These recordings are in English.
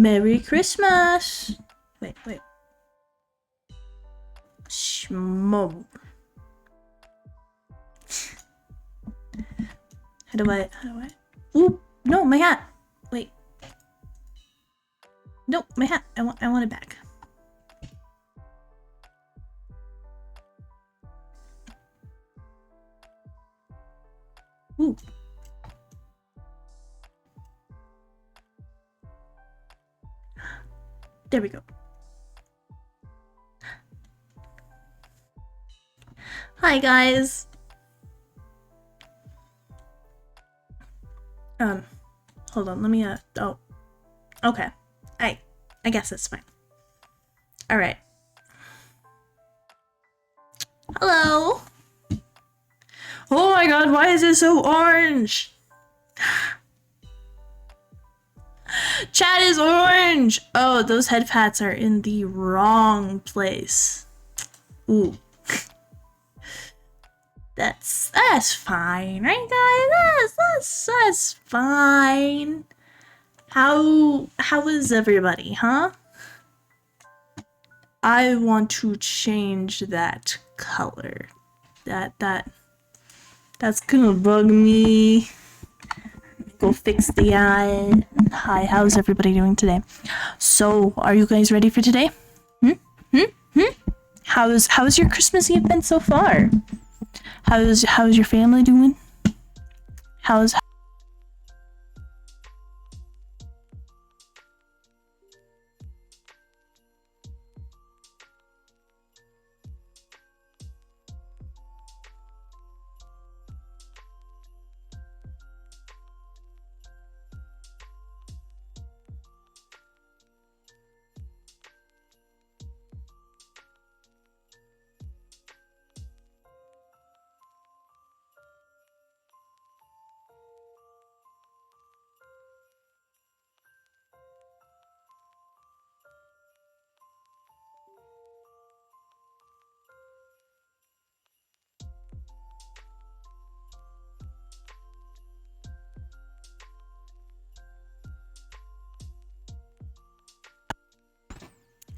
Merry Christmas! Wait. Shmo. How do I? Ooh, no, my hat! Wait. No, my hat. I want it back. Ooh. There we go. Hi guys. Hold on, let me oh. Okay. I guess it's fine. All right. Hello. Oh my god, why is it so orange? Chat is orange! Oh, those head pats are in the wrong place. Ooh. That's fine, right guys? That's fine. How is everybody, huh? I want to change that color. That's gonna bug me. Go fix the eye. Hi, how's everybody doing today? So, are you guys ready for today? How's your Christmas Eve been so far? How's your family doing?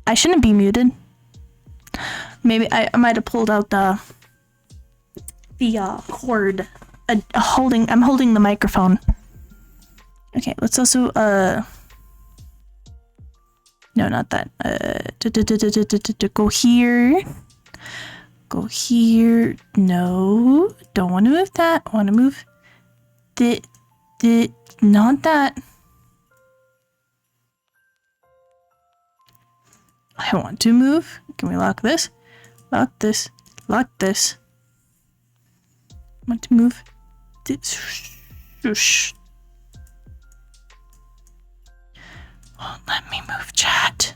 I shouldn't be muted. Maybe I might have pulled out the cord. I'm holding the microphone. Okay, let's also no, not that. Go here. Go here. No, don't want to move that. I want to move not that. I want to move. Can we lock this? Lock this. Lock this. I want to move this. Shush. Oh, let me move, chat.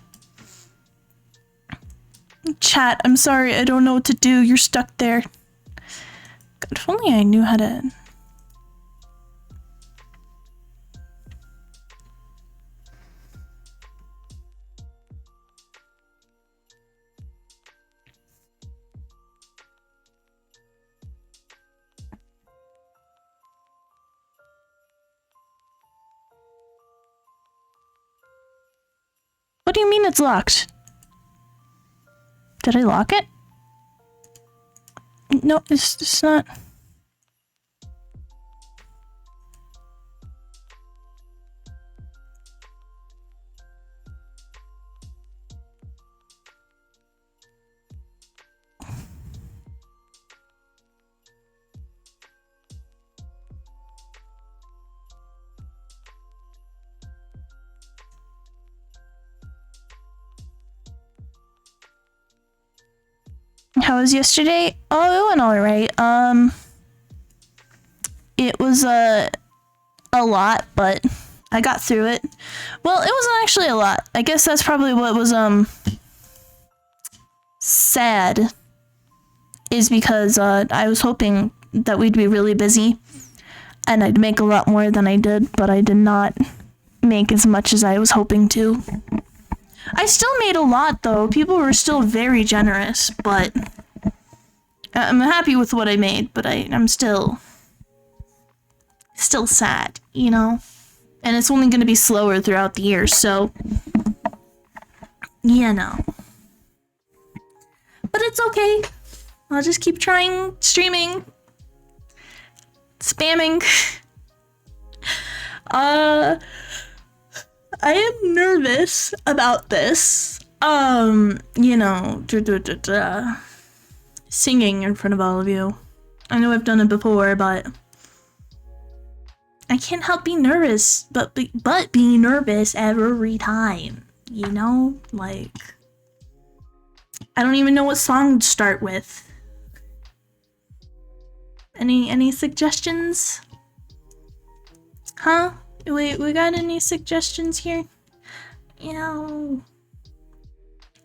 Chat, I'm sorry. I don't know what to do. You're stuck there. God, if only I knew how to... What do you mean it's locked? Did I lock it? No, it's not. How was yesterday? Oh, it went alright. It was a lot, but I got through it. Well, it wasn't actually a lot. I guess that's probably what was sad, is because I was hoping that we'd be really busy and I'd make a lot more than I did, but I did not make as much as I was hoping to. I still made a lot though. People were still very generous, but I'm happy with what I made, but I'm still sad, you know? And it's only going to be slower throughout the year, so you know. But it's okay. I'll just keep trying streaming. Spamming. I am nervous about this. You know, singing in front of all of you. I know I've done it before, but I can't help being nervous, but be nervous every time, you know? Like, I don't even know what song to start with. Any suggestions? Huh? Wait, we got any suggestions here? You know,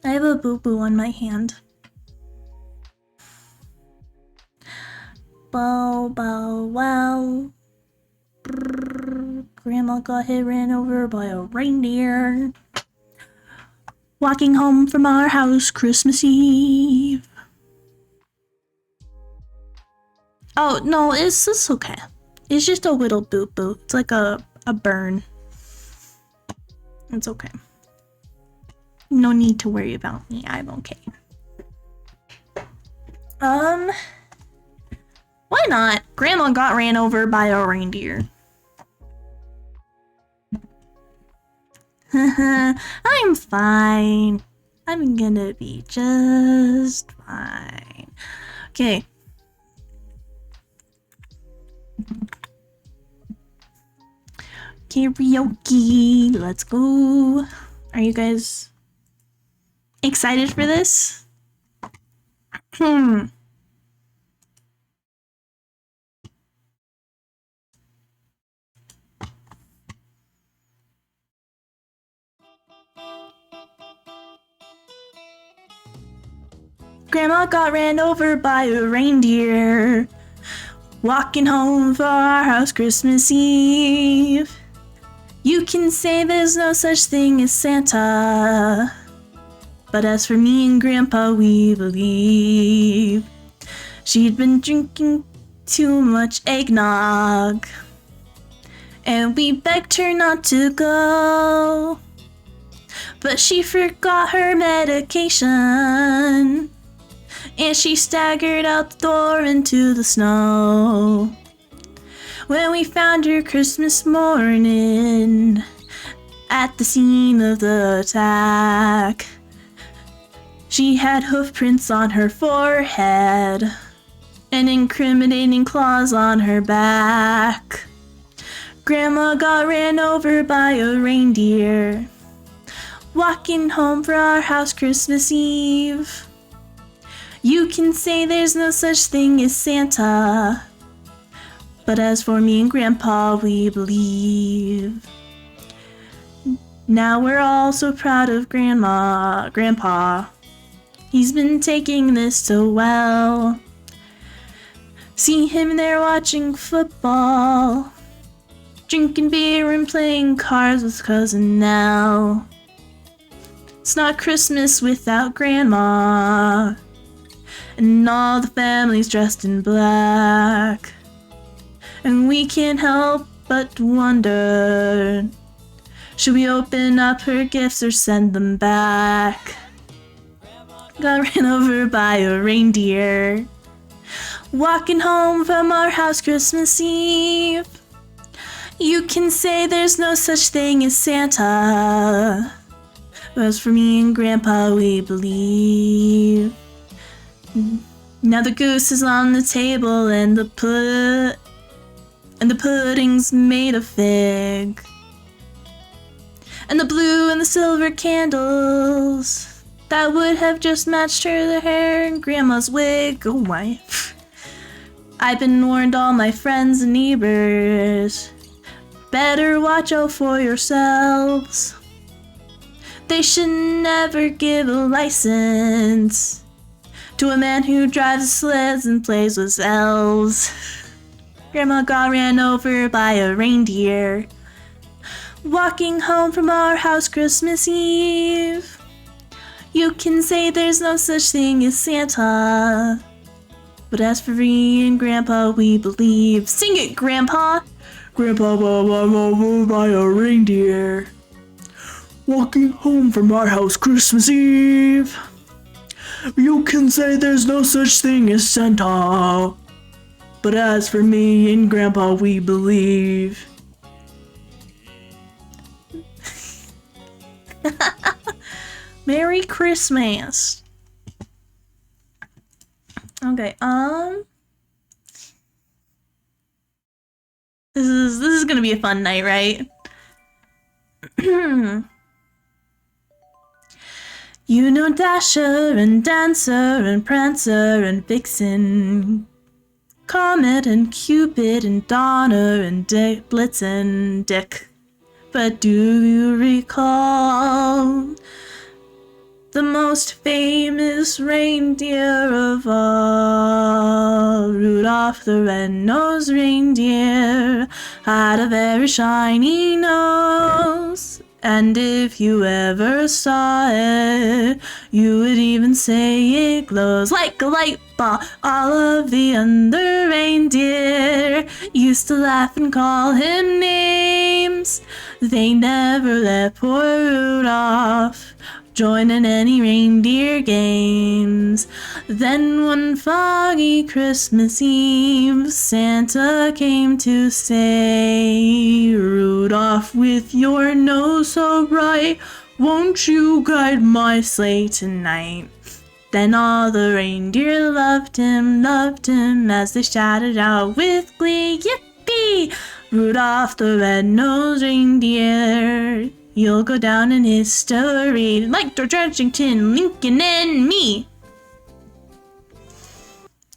I have a boo-boo on my hand. Bow, bow, wow. Brrr, Grandma got ran over by a reindeer. Walking home from our house Christmas Eve. Oh, no, it's okay. It's just a little boo-boo. It's like a burn. It's okay. No need to worry about me. I'm okay. Why not? Grandma got ran over by a reindeer. I'm fine. I'm gonna be just fine. Okay. Karaoke, let's go. Are you guys excited for this? Grandma got ran over by a reindeer. Walking home for our house Christmas Eve. You can say there's no such thing as Santa, but as for me and Grandpa, we believe. She'd been drinking too much eggnog, and we begged her not to go, but she forgot her medication, and she staggered out the door into the snow. When we found her Christmas morning at the scene of the attack, she had hoof prints on her forehead and incriminating claws on her back. Grandma got ran over by a reindeer, walking home for our house Christmas Eve. You can say there's no such thing as Santa, but as for me and Grandpa, we believe. Now we're all so proud of Grandpa. He's been taking this so well. See him there watching football, drinking beer and playing cards with Cousin Nell. It's not Christmas without Grandma, and all the family's dressed in black. And we can't help but wonder, should we open up her gifts or send them back? Got ran over by a reindeer, walking home from our house Christmas Eve. You can say there's no such thing as Santa, but as for me and Grandpa, we believe. Now the goose is on the table and the pudding's made of fig, and the blue and the silver candles that would have just matched her hair and Grandma's wig. Oh my. I've been warned, all my friends and neighbors, better watch out for yourselves. They should never give a license to a man who drives sleds and plays with elves. Grandma got ran over by a reindeer, walking home from our house Christmas Eve. You can say there's no such thing as Santa, but as for me and Grandpa, we believe. Sing it, Grandpa! Grandpa was by a reindeer. Walking home from our house Christmas Eve. You can say there's no such thing as Santa. But as for me and Grandpa, we believe. Merry Christmas. Okay, this is gonna be a fun night, right? You know Dasher and Dancer and Prancer and Vixen, Comet and Cupid and Donner and Blitzen, Dick. But do you recall the most famous reindeer of all? Rudolph the red-nosed reindeer had a very shiny nose. And if you ever saw it, you would even say it glows like a light bulb. All of the other reindeer used to laugh and call him names. They never let poor Rudolph join in any reindeer games. Then one foggy Christmas Eve, Santa came to say, Rudolph, with your nose so bright, won't you guide my sleigh tonight? Then all the reindeer loved him, as they shouted out with glee, yippee! Rudolph the red-nosed reindeer, you'll go down in history like George Washington, Lincoln, and me.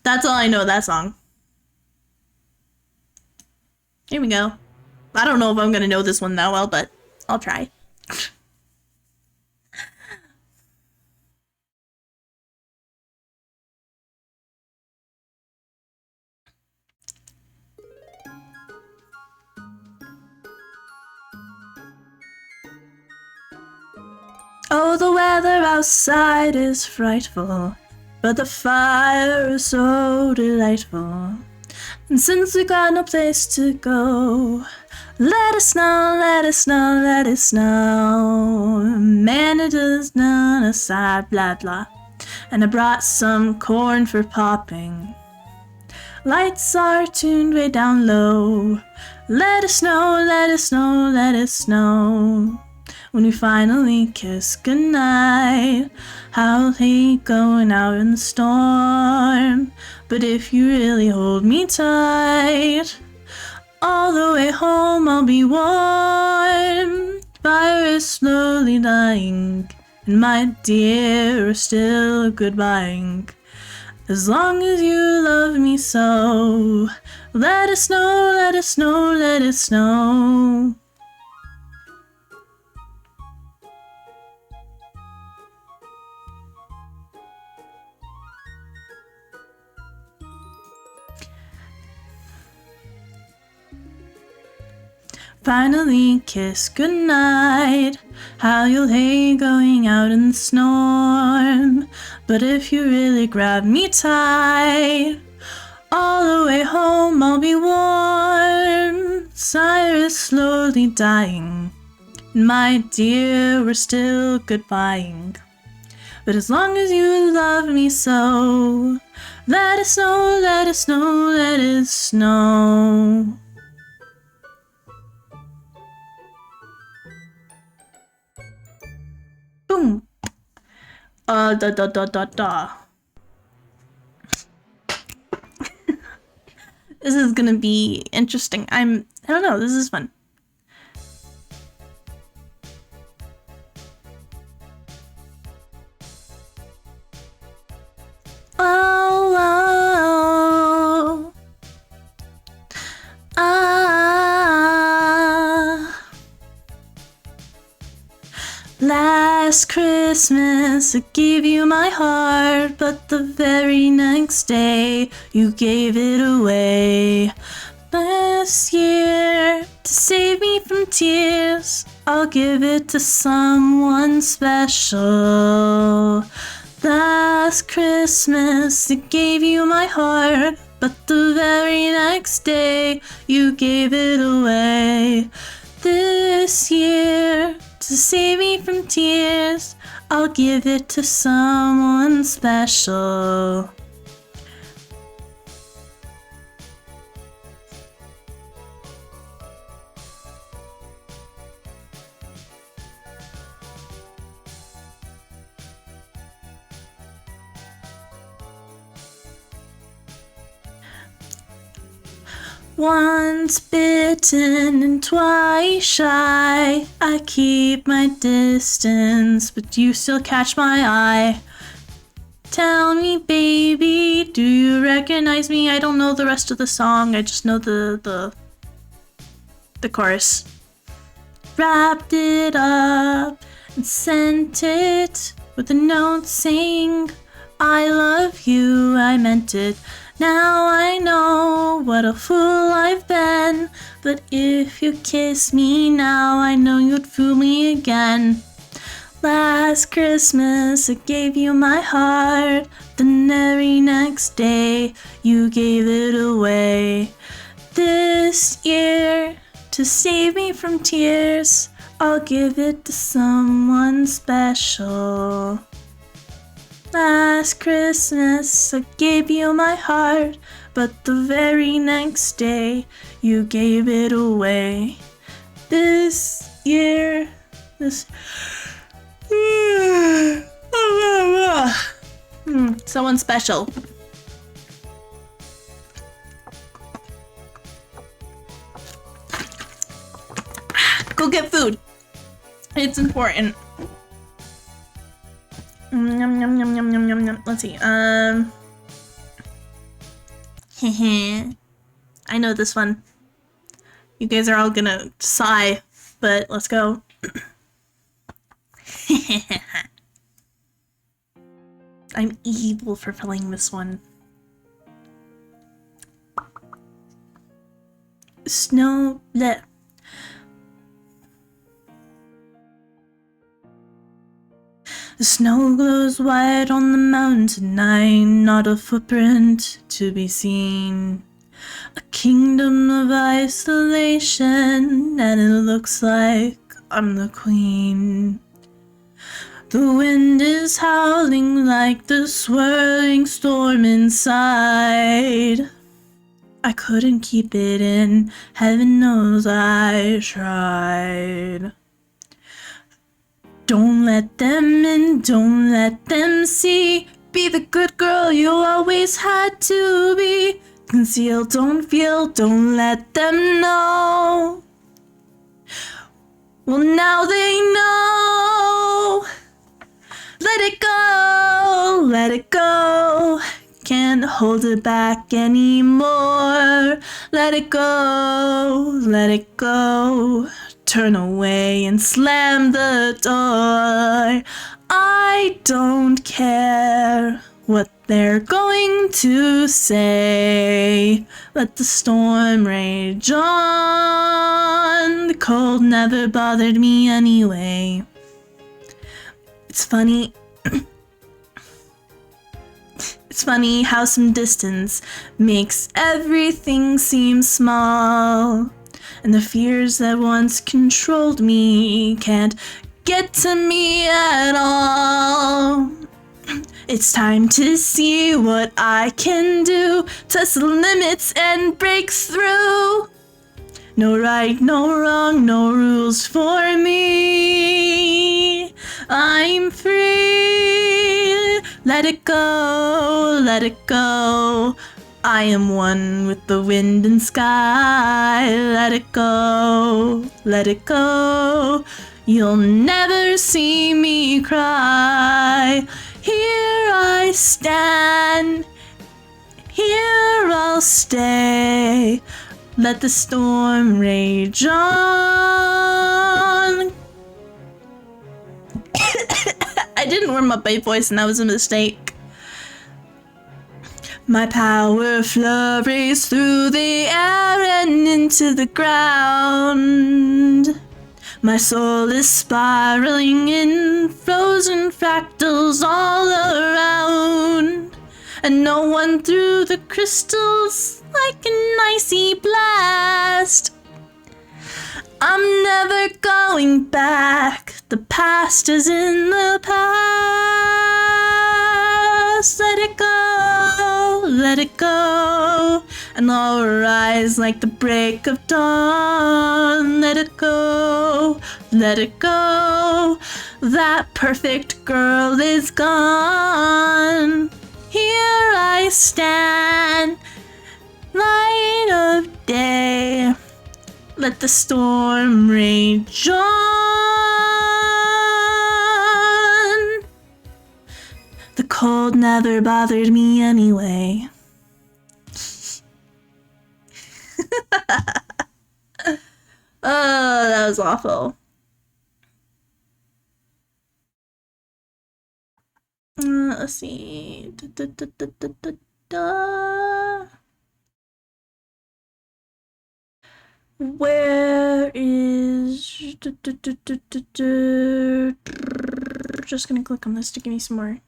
That's all I know that song. Here we go. I don't know if I'm gonna know this one that well, but I'll try. Oh, the weather outside is frightful, but the fire is so delightful. And since we got no place to go, let it snow, let it snow, let it snow. Man, it does not aside, blah blah. And I brought some corn for popping. Lights are tuned way down low. Let it snow, let it snow, let it snow. When we finally kiss goodnight, I'll hate going out in the storm. But if you really hold me tight, all the way home I'll be warm. Fire is slowly dying, and my dear is still goodbying. As long as you love me so, let it snow, let it snow, let it snow. Finally kiss goodnight, how you'll hate going out in the storm. But if you really grab me tight, all the way home I'll be warm. Fire is slowly dying, and my dear, we're still goodbying. But as long as you love me so, let it snow, let it snow, let it snow. Boom. Da. This is gonna be interesting. I don't know, this is fun. Oh, oh, ah. Last Christmas I gave you my heart, but the very next day you gave it away. This year, to save me from tears, I'll give it to someone special. Last Christmas I gave you my heart, but the very next day you gave it away. This year, to save me from tears, I'll give it to someone special. Once bitten and twice shy, I keep my distance, but you still catch my eye. Tell me, baby, do you recognize me? I don't know the rest of the song, I just know the chorus. Wrapped it up and sent it with a note saying, I love you, I meant it. Now I know what a fool I've been, but if you kiss me now, I know you'd fool me again. Last Christmas I gave you my heart, the very next day you gave it away. This year, to save me from tears, I'll give it to someone special. Last Christmas I gave you my heart, but the very next day you gave it away. This year, someone special. Go get food. It's important. Yum, yum, yum, yum, yum, yum, yum. Let's see. I know this one. You guys are all gonna sigh, but let's go. I'm evil for filling this one. Snow. Bleh. The snow glows white on the mountain tonight, not a footprint to be seen. A kingdom of isolation, and it looks like I'm the queen. The wind is howling like the swirling storm inside. I couldn't keep it in, heaven knows I tried. Don't let them in, don't let them see. Be the good girl you always had to be. Conceal, don't feel, don't let them know. Well, now they know. Let it go, let it go. Can't hold it back anymore. Let it go, let it go. Turn away and slam the door. I don't care what they're going to say. Let the storm rage on. The cold never bothered me anyway. It's funny. It's funny how some distance makes everything seem small. And the fears that once controlled me can't get to me at all. It's time to see what I can do, test the limits and break through. No right, no wrong, no rules for me. I'm free. Let it go, let it go. I am one with the wind and sky. Let it go, let it go. You'll never see me cry. Here I stand, here I'll stay. Let the storm rage on. I didn't warm up my voice and that was a mistake. My power flurries through the air and into the ground. My soul is spiraling in frozen fractals all around. and no one through the crystals like an icy blast. I'm never going back. The past is in the past. Let it go, and I'll rise like the break of dawn. Let it go, let it go. That perfect girl is gone. Here I stand, light of day. Let the storm rage on. The cold never bothered me anyway. Oh, that was awful. Let's see. Where is... Just gonna click on this to give me some more.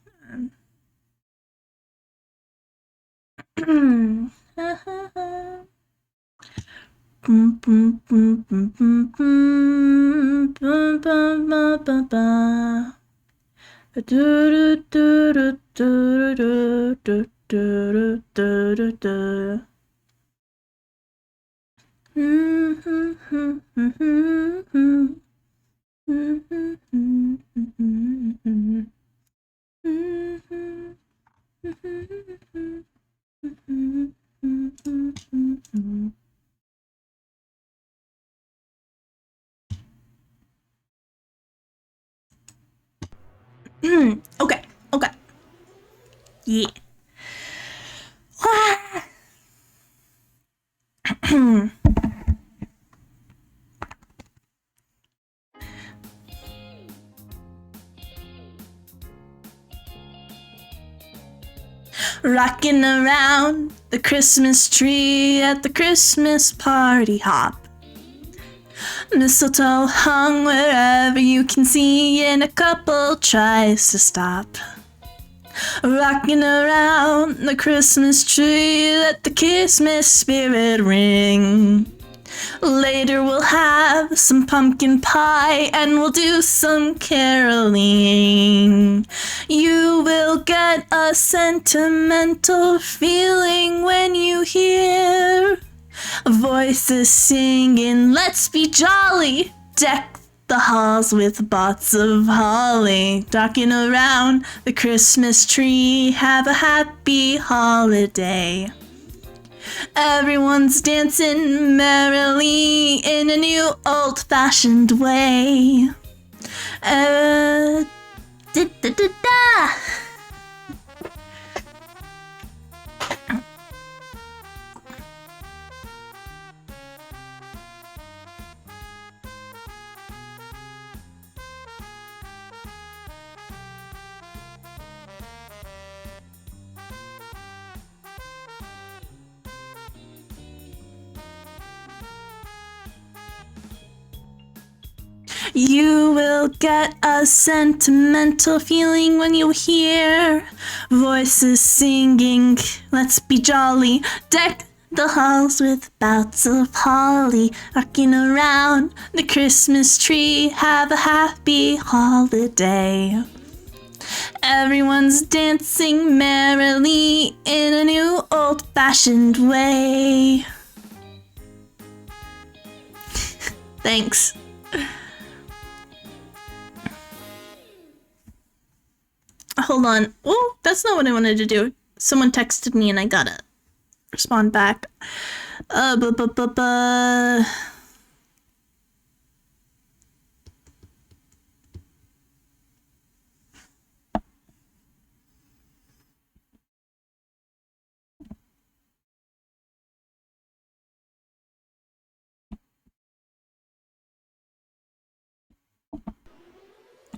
Okay, okay. Yeah. Rocking around the Christmas tree at the Christmas party hop. Mistletoe hung wherever you can see, and a couple tries to stop. Rocking around the Christmas tree, let the Christmas spirit ring. Later we'll have some pumpkin pie and we'll do some caroling. You will get a sentimental feeling when you hear voices singing, let's be jolly, deck the halls with pots of holly. Rocking around the Christmas tree, have a happy holiday. Everyone's dancing merrily in a new old-fashioned way. Da, da, da, da. You will get a sentimental feeling when you hear voices singing, let's be jolly, deck the halls with boughs of holly. Rocking around the Christmas tree, have a happy holiday. Everyone's dancing merrily in a new old-fashioned way. Thanks. Hold on. Oh, that's not what I wanted to do. Someone texted me and I gotta respond back.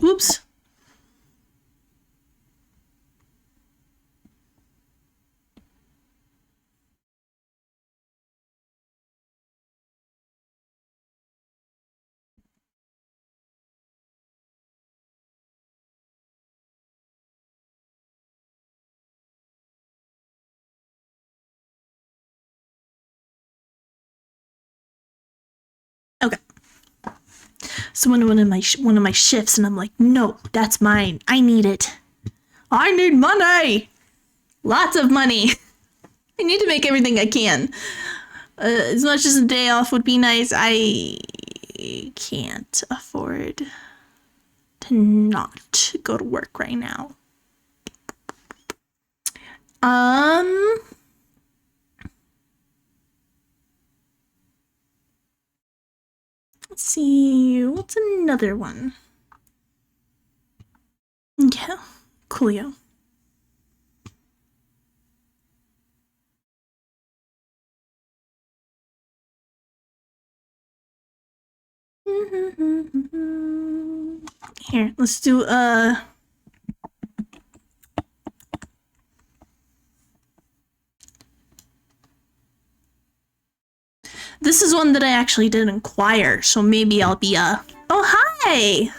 Oops. So when one of my shifts, and I'm like, no, that's mine. I need it. I need money. Lots of money. I need to make everything I can. As much as a day off would be nice, I can't afford to not go to work right now. Let's see, what's another one? Yeah, coolio. Here, let's do this is one that I actually did inquire, so maybe I'll be oh hi!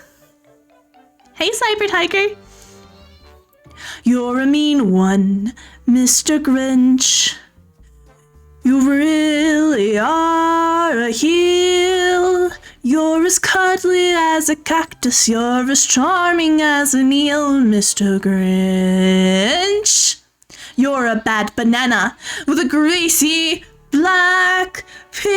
Hey Cyber Tiger! You're a mean one, Mr. Grinch. You really are a heel. You're as cuddly as a cactus, you're as charming as an eel, Mr. Grinch. You're a bad banana with a greasy black peel.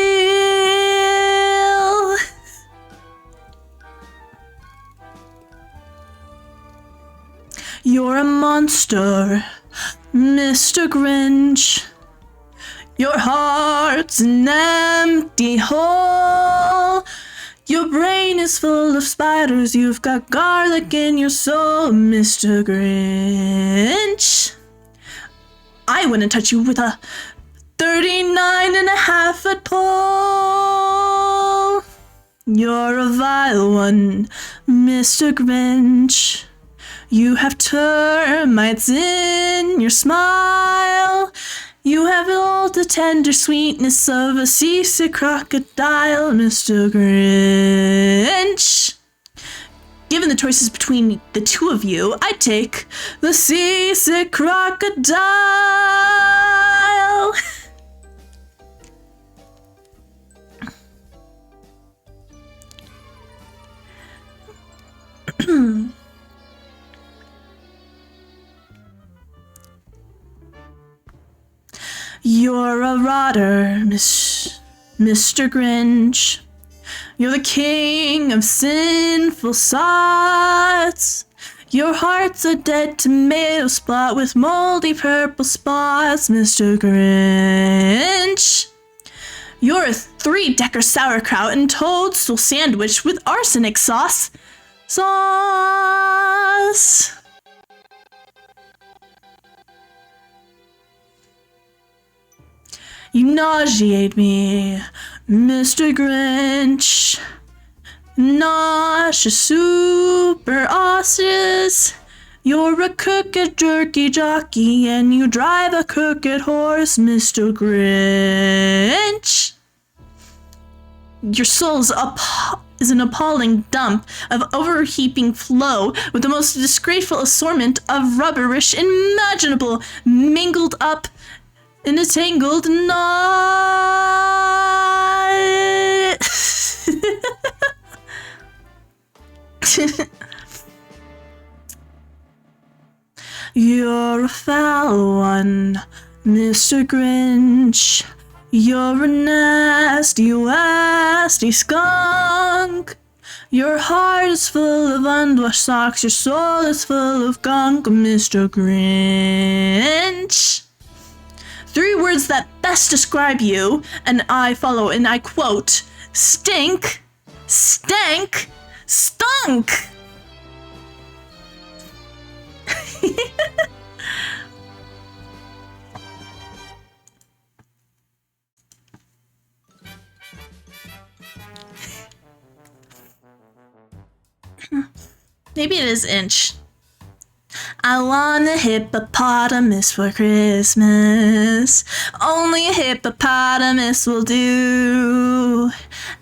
You're a monster, Mr. Grinch. Your heart's an empty hole. Your brain is full of spiders. You've got garlic in your soul, Mr. Grinch. I wouldn't touch you with a 39.5-foot pole. You're a vile one, Mr. Grinch. You have termites in your smile. You have all the tender sweetness of a seasick crocodile, Mr. Grinch. Given the choices between the two of you, I'd take the seasick crocodile. You're a rotter, Mr. Grinch. You're the king of sinful thoughts. Your heart's a dead tomato spot with moldy purple spots, Mr. Grinch. You're a 3-decker sauerkraut and toadstool sandwich with arsenic sauce. You nauseate me, Mr. Grinch. Nauseous, super osseous. You're a crooked jerky jockey and you drive a crooked horse, Mr. Grinch. Your soul's is an appalling dump of overheaping flow with the most disgraceful assortment of rubberish imaginable, mingled up in a tangled knot. You're a foul one, Mr. Grinch. You're a nasty, wasty skunk. Your heart is full of unwashed socks. Your soul is full of gunk, Mr. Grinch. 3 words that best describe you, and I follow, and I quote, stink, stank, stunk. Maybe it is inch. I want a hippopotamus for Christmas. Only a hippopotamus will do.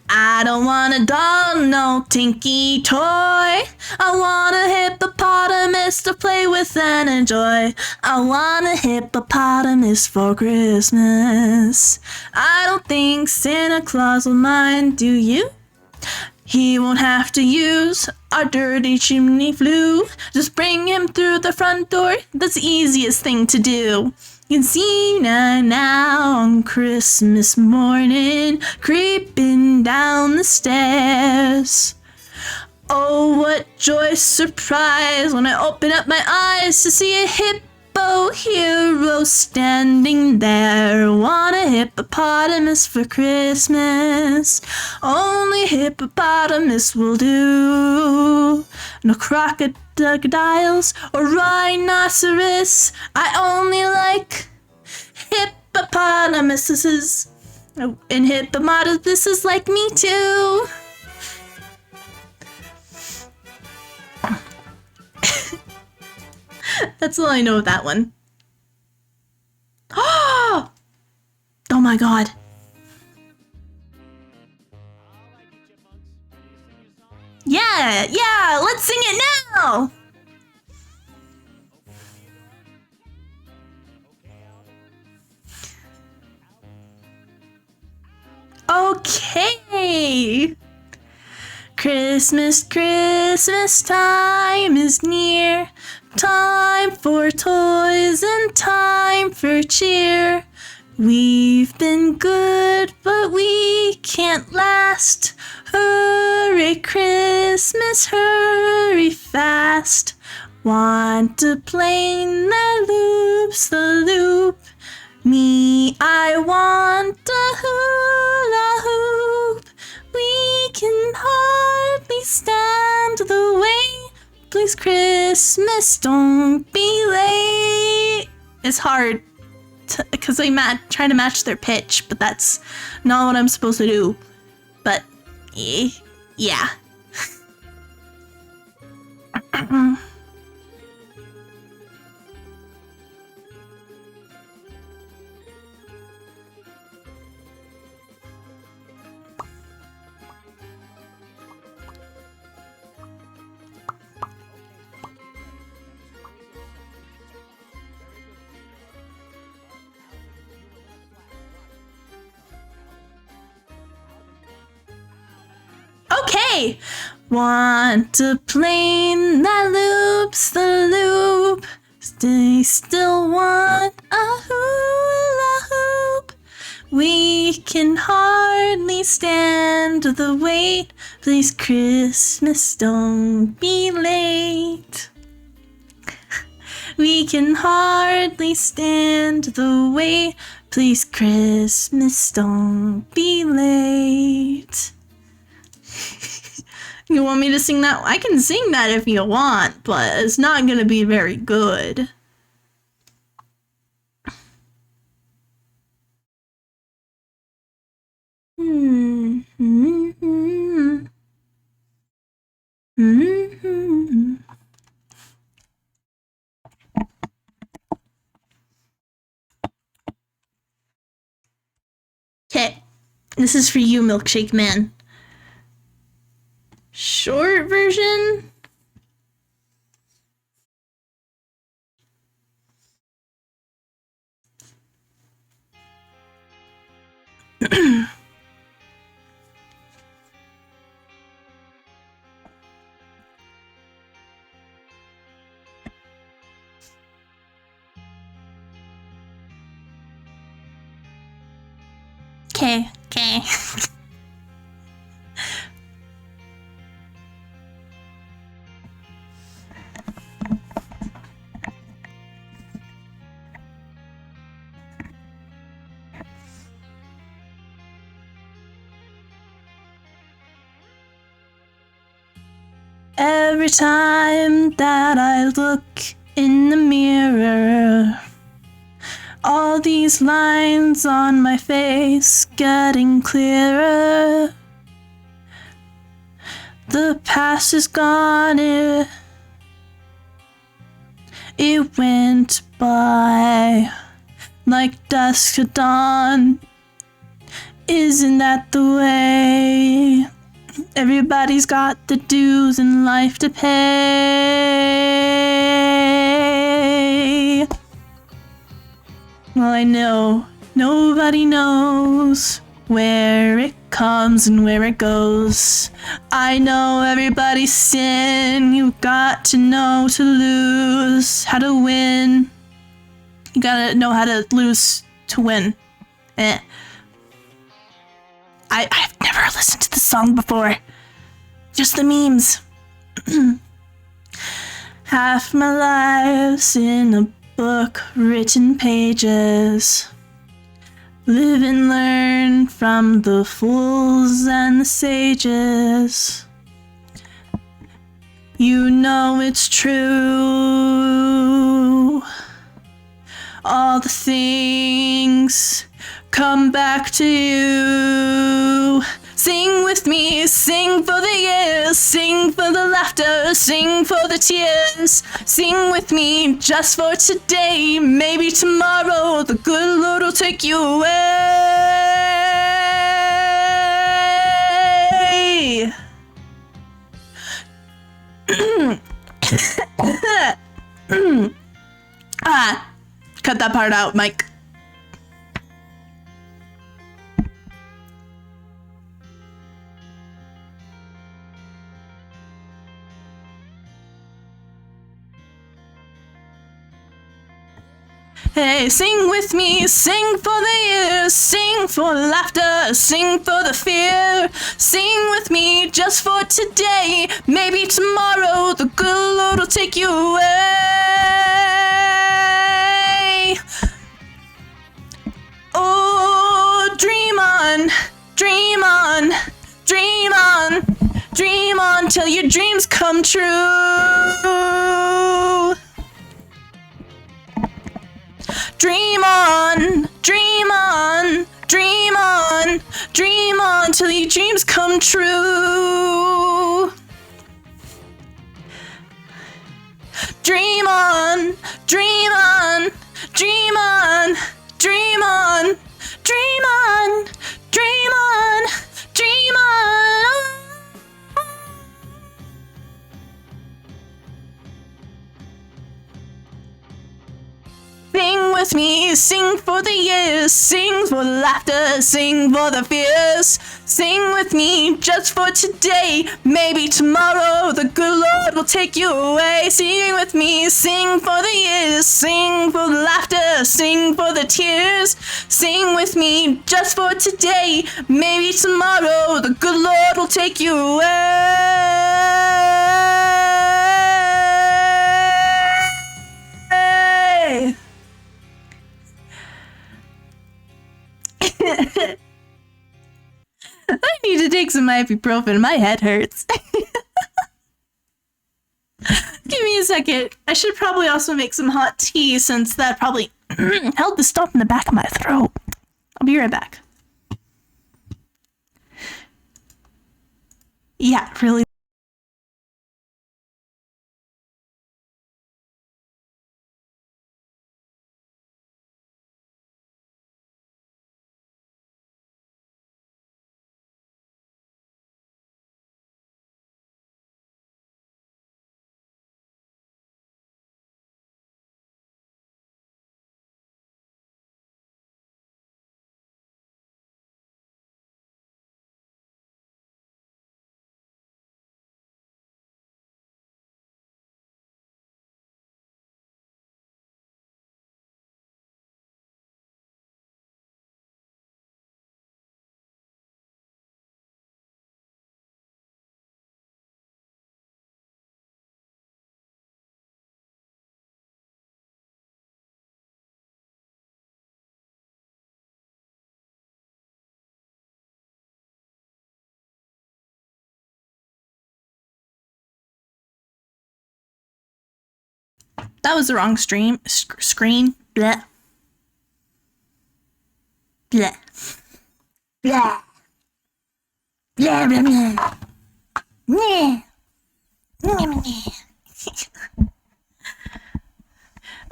I don't want a doll, no tinky toy. I want a hippopotamus to play with and enjoy. I want a hippopotamus for Christmas. I don't think Santa Claus will mind, do you? He won't have to use our dirty chimney flue. Just bring him through the front door. That's the easiest thing to do. You can see now on Christmas morning, creeping down the stairs. Oh, what joyous surprise when I open up my eyes to see a hippo hero standing there. Want a hippopotamus for Christmas? Only hippopotamus will do. No crocodiles or rhinoceros. I only like hippopotamuses. And hippopotamuses like me too. That's all I know of that one. Oh my god. Yeah, let's sing it now! Okay! Christmas, Christmas time is near. Time for toys and time for cheer. We've been good, but we can't last. Hurry, Christmas, hurry fast. Want a plane that loops the loop. Me, I want a hula hoop. We can hardly stand the wait. Please, Christmas, don't be late. It's hard because I try to match their pitch, but that's not what I'm supposed to do. But yeah. Okay! Want a plane that loops the loop. They still want a hula hoop. We can hardly stand the wait. Please, Christmas, don't be late. We can hardly stand the wait. Please, Christmas, don't be late. You want me to sing that? I can sing that if you want, but it's not gonna be very good. Okay, this is for you, Milkshake Man. Short version? Okay. Every time that I look in the mirror, all these lines on my face getting clearer. The past is gone, it went by like dusk to dawn. Isn't that the way? Everybody's got the dues in life to pay. Well, I know nobody knows where it comes and where it goes. I know everybody's sin. You got to know to lose, how to win. You gotta know how to lose to win. I've never listened to the song before. Just the memes. Half my life's in a book, written pages. Live and learn from the fools and the sages. You know it's true. All the things come back to you. Sing with me, sing for the years, sing for the laughter, sing for the tears. Sing with me just for today, maybe tomorrow the good Lord will take you away. Cut that part out, Mike. Hey, sing with me, sing for the years, sing for the laughter, sing for the fear. Sing with me just for today, maybe tomorrow the good Lord will take you away. Oh, dream on, dream on, dream on, dream on till your dreams come true. Dream on, dream on, dream on, dream on till your dreams come true. Dream on, dream on, dream on, dream on, dream on, dream on, dream on. Sing with me, sing for the years, sing for the laughter, sing for the fears. Sing with me just for today, maybe tomorrow the good Lord will take you away. Sing with me, sing for the years, sing for the laughter, sing for the tears. Sing with me just for today, maybe tomorrow the good Lord will take you away. I need to take some ibuprofen. My head hurts. Give me a second. I should probably also make some hot tea since that probably held the stuff in the back of my throat. I'll be right back. Yeah, really. That was the wrong screen. Bleh. Bleh. Bleh. Blah, blah, blah. Nah.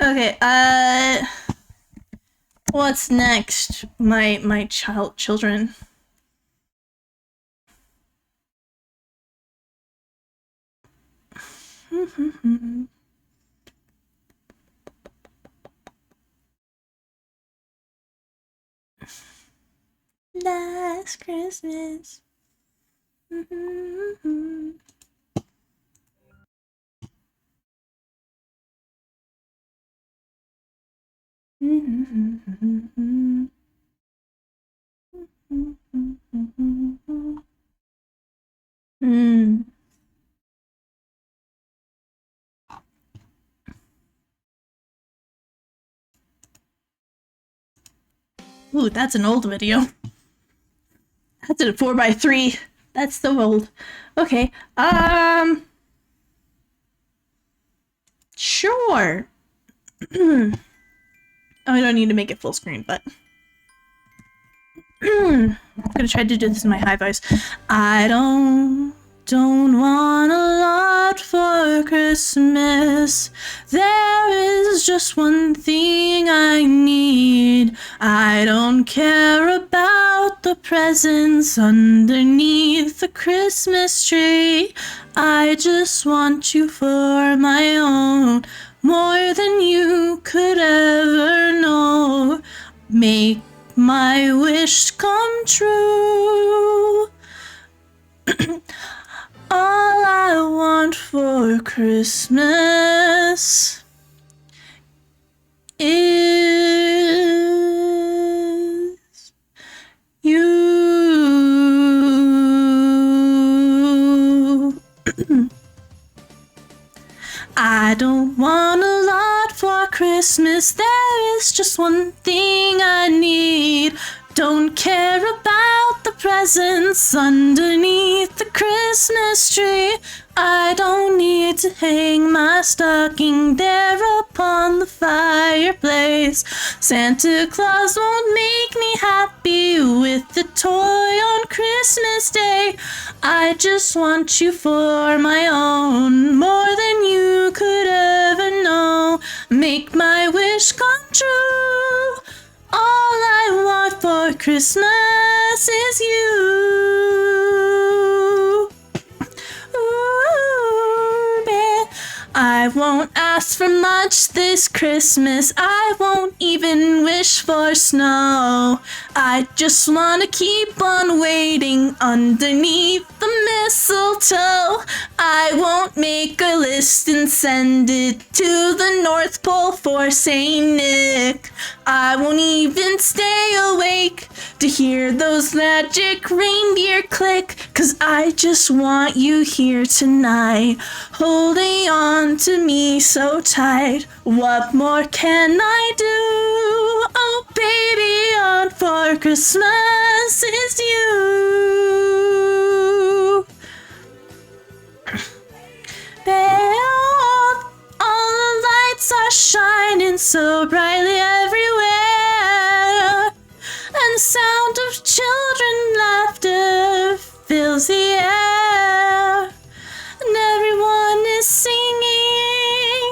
Okay, what's next, my children? last Christmas. Ooh, that's an old video. That's a 4x3. That's so old. Okay. Sure. Oh, I don't need to make it full screen, but I'm gonna try to do this in my high voice. I don't want a lot for Christmas. There is just one thing I need. I don't care about the presents underneath the Christmas tree. I just want you for my own, more than you could ever know. Make my wish come true. All I want for Christmas is you. I don't want a lot for Christmas. There is just one thing I need. Don't care about the presents underneath the Christmas tree. I don't need to hang my stocking there upon the fireplace. Santa Claus won't make me happy with the toy on Christmas Day. I just want you for my own, more than you could ever know. Make my wish come true. All I want for Christmas is you. Ooh, babe. I won't ask for much this Christmas. I won't even wish for snow. I just wanna keep on waiting underneath the mistletoe. I won't make a list and send it to the North Pole for Saint Nick. I won't even stay awake to hear those magic reindeer click, 'cause I just want you here tonight, holding on to me so tight. What more can I do? Oh baby, on for Christmas is you. All the lights are shining so brightly everywhere, and the sound of children laughter fills the air, and everyone is singing.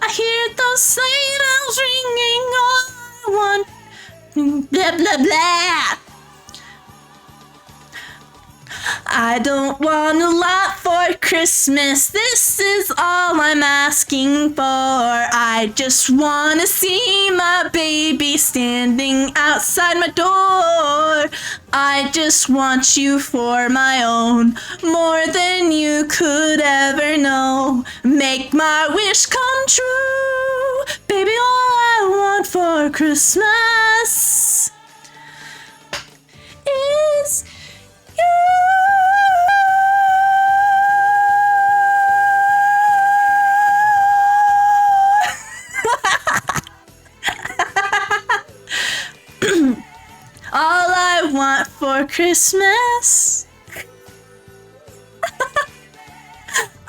I hear those sleigh bells ringing. All I want, blah blah blah. I don't want a lot for Christmas. This is all I'm asking for. I just wanna see my baby standing outside my door. I just want you for my own, more than you could ever know. Make my wish come true. Baby, all I want for Christmas is you. All I want for Christmas.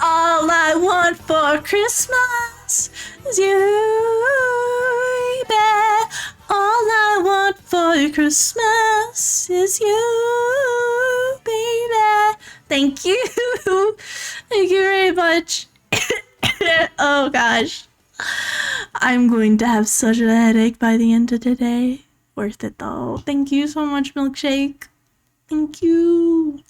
All I want for Christmas is you, baby. All I want for Christmas is you, baby. Thank you. Thank you very much. Oh gosh. I'm going to have such a headache by the end of the day. Worth it though. Thank you so much, Milkshake. Thank you.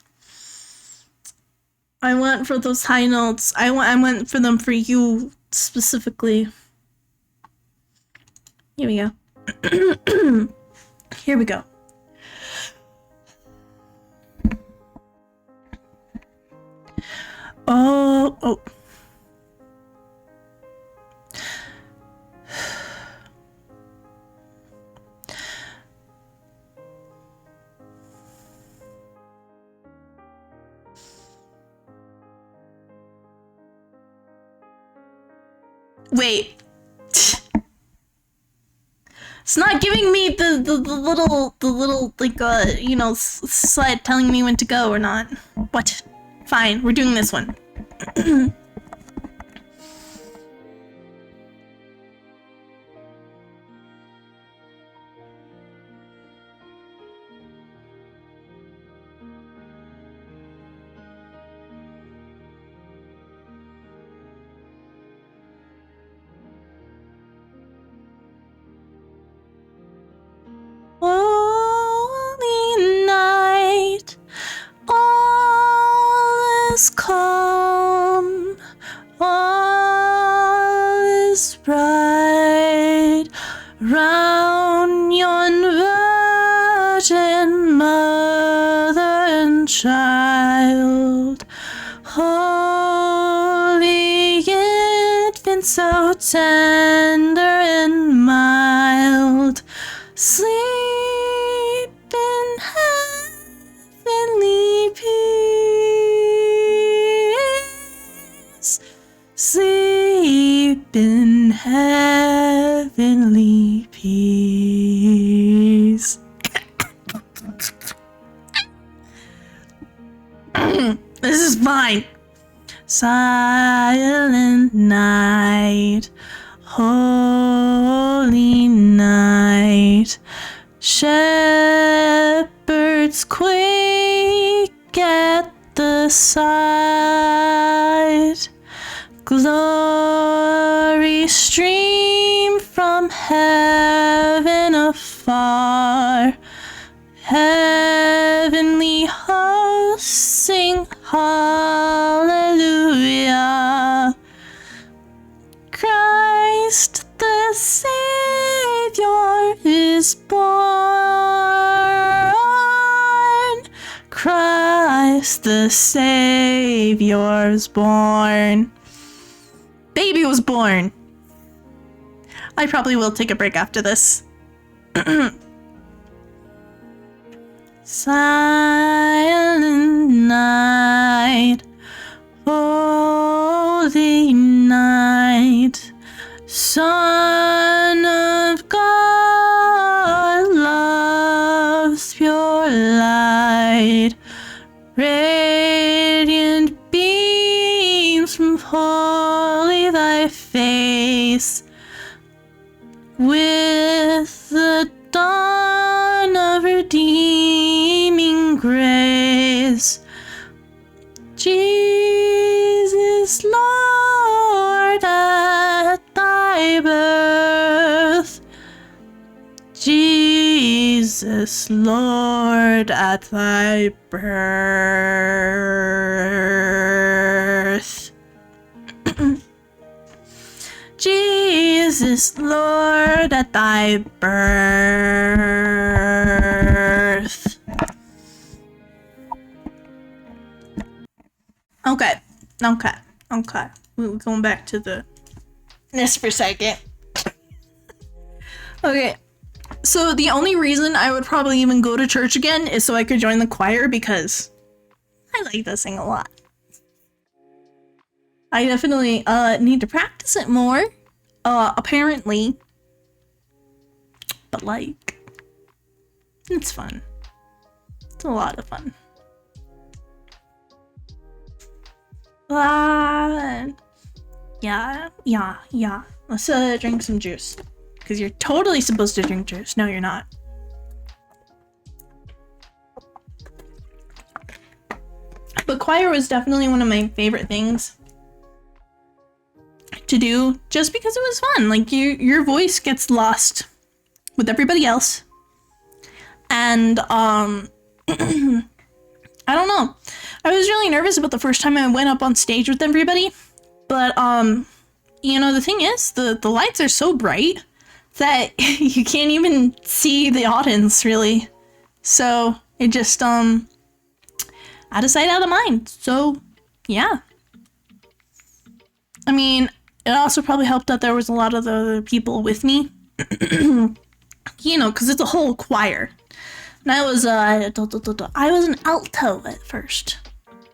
I went for those high notes. I went for them for you specifically. Here we go. Here we go. Oh. Wait. It's not giving me the little like you know, slide telling me when to go or not. What? Fine, we're doing this one. Holy night, all is calm, all is bright, round yon virgin mother and child. Holy infant, so tender and mild, sleep in heavenly peace. Sleep in heavenly peace. This is fine. Silent night, holy night, shepherds quake at the sight, glory stream from heaven afar, heavenly hosts sing hallelujah. Christ the Savior is born. Christ the Savior is born. Baby was born. I probably will take a break after this. Silent night, holy night, Son of God, love's pure light, radiant beams from holy thy face, with the dawn of redeeming grace. Jesus, Lord, at thy birth. Jesus, Lord, at thy birth. Jesus, Lord, at thy birth. Okay. We're going back to this for a second. Okay. So the only reason I would probably even go to church again is so I could join the choir, because I like this thing a lot. I definitely need to practice it more, apparently. But like, it's fun. It's a lot of fun. Yeah. Let's drink some juice. Because you're totally supposed to drink juice. No, you're not. But choir was definitely one of my favorite things to do, just because it was fun. Like, your voice gets lost with everybody else. And, I don't know. I was really nervous about the first time I went up on stage with everybody. But, you know, the thing is, the lights are so bright that you can't even see the audience, really. So, it just, out of sight, out of mind. So, yeah. I mean, it also probably helped that there was a lot of the other people with me. You know, because it's a whole choir. And I was an alto at first.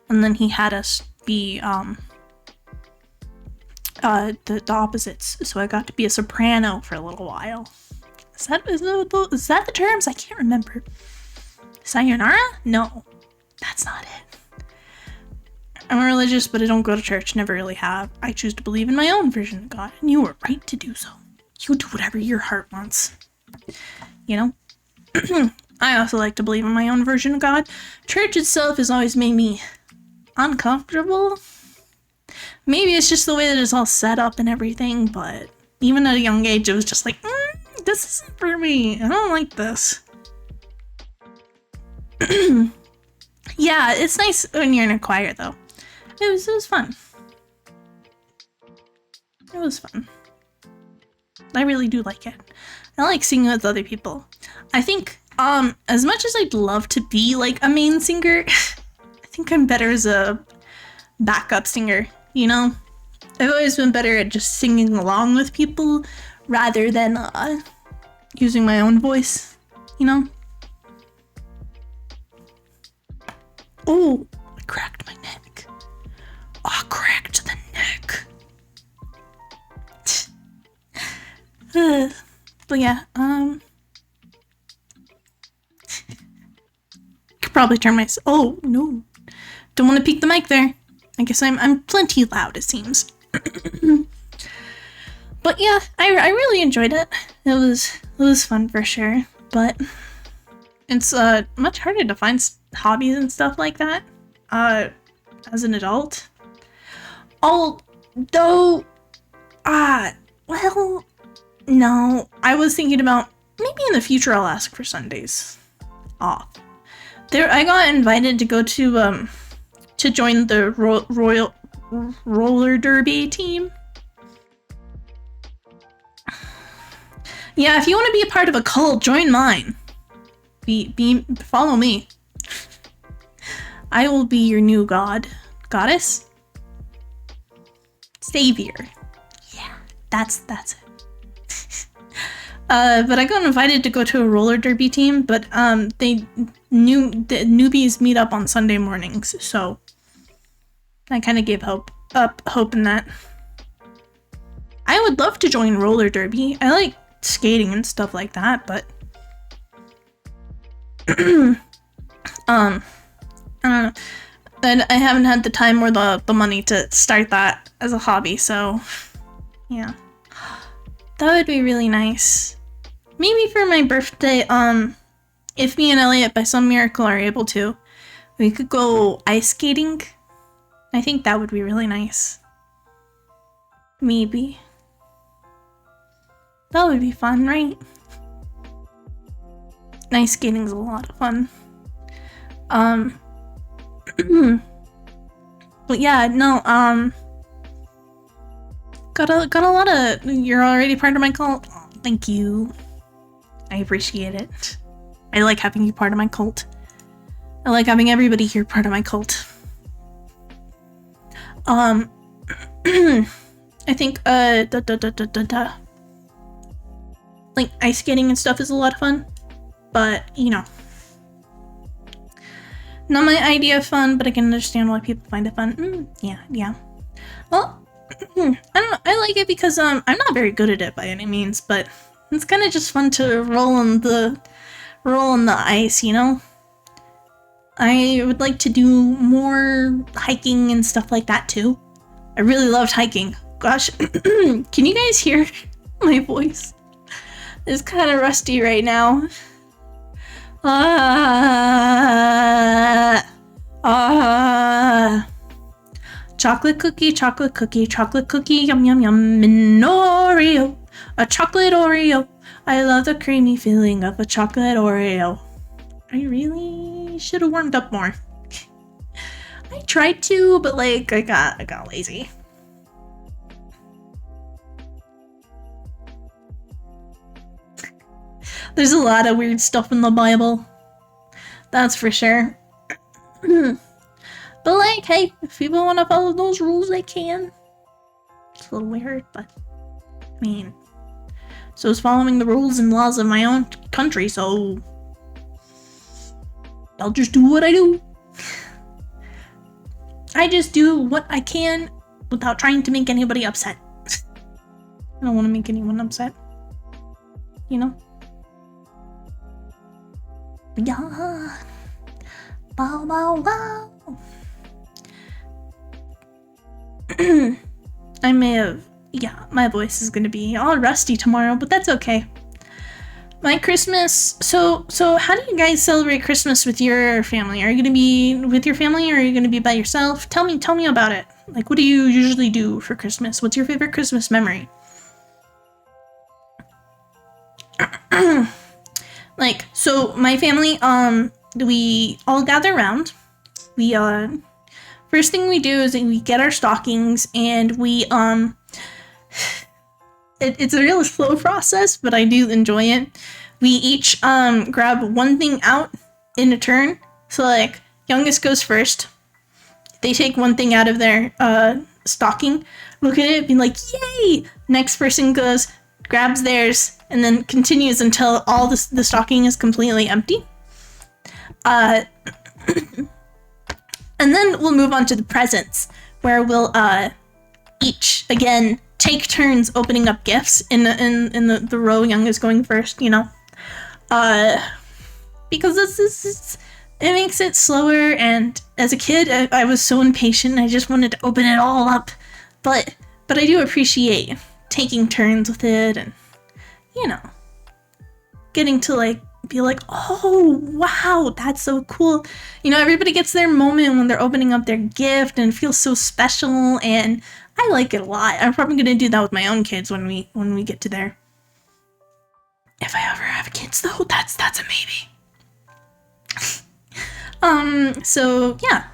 And then he had us be the opposites. So I got to be a soprano for a little while. Is that the terms? I can't remember. Sayonara? No, that's not it. I'm religious, but I don't go to church. Never really have. I choose to believe in my own version of God, and you are right to do so. You do whatever your heart wants. You know? I also like to believe in my own version of God. Church itself has always made me uncomfortable. Maybe it's just the way that it's all set up and everything, but even at a young age, it was just like, this isn't for me. I don't like this. Yeah, it's nice when you're in a choir, though. It was fun. It was fun. I really do like it. I like singing with other people. I think, as much as I'd love to be, like, a main singer, I think I'm better as a backup singer, you know? I've always been better at just singing along with people rather than, using my own voice, you know? Oh, I cracked my neck. Oh, I cracked the neck. But yeah, could probably turn my. Oh no, don't want to peek the mic there. I guess I'm plenty loud. It seems. But yeah, I really enjoyed it. It was fun for sure. But it's much harder to find hobbies and stuff like that as an adult. Although, well, no, I was thinking about maybe in the future I'll ask for Sundays off. I got invited to go to join the Royal roller derby team. Yeah, if you want to be a part of a cult, join mine. Follow me. I will be your new goddess, savior. Yeah, that's it. But I got invited to go to a roller derby team, but the newbies meet up on Sunday mornings, so I kind of gave hope in that. I would love to join roller derby. I like skating and stuff like that, but I don't know. And I haven't had the time or the money to start that as a hobby, so yeah. That would be really nice. Maybe for my birthday, if me and Elliot by some miracle are able to, we could go ice skating. I think that would be really nice. Maybe. That would be fun, right? Ice skating's a lot of fun. But yeah, no, got a lot of. You're already part of my cult. Oh, thank you. I appreciate it. I like having you part of my cult. I like having everybody here part of my cult. I think like ice skating and stuff is a lot of fun, but you know, not my idea of fun, but I can understand why people find it fun. Yeah. Well, I don't know. I like it because I'm not very good at it by any means, but it's kind of just fun to roll on the ice, you know. I would like to do more hiking and stuff like that too. I really loved hiking. Gosh, can you guys hear my voice? It's kind of rusty right now. Chocolate cookie, yum yum yum, an Oreo, a chocolate Oreo. I love the creamy feeling of a chocolate Oreo. I really should have warmed up more. I tried to, but like I got lazy. There's a lot of weird stuff in the Bible. That's for sure. But like, hey, if people want to follow those rules, they can. It's a little weird, but I mean, so is following the rules and laws of my own country, so I'll just do what I do. I just do what I can without trying to make anybody upset. I don't want to make anyone upset. You know? Yeah. Bow, bow, wow. I may have, my voice is gonna be all rusty tomorrow, but that's okay. My Christmas, so how do you guys celebrate Christmas with your family? Are you gonna be with your family, or are you gonna be by yourself? Tell me about it. Like, what do you usually do for Christmas? What's your favorite Christmas memory? Like, so my family, we all gather around. We, first thing we do is we get our stockings, and we, it's a real slow process, but I do enjoy it. We each, grab one thing out in a turn. So, like, youngest goes first. They take one thing out of their, stocking, look at it, be like, yay! Next person goes, grabs theirs, and then continues until all the stocking is completely empty. And then we'll move on to the presents, where we'll each again take turns opening up gifts in the row youngest going first, you know, because this it makes it slower. And as a kid, I was so impatient. I just wanted to open it all up, but I do appreciate taking turns with it, and you know, getting to like be like, oh wow, that's so cool. You know, everybody gets their moment when they're opening up their gift, and it feels so special, and I like it a lot. I'm probably gonna do that with my own kids when we get to there. If I ever have kids though, that's a maybe. So yeah.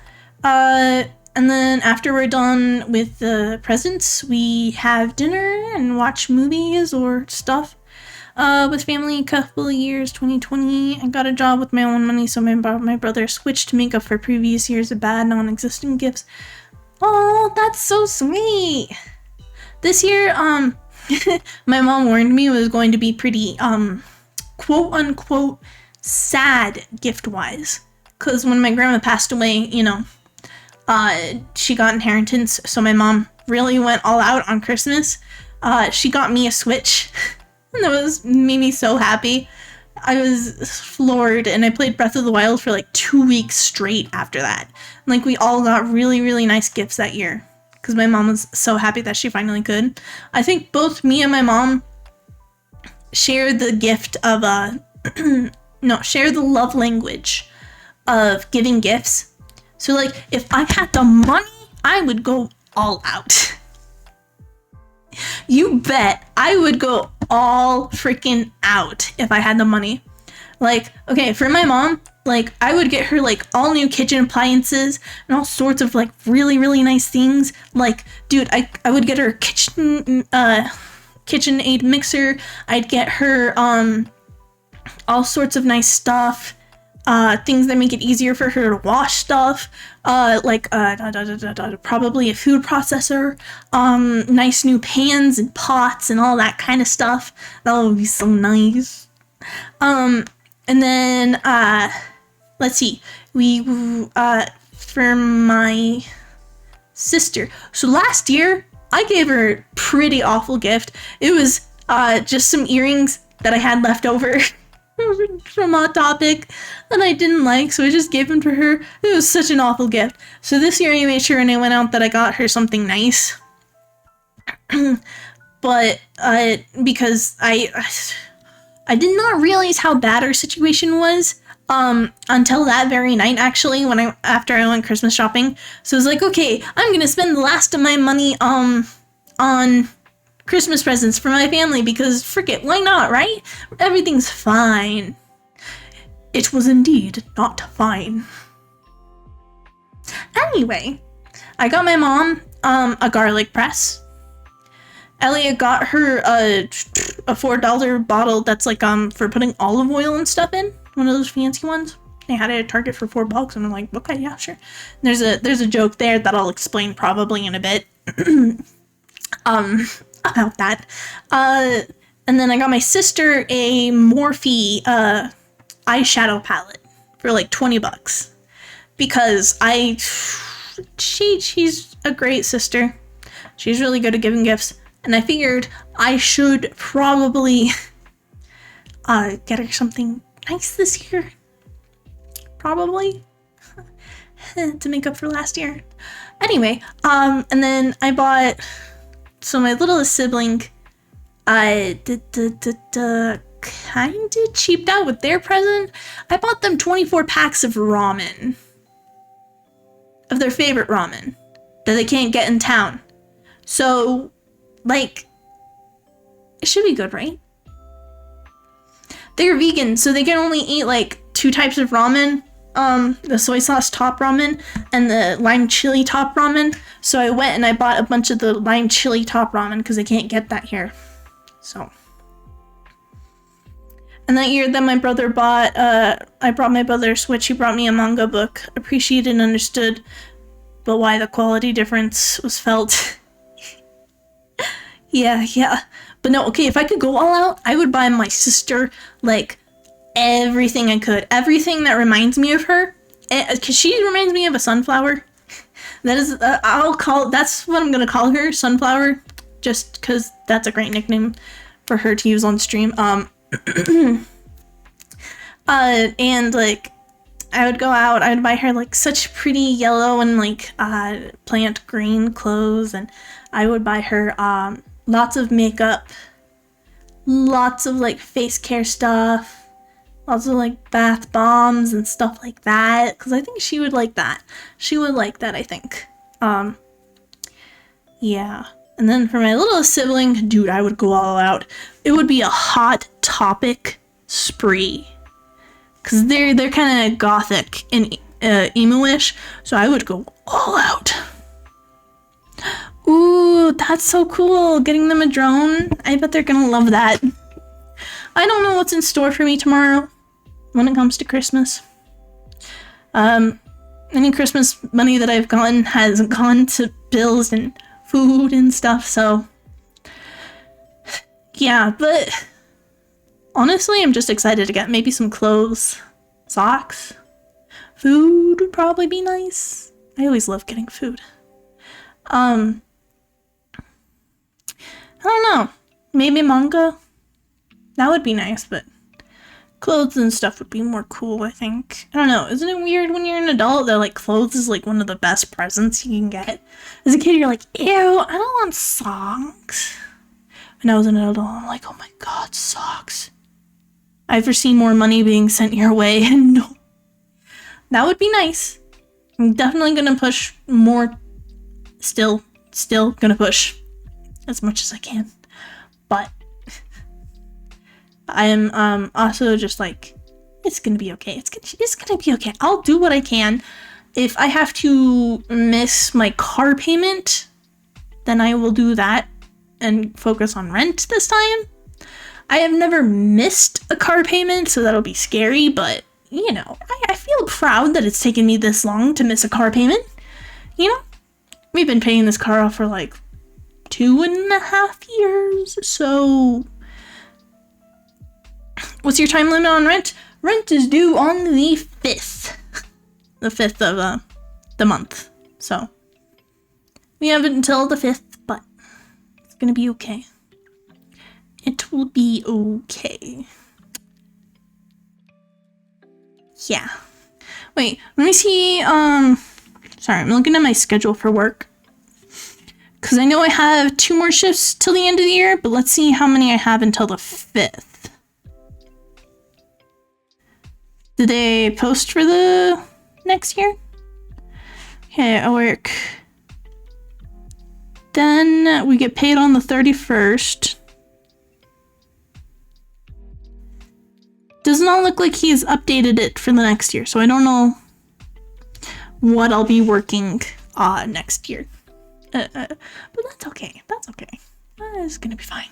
And then after we're done with the presents, we have dinner and watch movies or stuff. With family a couple of years, 2020, I got a job with my own money, so my brother switched to make up for previous years of bad, non-existent gifts. Oh, that's so sweet! This year, my mom warned me it was going to be pretty, quote-unquote, sad gift-wise. Because when my grandma passed away, you know, she got inheritance, so my mom really went all out on Christmas. She got me a Switch. And that made me so happy. I was floored, and I played Breath of the Wild for like 2 weeks straight after that. Like, we all got really, really nice gifts that year, because my mom was so happy that she finally could. I think both me and my mom shared the gift of, share the love language of giving gifts. So, like, if I had the money, I would go all out. You bet I would go all freaking out if I had the money. Like, okay, for my mom, like, I would get her, like, all new kitchen appliances and all sorts of, like, really, really nice things. Like, dude, I would get her KitchenAid mixer. I'd get her, all sorts of nice stuff. Things that make it easier for her to wash stuff, like probably a food processor, nice new pans and pots and all that kind of stuff. That would be so nice. And then let's see, for my sister. So last year I gave her a pretty awful gift. It was just some earrings that I had left over. From Hot Topic that I didn't like, so I just gave them to her. It was such an awful gift. So this year I made sure when I went out that I got her something nice. But because I did not realize how bad our situation was until that very night, actually, after I went Christmas shopping. So I was like, okay, I'm gonna spend the last of my money on Christmas presents for my family, because frick it, why not, right? Everything's fine. It was indeed not fine. Anyway, I got my mom a garlic press. Elliot got her a $4 bottle that's like for putting olive oil and stuff in, one of those fancy ones. They had it at Target for $4, and I'm like, okay, yeah, sure. There's a joke there that I'll explain probably in a bit. about that. And then I got my sister a Morphe eyeshadow palette for like $20 because she's a great sister. She's really good at giving gifts, and I figured I should probably get her something nice this year. Probably. To make up for last year. Anyway, and then I bought, so my littlest sibling, kind of cheaped out with their present. I bought them 24 packs of ramen. Of their favorite ramen that they can't get in town. So, like, it should be good, right? They're vegan, so they can only eat like 2 types of ramen. The soy sauce top ramen and the lime chili top ramen. So I went and I bought a bunch of the lime chili top ramen because I can't get that here. So. And that year that my brother bought, I brought my brother a Switch. He brought me a manga book. Appreciated and understood, but why the quality difference was felt. Yeah. But no, okay, if I could go all out, I would buy my sister, like, everything I could. Everything that reminds me of her. Because she reminds me of a sunflower. That is, that's what I'm going to call her, Sunflower. Just because that's a great nickname for her to use on stream. And, like, I would go out, I would buy her, like, such pretty yellow and, like, plant green clothes. And I would buy her, lots of makeup. Lots of, like, face care stuff. Lots of, like, bath bombs and stuff like that. Because I think she would like that. She would like that, I think. Yeah. And then for my littlest sibling, dude, I would go all out. It would be a Hot Topic spree. Because they're kind of gothic and emo-ish. So I would go all out. Ooh, that's so cool. Getting them a drone. I bet they're gonna love that. I don't know what's in store for me tomorrow when it comes to Christmas. Any Christmas money that I've gotten has gone to bills and food and stuff, so yeah, but honestly, I'm just excited to get maybe some clothes, socks. Food would probably be nice. I always love getting food. I don't know. Maybe manga? That would be nice, but clothes and stuff would be more cool, I think. I don't know. Isn't it weird when you're an adult that, like, clothes is, like, one of the best presents you can get? As a kid, you're like, ew, I don't want socks. When I was an adult, I'm like, oh my god, socks. I foresee more money being sent your way, and no. That would be nice. I'm definitely gonna push more. Still gonna push as much as I can. But I am also just like, it's gonna be okay. It's gonna be okay. I'll do what I can. If I have to miss my car payment, then I will do that and focus on rent this time. I have never missed a car payment, so that'll be scary, but you know, I feel proud that it's taken me this long to miss a car payment. You know? We've been paying this car off for like 2.5 years, so what's your time limit on rent? Rent is due on the 5th. The 5th of the month. So we have it until the 5th, but it's gonna be okay. It will be okay. Yeah. Wait, let me see, sorry, I'm looking at my schedule for work. Because I know I have 2 more shifts till the end of the year, but let's see how many I have until the 5th. Did they post for the next year? Okay, I work. Then we get paid on the 31st. Does not look like he's updated it for the next year, so I don't know what I'll be working next year. But that's okay. That's okay. It's gonna be fine.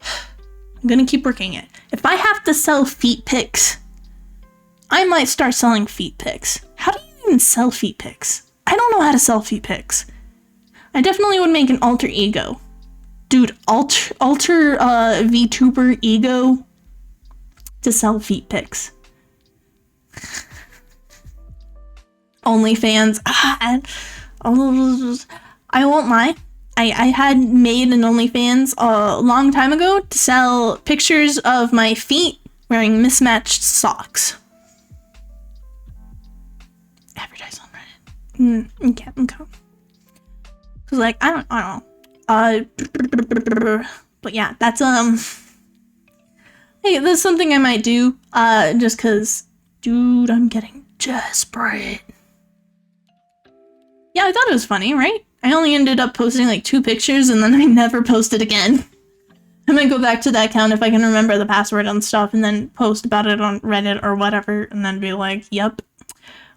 I'm gonna keep working it. If I have to sell feet pics, I might start selling feet pics. How do you even sell feet pics? I don't know how to sell feet pics. I definitely would make an alter ego. Dude, alter VTuber ego to sell feet pics. OnlyFans. I won't lie. I had made an OnlyFans a long time ago to sell pictures of my feet wearing mismatched socks. Advertise on Reddit. Okay. Cause like I don't know. But yeah, that's hey, that's something I might do. Just cause, dude, I'm getting desperate. Yeah, I thought it was funny, right? I only ended up posting like 2 pictures and then I never posted again. I might go back to that account if I can remember the password and stuff and then post about it on Reddit or whatever and then be like, yep,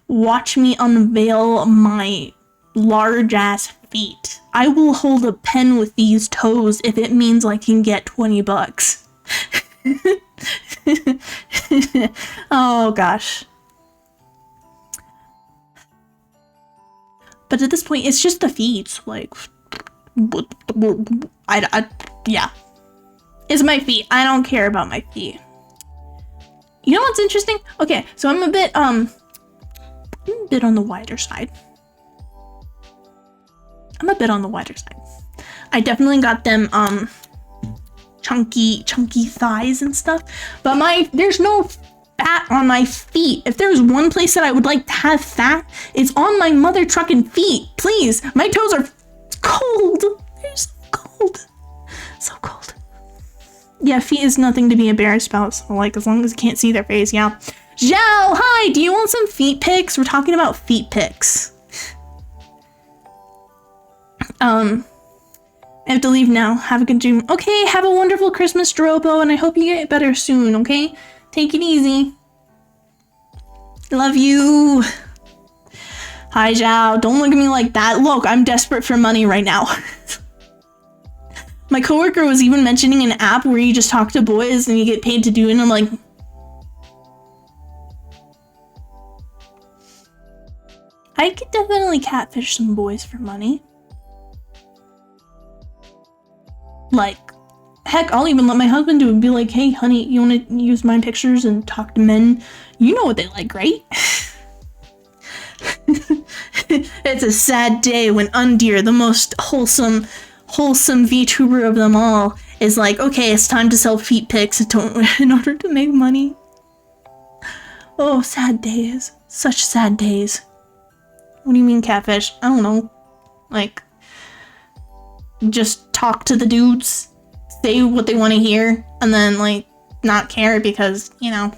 watch me unveil my large ass feet. I will hold a pen with these toes if it means I can get $20. Oh gosh. But at this point, it's just the feet. Like, yeah. It's my feet. I don't care about my feet. You know what's interesting? Okay, so I'm a bit on the wider side. I definitely got them, chunky thighs and stuff. But there's no fat on my feet. If there's one place that I would like to have fat, it's on my mother trucking feet. Please, my toes are cold. They're so cold. So cold. Yeah, feet is nothing to be embarrassed about. So like, as long as you can't see their face, yeah. Zhao, hi, do you want some feet pics? We're talking about feet pics. I have to leave now. Have a good dream. Okay, have a wonderful Christmas, Drobo, and I hope you get better soon, okay? Take it easy. Love you. Hi, Zhao. Don't look at me like that. Look, I'm desperate for money right now. My coworker was even mentioning an app where you just talk to boys and you get paid to do it, and I'm like... I could definitely catfish some boys for money. Like, heck, I'll even let my husband do it and be like, hey, honey, you want to use my pictures and talk to men? You know what they like, right? It's a sad day when Undeer, the most wholesome VTuber of them all, is like, okay, it's time to sell feet pics in order to make money. Oh, sad days. Such sad days. What do you mean catfish? I don't know. Like, just talk to the dudes, say what they want to hear, and then, like, not care because, you know.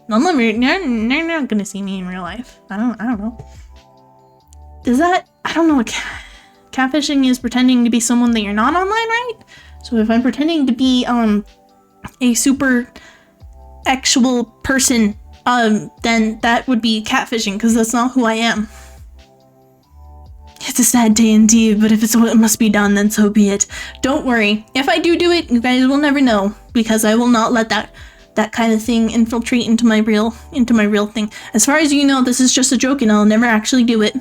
They're not gonna see me in real life. I don't know. Does that, I don't know, catfishing is pretending to be someone that you're not online, right? So if I'm pretending to be, a super actual person, then that would be catfishing, because that's not who I am. It's a sad day indeed, but if it's what must be done, then so be it. Don't worry. If I do it, you guys will never know, because I will not let that kind of thing infiltrate into my real thing. As far as you know, this is just a joke and I'll never actually do it.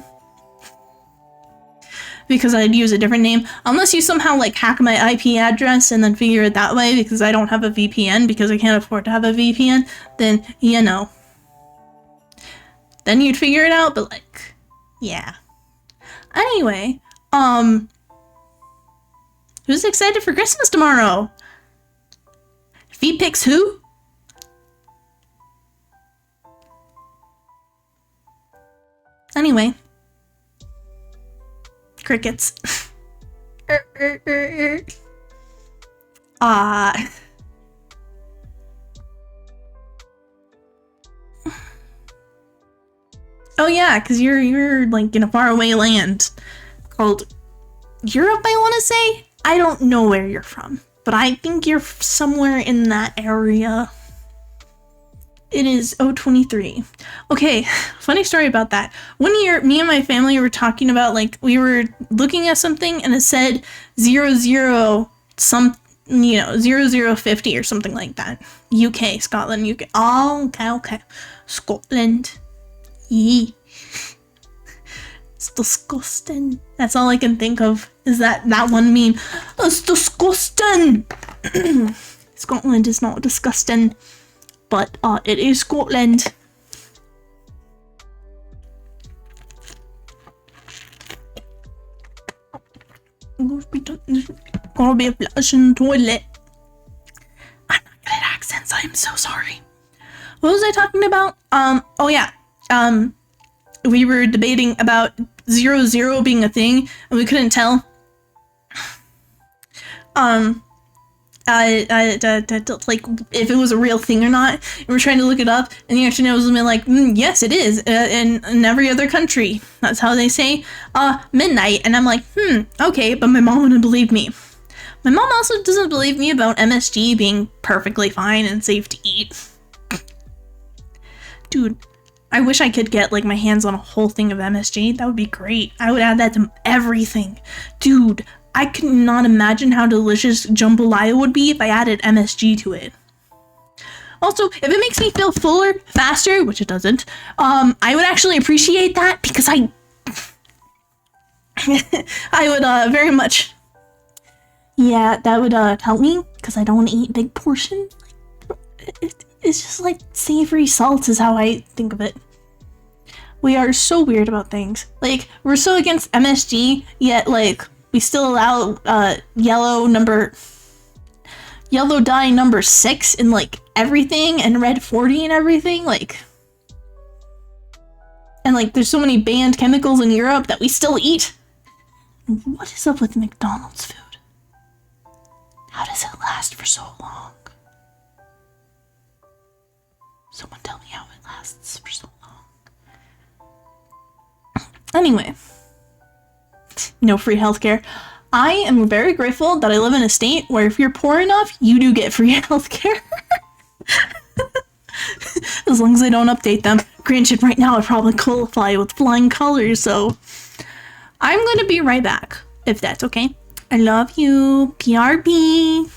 Because I'd use a different name. Unless you somehow like hack my IP address and then figure it that way because I don't have a VPN because I can't afford to have a VPN, then, you know. Then you'd figure it out, but like, yeah. Anyway, who's excited for Christmas tomorrow? Feet pics who? Anyway. Crickets. Oh yeah, because you're like in a faraway land called Europe, I want to say? I don't know where you're from, but I think you're somewhere in that area. It is 023. Okay, funny story about that. One year, me and my family were talking about, like, we were looking at something and it said 00 some, you know, 0050 or something like that. UK, Scotland, UK. Oh, okay. Scotland. Yee. It's disgusting. That's all I can think of is that one meme. It's disgusting. Scotland is not disgusting, but it is Scotland. Gonna be a flushing toilet. I'm not good at accents. I am so sorry. What was I talking about? Oh yeah. We were debating about 00 being a thing, and we couldn't tell. Like if it was a real thing or not. And we're trying to look it up, and the internet was like, yes, it is. In every other country, that's how they say midnight. And I'm like, okay, but my mom wouldn't believe me. My mom also doesn't believe me about MSG being perfectly fine and safe to eat. Dude, I wish I could get like my hands on a whole thing of MSG. That would be great. I would add that to everything. Dude, I could not imagine how delicious jambalaya would be if I added MSG to it. Also, if it makes me feel fuller faster, which it doesn't, I would actually appreciate that because I would very much. Yeah, that would help me because I don't want to eat big portions. It's just like savory salt is how I think of it. We are so weird about things. Like, we're so against MSG, yet like we still allow yellow dye number 6 in like everything, and red 40 and everything, like. And like there's so many banned chemicals in Europe that we still eat. What is up with McDonald's food? How does it last for so long? Someone tell me how it lasts for so long. Anyway, no free healthcare. I am very grateful that I live in a state where if you're poor enough, you do get free healthcare. As long as I don't update them. Granted, right now I probably qualify with flying colors, so I'm gonna be right back, if that's okay. I love you. PRP.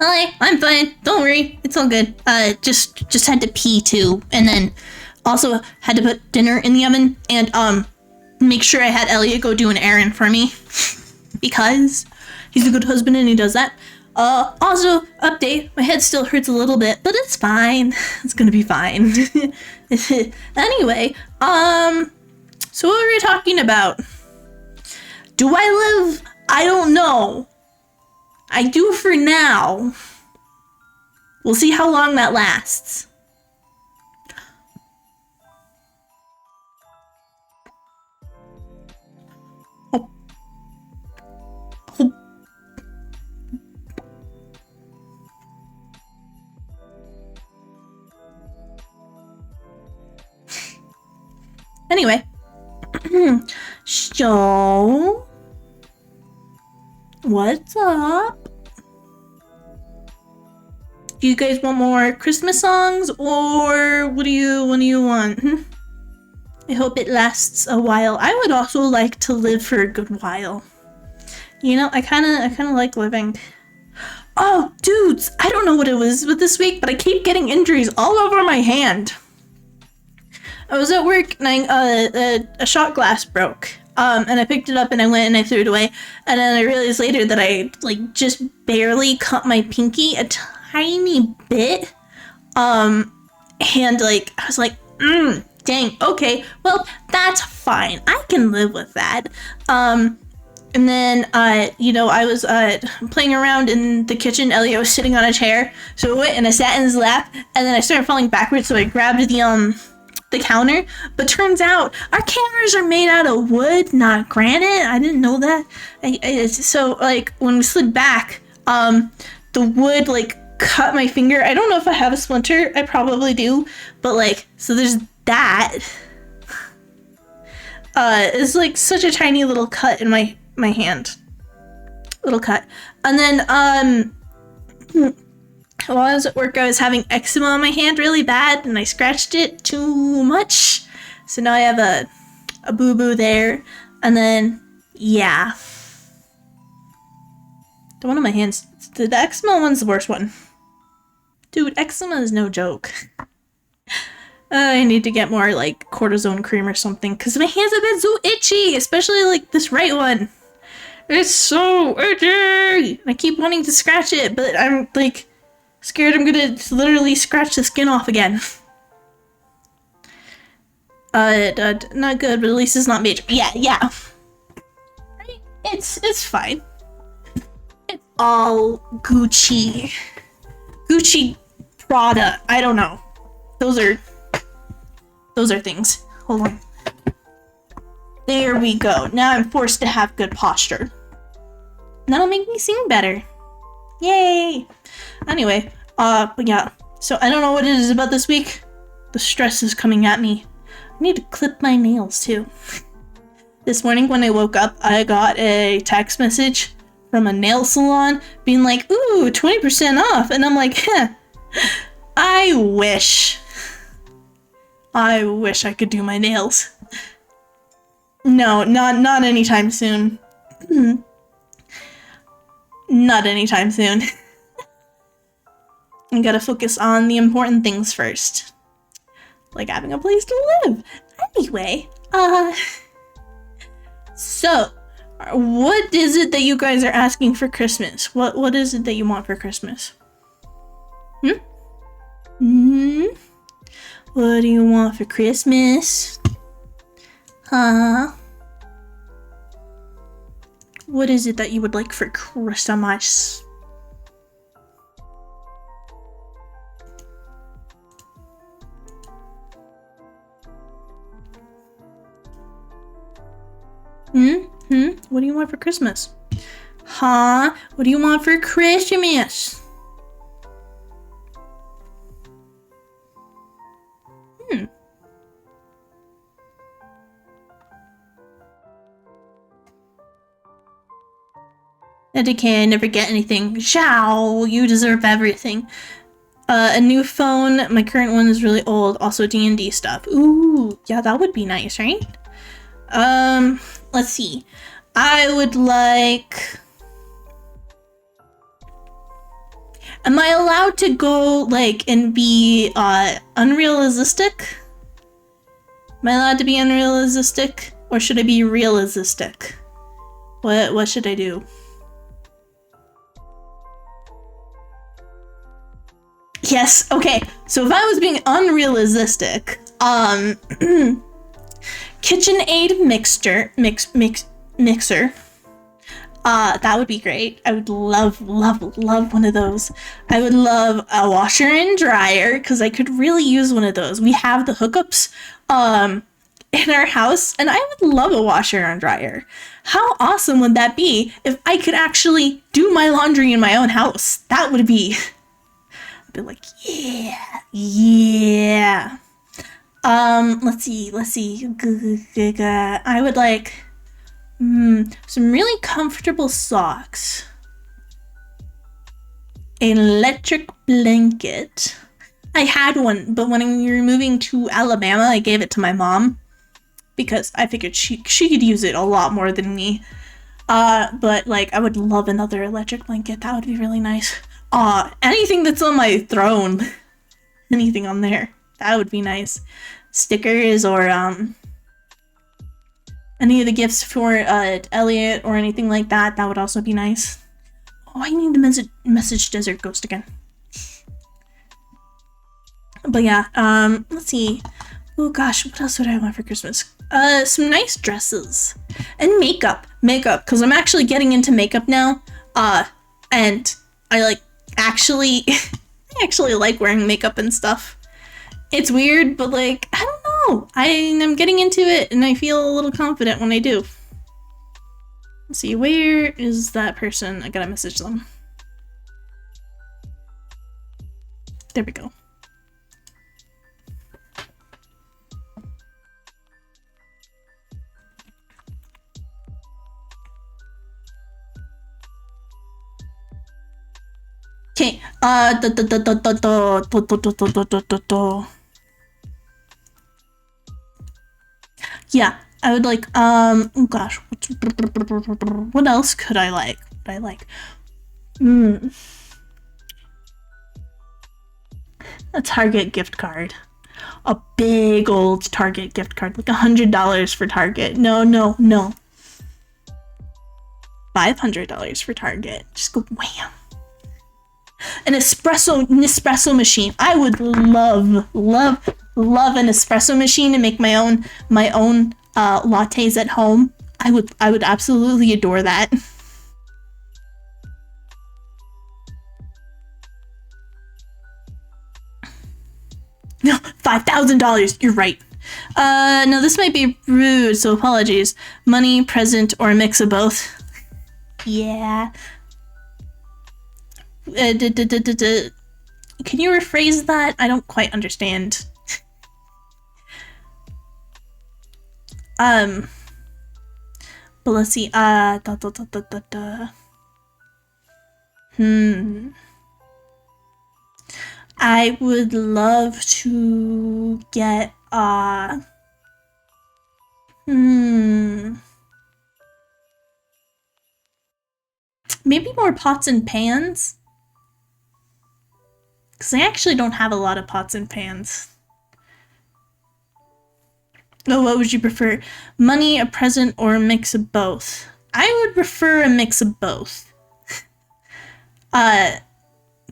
Hi, I'm fine. Don't worry, it's all good. Just had to pee too, and then also had to put dinner in the oven, and make sure I had Elliot go do an errand for me because he's a good husband and he does that. Also, update, my head still hurts a little bit, but it's fine. It's gonna be fine. Anyway, so what were we talking about? Do I live? I don't know. I do for now. We'll see how long that lasts. Anyway, so what's up? Do you guys want more Christmas songs, or what do you want? I hope it lasts a while. I would also like to live for a good while. You know, I kind of like living. Oh, dudes, I don't know what it was with this week, but I keep getting injuries all over my hand. I was at work and a shot glass broke. And I picked it up and I went and I threw it away. And then I realized later that I just barely cut my pinky a tiny bit. And I was like, dang, okay, well, that's fine. I can live with that. And then, I was playing around in the kitchen. Elliot was sitting on a chair. So I went and I sat in his lap, and then I started falling backwards, so I grabbed the counter. But turns out, our cameras are made out of wood, not granite. I didn't know that. So when we slid back, the wood, cut my finger. I don't know if I have a splinter. I probably do. But, so there's that. It's, such a tiny little cut in my hand. Little cut. And then, while I was at work, I was having eczema on my hand really bad, and I scratched it too much. So now I have a boo-boo there. And then, yeah. The one on my hands, the eczema one's the worst one. Dude, eczema is no joke. I need to get more, cortisone cream or something, because my hands have been so itchy, especially, this right one. It's so itchy! I keep wanting to scratch it, but I'm, scared I'm gonna literally scratch the skin off again. Not good, but at least it's not major. Yeah. Right? It's fine. It's all Gucci. Gucci Prada. I don't know. Those are things. Hold on. There we go. Now I'm forced to have good posture. That'll make me sing better. Yay! Anyway, but yeah. So I don't know what it is about this week. The stress is coming at me. I need to clip my nails too. This morning when I woke up, I got a text message from a nail salon being like, ooh, 20% off. And I'm like, I wish I could do my nails. No, not anytime soon. Not anytime soon. I gotta focus on the important things first. Like having a place to live. Anyway, so, what is it that you guys are asking for Christmas? What is it that you want for Christmas? What do you want for Christmas? Huh? What is it that you would like for Christmas? What do you want for Christmas? Huh? What do you want for Christmas? I never get anything. Zhao, you deserve everything. A new phone. My current one is really old. Also D&D stuff. Ooh, yeah, that would be nice, right? Let's see. I would like... Am I allowed to go, like, and be, unrealistic? Am I allowed to be unrealistic? Or should I be realistic? What should I do? Yes, okay. So if I was being unrealistic, KitchenAid mixer. That would be great. I would love one of those. I would love a washer and dryer because I could really use one of those. We have the hookups in our house, and I would love a washer and dryer. How awesome would that be if I could actually do my laundry in my own house? That would be... I'd be like, yeah. Let's see. I would like some really comfortable socks. An electric blanket. I had one, but when we were moving to Alabama, I gave it to my mom because I figured she could use it a lot more than me. But like I would love another electric blanket. That would be really nice. Anything that's on my throne. Anything on there. That would be nice. Stickers or any of the gifts for Elliot or anything like that. That would also be nice. Oh, I need to message Desert Ghost again. But yeah, let's see. Oh gosh, what else would I want for Christmas? Some nice dresses and makeup, because I'm actually getting into makeup now. And I like actually, I actually like wearing makeup and stuff. It's weird, but like, I don't know. I'm getting into it and I feel a little confident when I do. Let's see, where is that person? I gotta message them. There we go. Okay, yeah, I would like, oh gosh, what else could I like? A Target gift card. A big old Target gift card, like $100 for Target. No. $500 for Target. Just go wham. An espresso machine. I would love an espresso machine to make my own lattes at home. I would absolutely adore that. No, $5,000. You're right. No, this might be rude, so apologies. Money, present, or a mix of both. Yeah. Can you rephrase that? I don't quite understand. But let's see. I would love to get maybe more pots and pans. Because I actually don't have a lot of pots and pans. Oh, what would you prefer? Money, a present, or a mix of both? I would prefer a mix of both.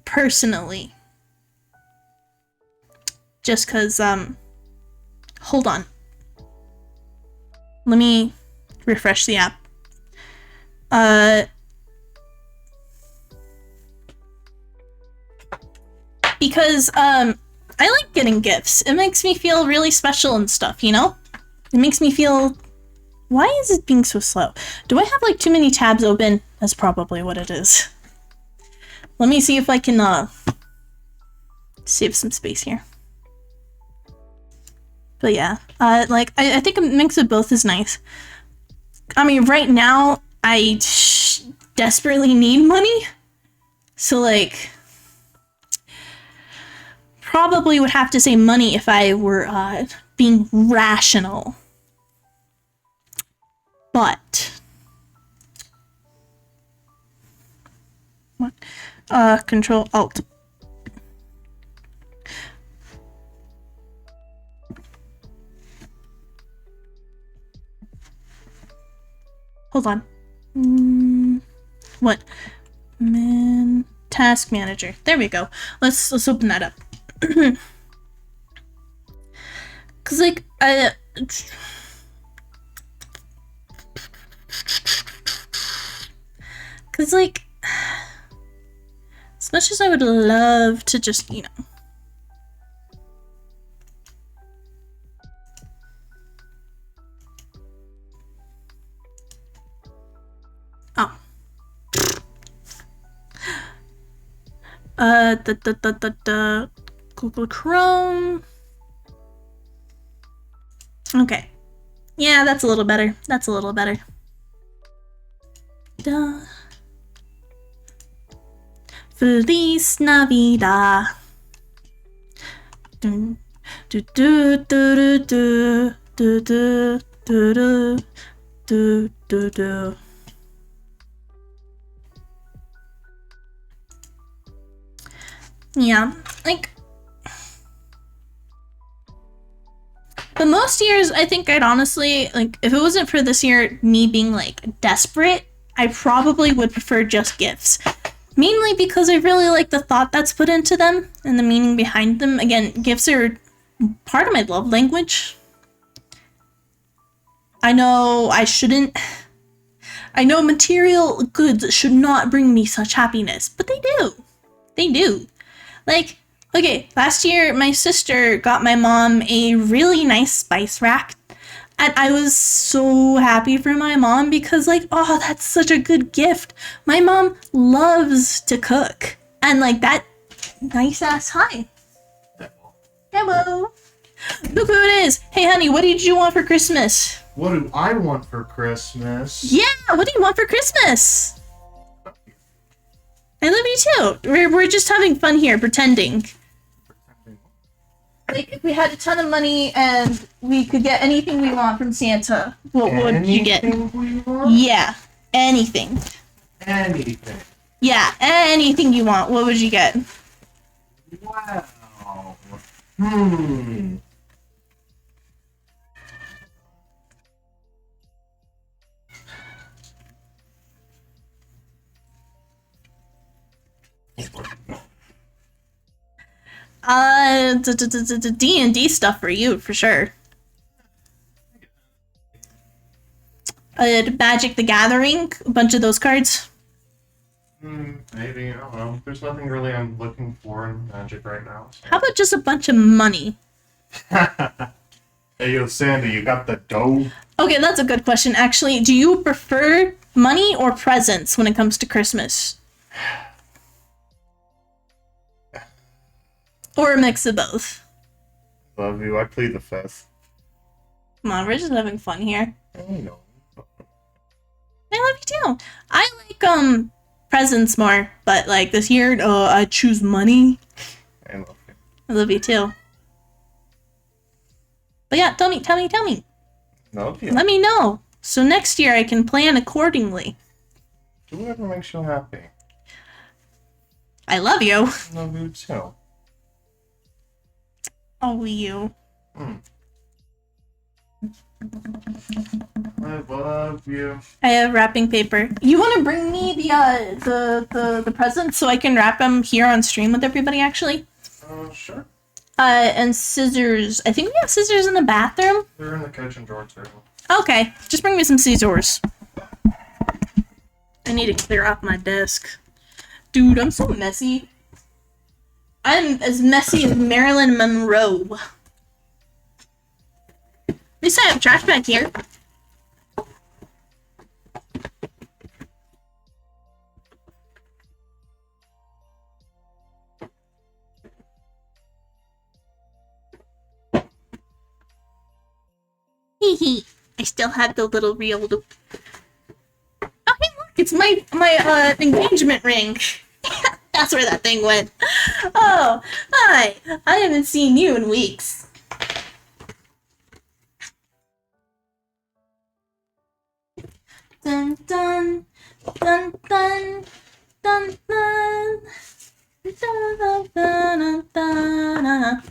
Personally. Just because, hold on. Let me refresh the app. Because, I like getting gifts. It makes me feel really special and stuff, you know? It makes me feel... Why is it being so slow? Do I have, like, too many tabs open? That's probably what it is. Let me see if I can, save some space here. But yeah, like, I think a mix of both is nice. I mean, right now, I desperately need money. So, like, probably would have to say money if I were being rational. But what? Control Alt. Hold on. What? Task manager. There we go. Let's open that up. Cause like cause like as much as I would love to just, you know. Oh. Google Chrome. Okay. Yeah, that's a little better. That's a little better. Duh. Feliz Navidad. Do do do do do do do do do do do. Yeah, like, but most years, I think I'd honestly, like, if it wasn't for this year, me being, like, desperate, I probably would prefer just gifts. Mainly because I really like the thought that's put into them and the meaning behind them. Again, gifts are part of my love language. I know I shouldn't. I know material goods should not bring me such happiness, but they do. They do. Like, okay, last year my sister got my mom a really nice spice rack, and I was so happy for my mom because, like, oh, that's such a good gift. My mom loves to cook, and, like, that nice ass hi. Hello. Look who it is. Hey, honey, what did you want for Christmas? What do I want for Christmas? Yeah, what do you want for Christmas? I love you too. We're just having fun here, pretending. Like, if we had a ton of money and we could get anything we want from Santa, what would you get? Anything we want? Yeah, anything. Anything. Yeah, anything you want. What would you get? Wow. D&D stuff for you, for sure. Magic the Gathering, a bunch of those cards. Maybe, I don't know. There's nothing really I'm looking for in Magic right now. So. How about just a bunch of money? Hey, yo, Sandy, you got the dough? Okay, that's a good question, actually. Do you prefer money or presents when it comes to Christmas? Or a mix of both? Love you. I plead the fifth. Come on, we're just having fun here. I know. I love you too. I like, presents more, but, like, this year, I choose money. I love you. I love you too. But yeah, tell me. Love you. Let me know. So next year I can plan accordingly. Do whatever makes you happy. I love you. Love you too. Oh, you. I love you. I have wrapping paper. You want to bring me the presents so I can wrap them here on stream with everybody, actually? Sure. And scissors. I think we have scissors in the bathroom. They're in the kitchen drawer too. Okay, just bring me some scissors. I need to clear off my desk. Dude, I'm so messy. I'm as messy as Marilyn Monroe. At least I have trash back here. Hee hee. I still have the little reel. Oh, hey, look, it's my engagement ring. That's where that thing went. Oh, hi. I haven't seen you in weeks. Dun dun dun dun dun dun dun dun dun dun.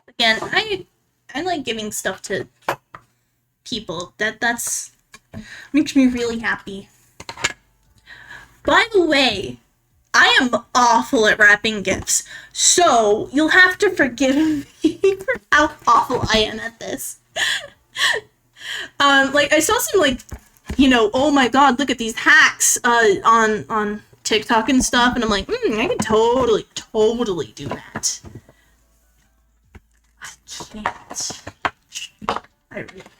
Again, I like giving stuff to people. That's makes me really happy. By the way, I am awful at wrapping gifts, so you'll have to forgive me for how awful I am at this. Like I saw some oh my god, look at these hacks on TikTok and stuff, and I'm like, I can totally do that. I can't. I really can't.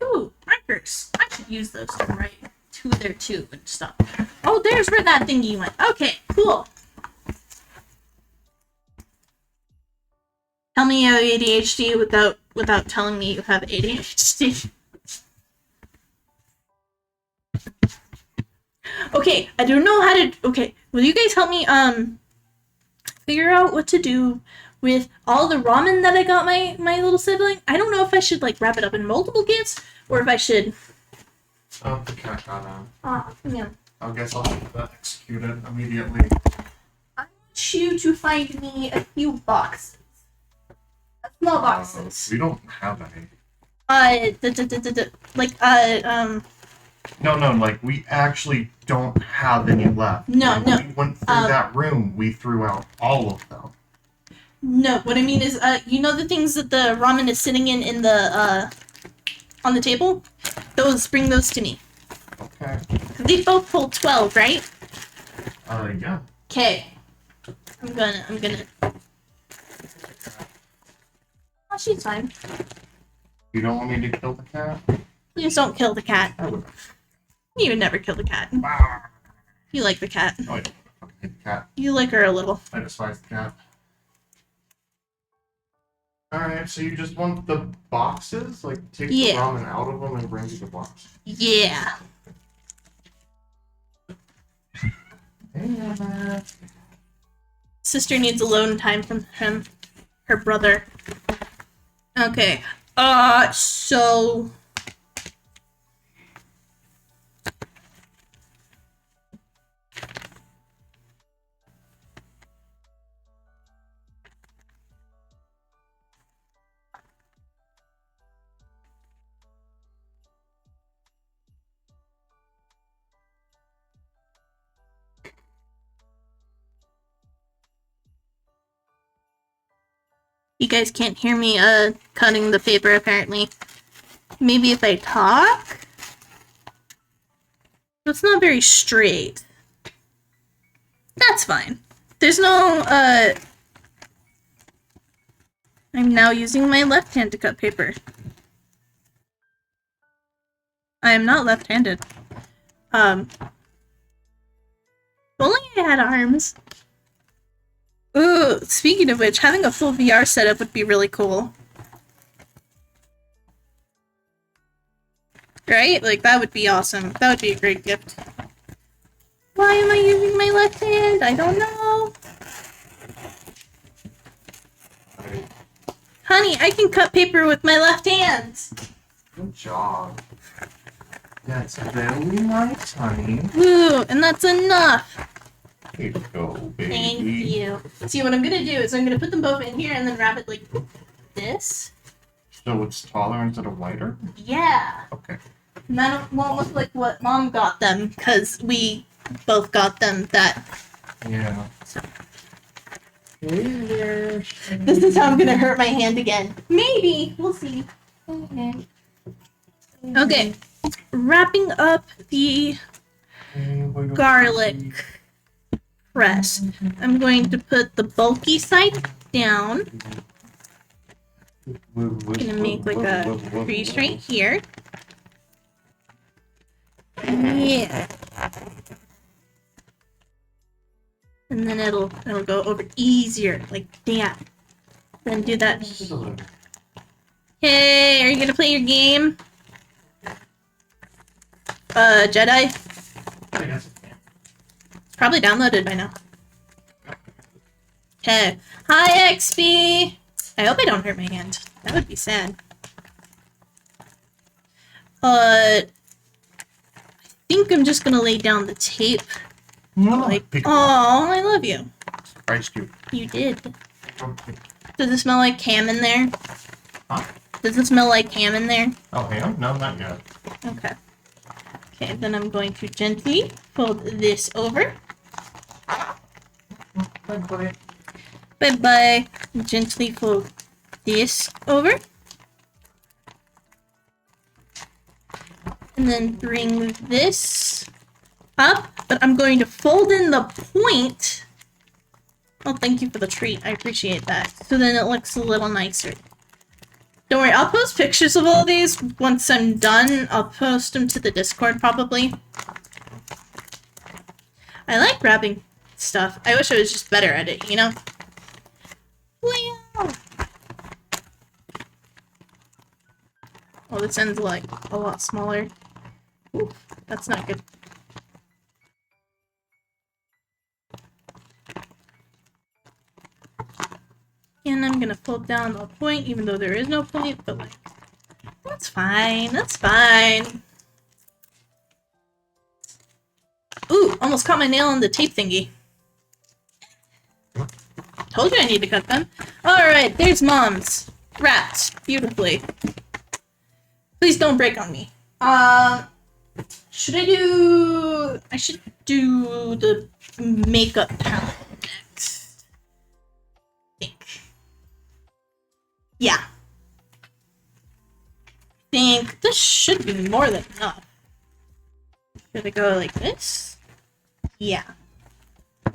Ooh, markers. I should use those to write to their tube and stuff. Oh, there's where that thingy went. Okay, cool. Tell me you have ADHD without telling me you have ADHD. Okay, I don't know how to. Okay, will you guys help me figure out what to do with all the ramen that I got my little sibling? I don't know if I should wrap it up in multiple gifts or if I should. Oh, the cat got out. Yeah. I guess I'll have that executed immediately. I want you to find me a few boxes. Small boxes. We don't have any. No. We actually don't have any left. No. We went through that room, we threw out all of them. No, what I mean is, you know the things that the ramen is sitting in the, on the table? Bring those to me. Okay. They both hold 12, right? Yeah. Okay. I'm gonna... Oh, she's fine. You don't want me to kill the cat? Please don't kill the cat. I would. You would never kill the cat. You like the cat. Oh, I don't fucking hate the cat. You like her a little. I despise the cat. Alright, so you just want the boxes? Take the ramen out of them and bring you the box? Yeah. Sister needs alone time from him. Her brother. Okay. So... You guys can't hear me, cutting the paper, apparently. Maybe if I talk? It's not very straight. That's fine. There's no, I'm now using my left hand to cut paper. I am not left-handed. If only I had arms. Ooh, speaking of which, having a full VR setup would be really cool. Right? That would be awesome. That would be a great gift. Why am I using my left hand? I don't know. Honey, I can cut paper with my left hand. Good job. That's very nice, honey. Ooh, and that's enough. Here you go, baby. Thank you. See, what I'm gonna do is I'm gonna put them both in here and then wrap it like this. So it's taller instead of wider? Yeah. Okay. And that won't look like what Mom got them, because we both got them that. Yeah. So. This is how I'm gonna hurt my hand again. Maybe. We'll see. Okay. Wrapping up the garlic press. I'm going to put the bulky side down. I'm gonna make a crease right here. Yeah. And then it'll go over easier, like that. Then do that Hey, are you gonna play your game? Jedi? I guess I can. It's probably downloaded by now. Okay. Hi, XP! I hope I don't hurt my hand. That would be sad. I think I'm just gonna lay down the tape. No, Like, oh, I love you. Ice cube. You did. Does it smell like ham in there? Huh? Does it smell like ham in there? Oh, ham? No, not yet. Okay. Okay, then I'm going to gently fold this over. Bye-bye. Bye-bye. Gently fold this over. And then bring this up. But I'm going to fold in the point. Oh, thank you for the treat. I appreciate that. So then it looks a little nicer. Don't worry, I'll post pictures of all these once I'm done. I'll post them to the Discord, probably. I like grabbing stuff. I wish I was just better at it, you know? Wow. Oh, this end's like a lot smaller. Ooh, that's not good. And I'm gonna fold down a point, even though there is no point, but like, that's fine, that's fine. Ooh, almost caught my nail on the tape thingy. Told you I need to cut them. Alright, there's Mom's. Wrapped beautifully. Please don't break on me. Should I do... I should do the makeup palette next. I think. Yeah. I think this should be more than enough. Should I go like this? Yeah. I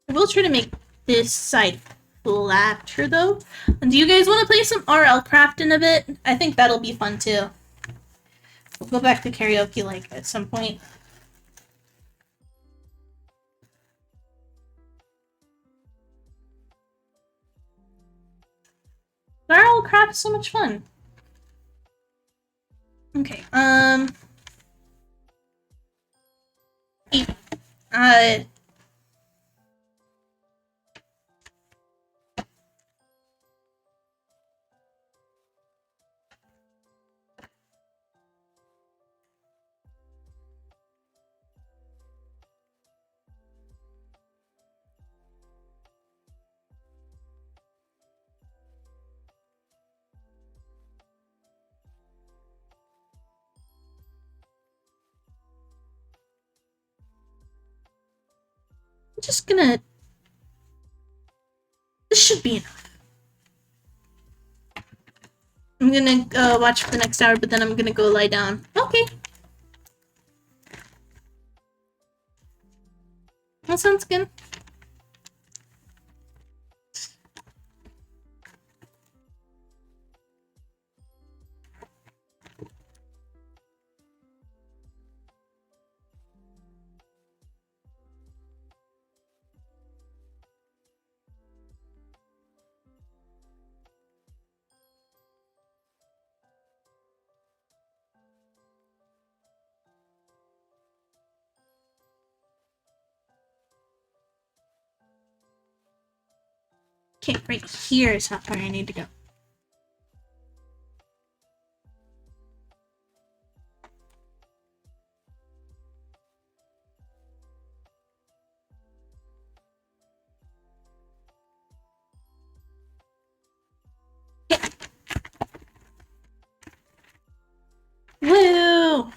will try to make this side flatter though. And do you guys want to play some RL Craft in a bit? I think that'll be fun too. We'll go back to karaoke like at some point. RL Craft is so much fun. Okay, I'm just gonna... This should be enough. I'm gonna watch for the next hour, but then I'm gonna go lie down. Okay. That sounds good. Okay, right here is how far I need to go. Woo!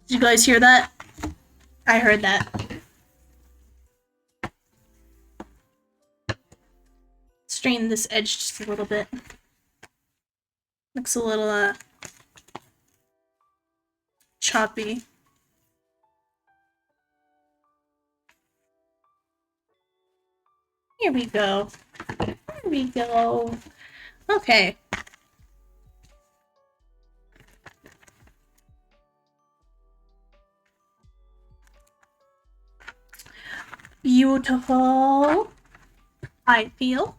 Did you guys hear that? I heard that. Straighten this edge just a little bit. Looks a little, choppy. Here we go. There we go. Okay. beautiful. I feel.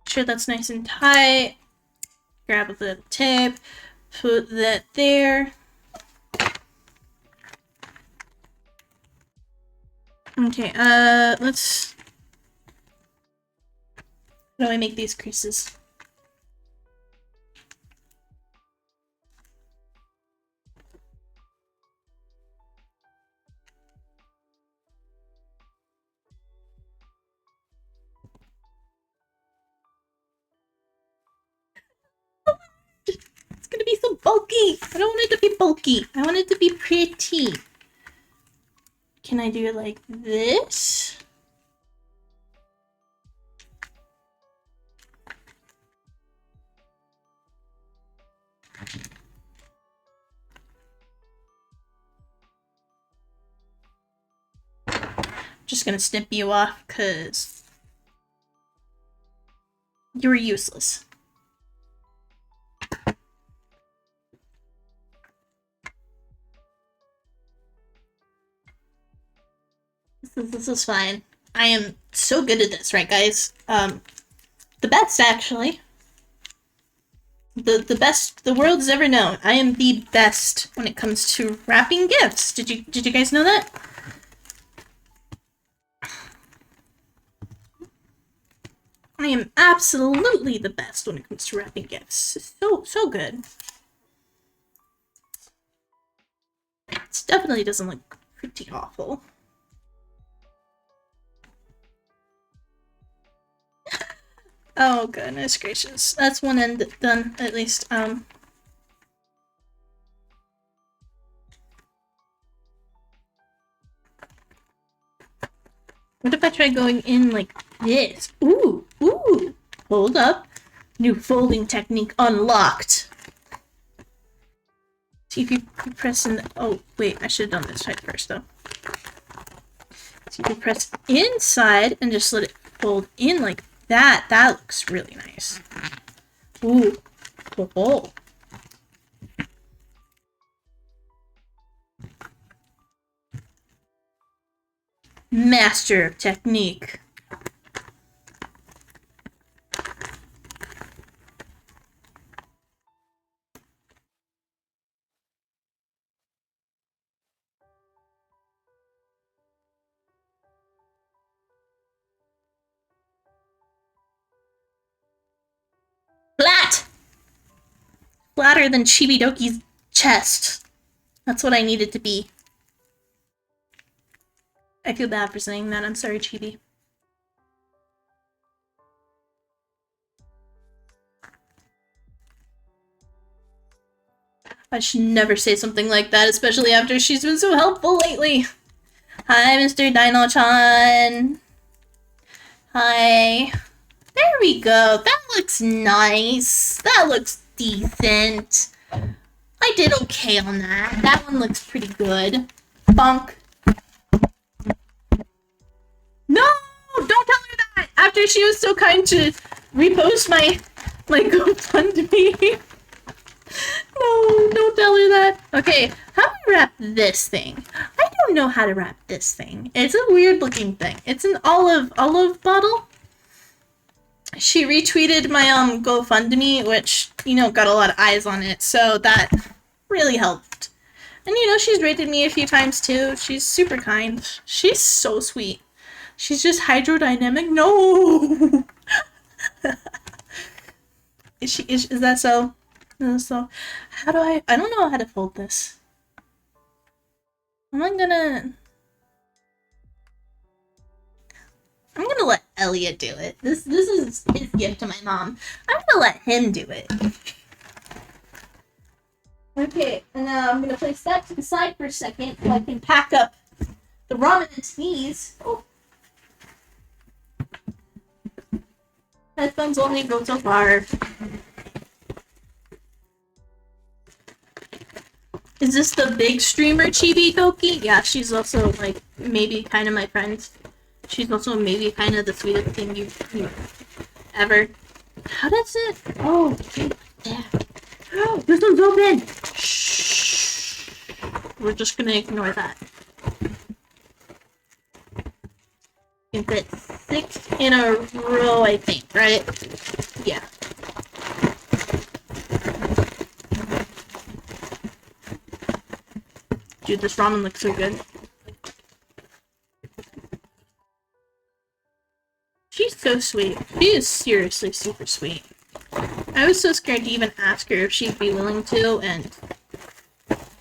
Sure that's nice and tight. Grab a little tape. Put that there. Okay, let's... How do I make these creases? It's gonna be so bulky! I don't want it to be bulky. I want it to be pretty. Can I do it like this? Just gonna snip you off because you're useless. This is fine. I am so good at this, right, guys? The best, actually. The best the world has ever known. I am the best when it comes to wrapping gifts. Did you guys know that? I am absolutely the best when it comes to wrapping gifts. So good. It definitely doesn't look pretty awful. Oh goodness gracious. That's one end done, at least. What if I try going in like this? Ooh. Hold up. New folding technique unlocked. See if you press in the... Oh, wait. I should have done this side first, though. So you can press inside and just let it fold in like that. That looks really nice. Ooh. Oh. Master of technique. Flat! Flatter than Chibidoki's chest. That's what I need it to be. I feel bad for saying that. I'm sorry, Chibi. I should never say something like that, especially after she's been so helpful lately. Hi, Mr. Dino-chan. Hi. There we go. That looks nice. That looks decent. I did okay on that. That one looks pretty good. Bonk. No! Don't tell her that! After she was so kind to repost my GoFundMe. No, don't tell her that. Okay, how do I wrap this thing? I don't know how to wrap this thing. It's a weird looking thing. It's an olive bottle. She retweeted my GoFundMe, which, you know, got a lot of eyes on it, so that really helped. And, you know, she's rated me a few times, too. She's super kind. She's so sweet. She's just hydrodynamic. No! Is that so? So, how do I don't know how to fold this. I'm gonna let Elliot do it. This is his gift to my mom. I'm gonna let him do it. Okay, and now I'm gonna place that to the side for a second so I can pack up the ramen and sneeze. Oh. Headphones only go so far. Is this the big streamer Chibi-doki? Yeah, she's also, like, maybe kind of my friend. She's also maybe kind of the sweetest thing you ever. How does it? Oh, yeah. This one's open! Shh. We're just gonna ignore that. it 6 in a row, I think, right? Yeah. Dude, this ramen looks so good. She's so sweet. She is seriously super sweet. I was so scared to even ask her if she'd be willing to, and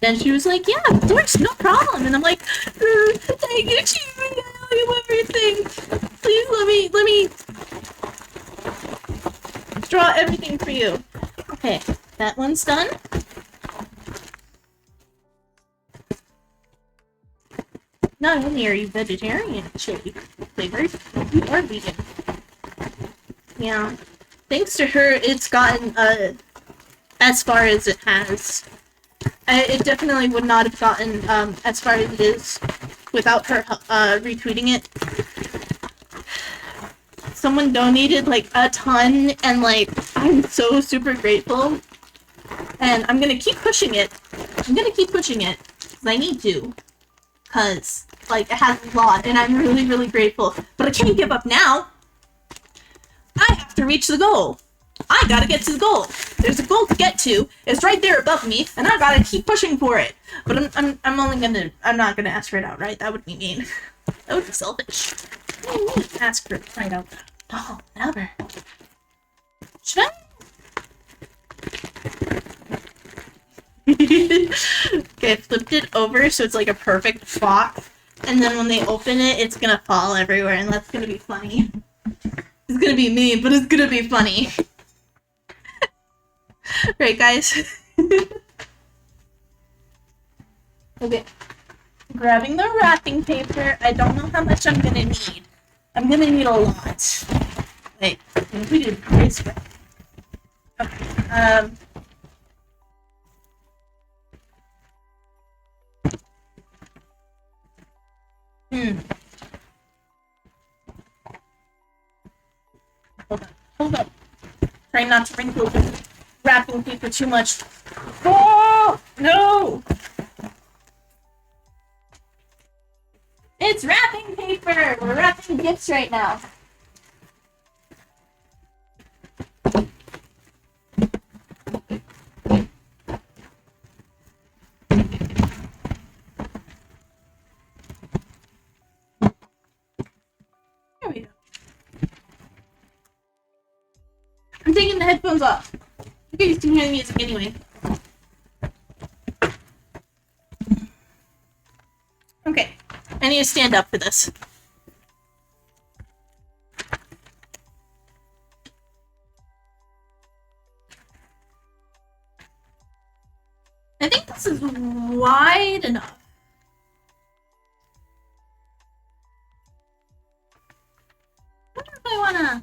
then she was like, yeah, of course, no problem. And I'm like, thank you, Chibi, I owe you everything. Please let me draw everything for you. Okay, that one's done. Not only are you vegetarian chili flavored, you are vegan. Yeah. Thanks to her, it's gotten as far as it has. It definitely would not have gotten as far as it is without her retweeting it. Someone donated like a ton, and like I'm so super grateful. And I'm gonna keep pushing it. I'm gonna keep pushing it because I need to. Cause like it has a lot, and I'm really, really grateful. But I can't give up now. I have to reach the goal. I gotta get to the goal. There's a goal to get to. It's right there above me, and I gotta keep pushing for it. But I'm not gonna ask for it out, right? That would be mean. That would be selfish. I need to ask for it right out. No, never. Should I? Okay, I flipped it over so it's like a perfect box, and then when they open it, it's gonna fall everywhere, and that's gonna be funny. It's gonna be mean, but it's gonna be funny. Right, guys? Okay. Grabbing the wrapping paper. I don't know how much I'm gonna need. I'm gonna need a lot. Wait, we did this way. Okay. Hold up. Try not to wrinkle the wrapping paper too much. Oh! No! It's wrapping paper! We're wrapping gifts right now. There we go. I'm taking the headphones off. You guys can hear the music anyway. Okay. I need to stand up for this. I think this is wide enough. I wonder if I wanna...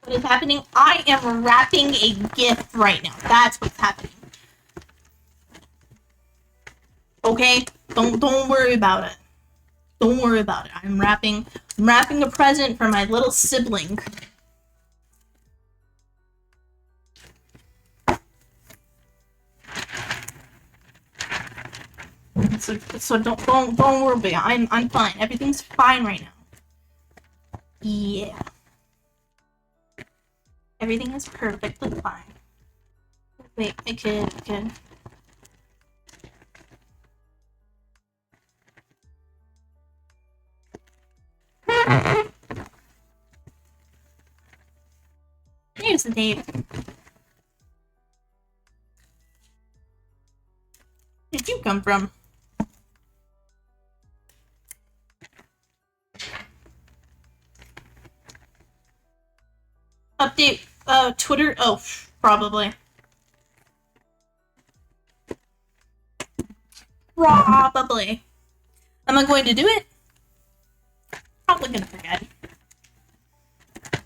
What is happening? I am wrapping a gift right now. That's what's happening. Okay? Don't worry about it. Don't worry about it. I'm wrapping a present for my little sibling. So don't worry. I'm fine. Everything's fine right now. Yeah. Everything is perfectly fine. Wait, I could. Here's the date. Where'd you come from? Update Twitter? Oh, probably. Probably. Am I going to do it? Probably gonna forget.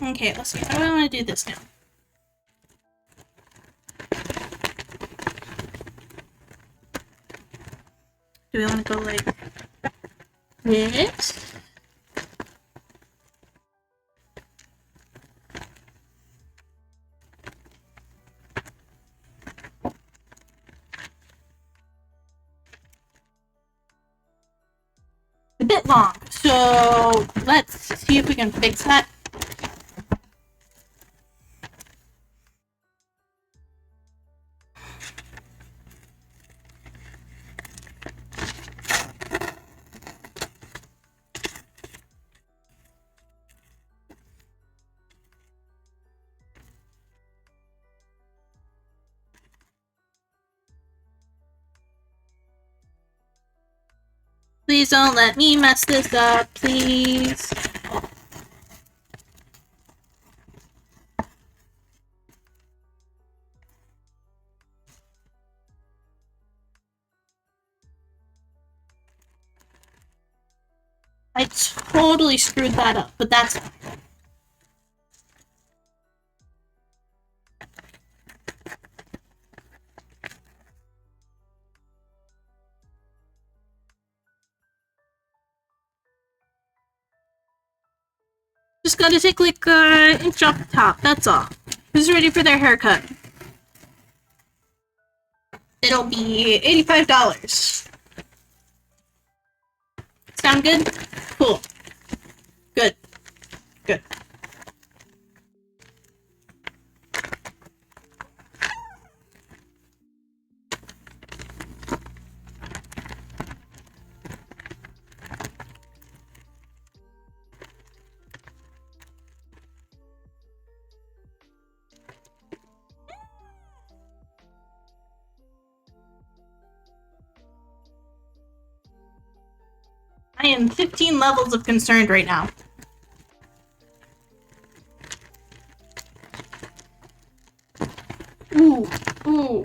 Okay, let's see. How do I want to do this now? Do we want to go like this? A bit long, so let's see if we can fix that. Please don't let me mess this up, please. I totally screwed that up, but that's fine. Just gotta take like an inch off the top, that's all. Who's ready for their haircut? It'll be $85. Sound good? Cool. Good. Good. I am 15 levels of concerned right now. Ooh, ooh,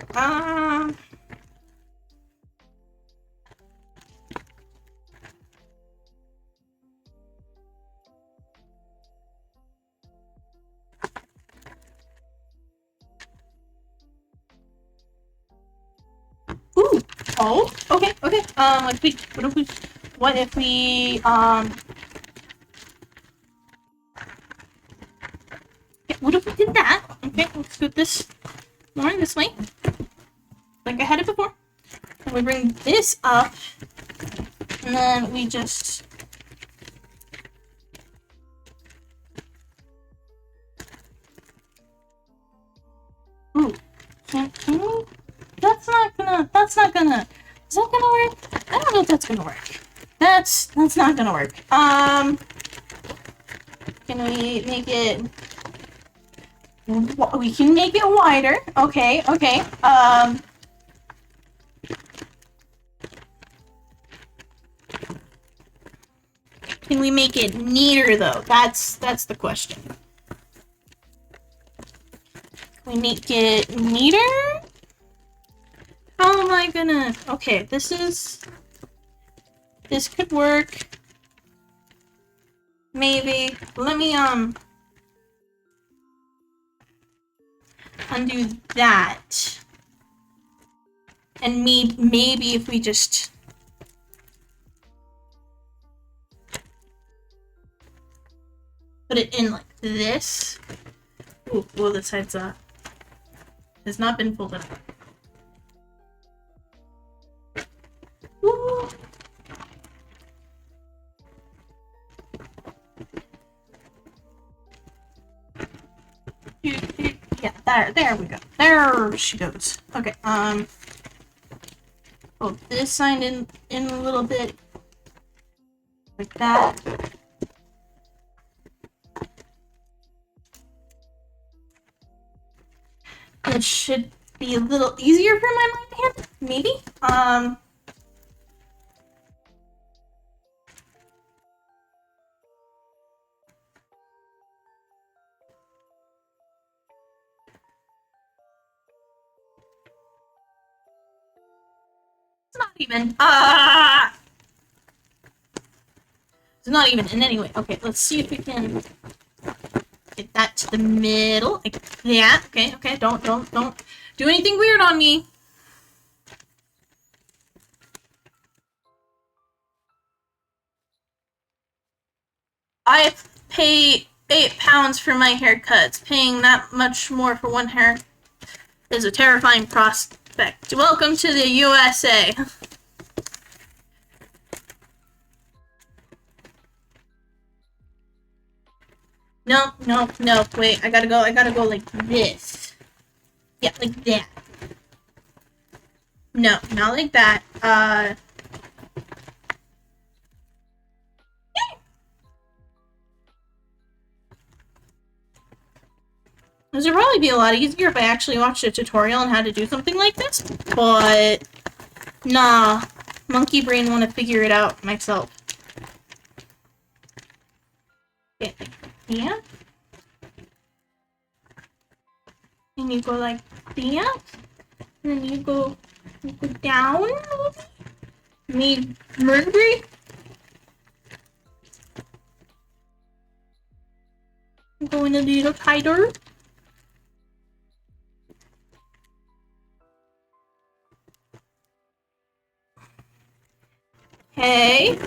Ooh, oh, okay, okay. What if we, yeah, what if we did that? Okay, let's put this more this way, like I had it before. And we bring this up, and then we just... Ooh, can we? That's not gonna, is that gonna work? I don't know if that's gonna work. That's not gonna work. Can we make it, we can make it wider. Okay, okay. Can we make it neater though? That's the question. Can we make it neater? How am I gonna... Okay, this could work. Maybe. Let me, undo that. And maybe if we just... put it in like this. Ooh, well, this side's, has not been folded up. Woo! Yeah, there we go. There she goes. Okay, oh, this side in a little bit. Like that. It should be a little easier for my right hand, maybe. even. Ah! It's not even in any way. Okay, let's see if we can get that to the middle. Like that. Okay, okay. Don't do anything weird on me. I pay £8 for my haircuts. Paying that much more for one hair is a terrifying prospect. Welcome to the USA. No, wait, I gotta go like this. Yeah, like that. No, not like that. This would probably be a lot easier if I actually watched a tutorial on how to do something like this, but nah, monkey brain want to figure it out myself. Okay, yeah. And you go like that, and then you go down, maybe Mercury. Going a little tighter. Okay.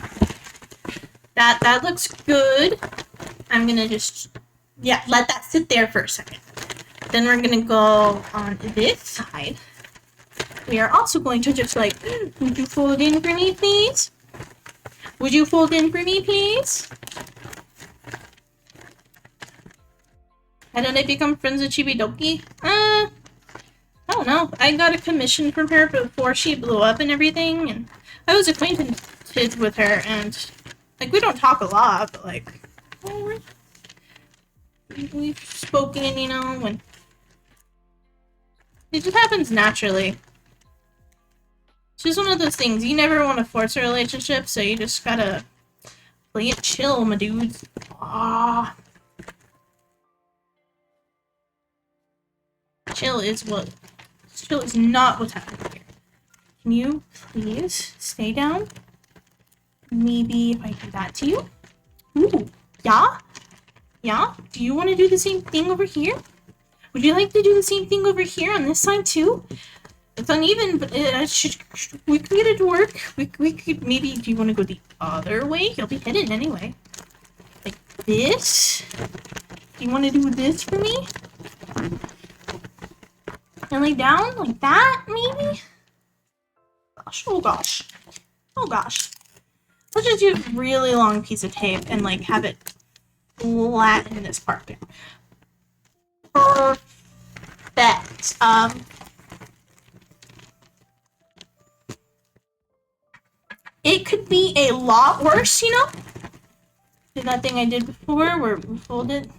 That looks good. I'm gonna just, yeah, let that sit there for a second. Then we're gonna go on this side. We are also going to just like, would you fold in for me, please? Would you fold in for me, please? How did I become friends with Chibidoki? I don't know. I got a commission from her before she blew up and everything, and I was acquainted with her, and like we don't talk a lot, but like we've spoken, you know, and it just happens naturally. It's just one of those things you never want to force a relationship, so you just gotta play it chill, my dudes. Ah, chill is not what's happening here. Can you please stay down? Maybe if I do that to you. Ooh, yeah? Yeah? Do you want to do the same thing over here? Would you like to do the same thing over here on this side too? It's uneven, but we can get it to work. We could maybe, do you want to go the other way? You'll be hidden anyway. Like this? Do you want to do this for me? And lay down like that, maybe? Gosh, oh gosh. Oh gosh. Let's just use a really long piece of tape and like have it flatten this part down. Perfect. It could be a lot worse, you know? Did that thing I did before where we folded.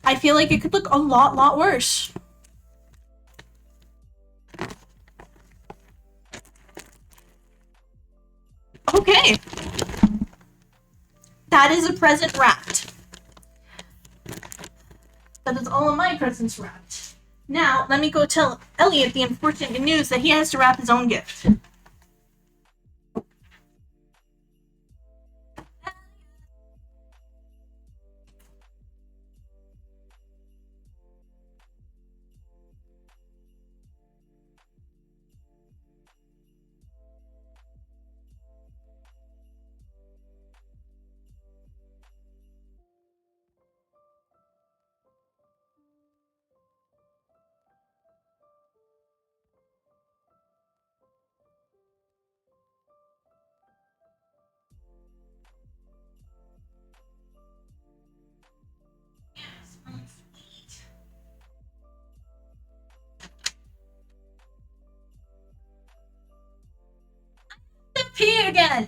I feel like it could look a lot worse. Okay. That is a present wrapped. That is all of my presents wrapped. Now, let me go tell Elliot the unfortunate news that he has to wrap his own gift. Pee again!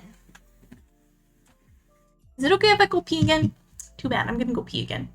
Is it okay if I go pee again? Too bad, I'm gonna go pee again.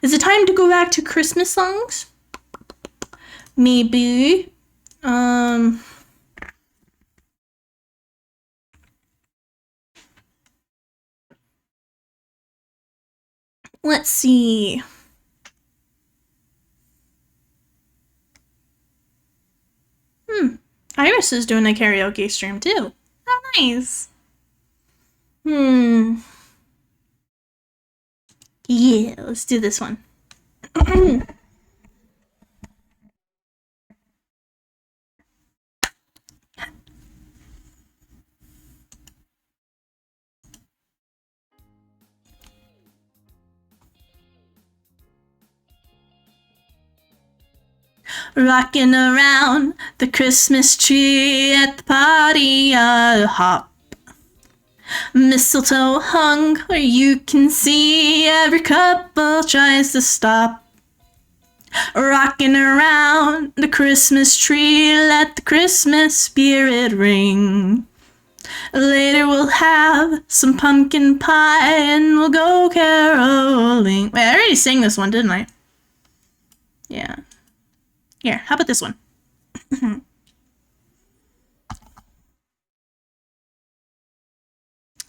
Is it time to go back to Christmas songs? Maybe. Let's see. Iris is doing a karaoke stream too. How nice. Yeah, let's do this one. Rocking around the Christmas tree at the party, hop. Mistletoe hung where you can see every couple tries to stop. Rocking around the Christmas tree, let the Christmas spirit ring. Later we'll have some pumpkin pie and we'll go caroling. Wait, I already sang this one, didn't I? Yeah. Here, how about this one?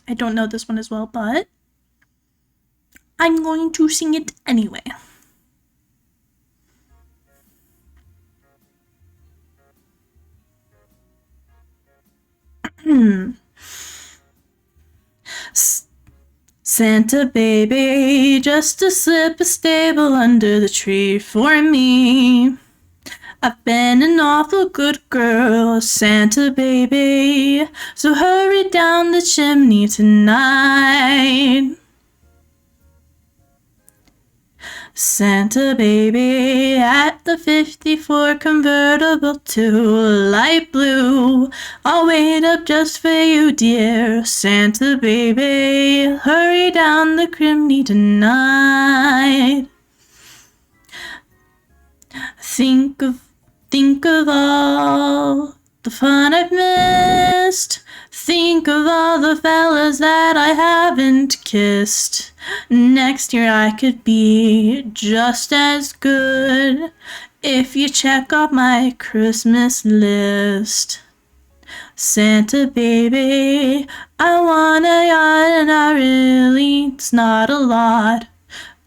I don't know this one as well, but I'm going to sing it anyway. Santa baby, just to slip a stable under the tree for me. I've been an awful good girl, Santa baby, so hurry down the chimney tonight. Santa baby, at the 54 convertible to light blue, I'll wait up just for you, dear Santa baby, hurry down the chimney tonight. Think of all the fun I've missed. Think of all the fellas that I haven't kissed. Next year I could be just as good if you check off my Christmas list. Santa baby, I want a yacht and it's not a lot.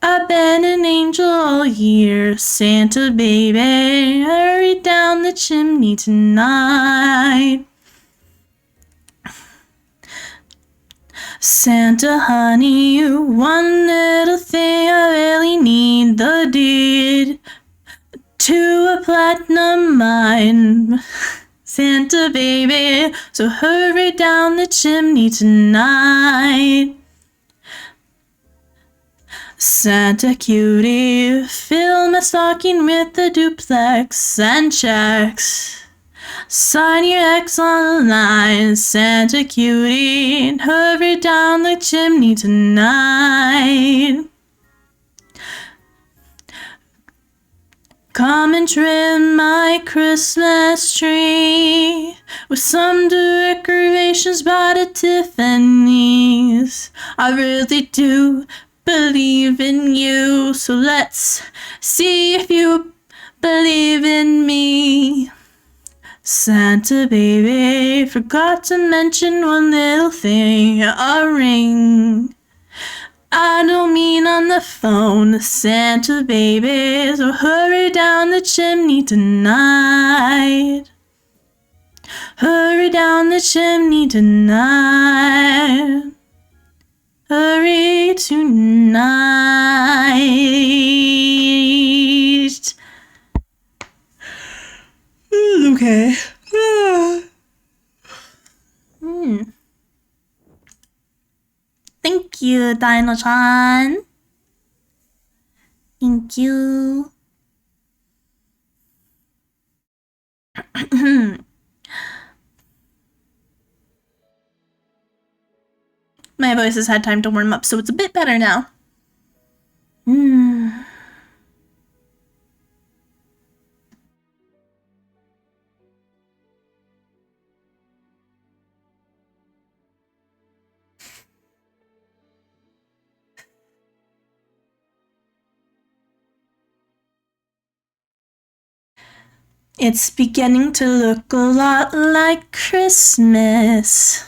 I've been an angel all year, Santa baby, hurry down the chimney tonight. Santa honey, one little thing I really need, the deed to a platinum mine. Santa baby, so hurry down the chimney tonight. Santa cutie, fill my stocking with the duplex and checks. Sign your X on the line, Santa cutie, and hurry down the chimney tonight. Come and trim my Christmas tree with some decorations bought at Tiffany's. I really do believe in you, so let's see if you believe in me. Santa baby, forgot to mention one little thing, a ring. I don't mean on the phone, Santa baby, so hurry down the chimney tonight. Hurry down the chimney tonight. Hurry tonight. Okay. Thank you, Dino-chan. Thank you. My voice has had time to warm up, so it's a bit better now. It's beginning to look a lot like Christmas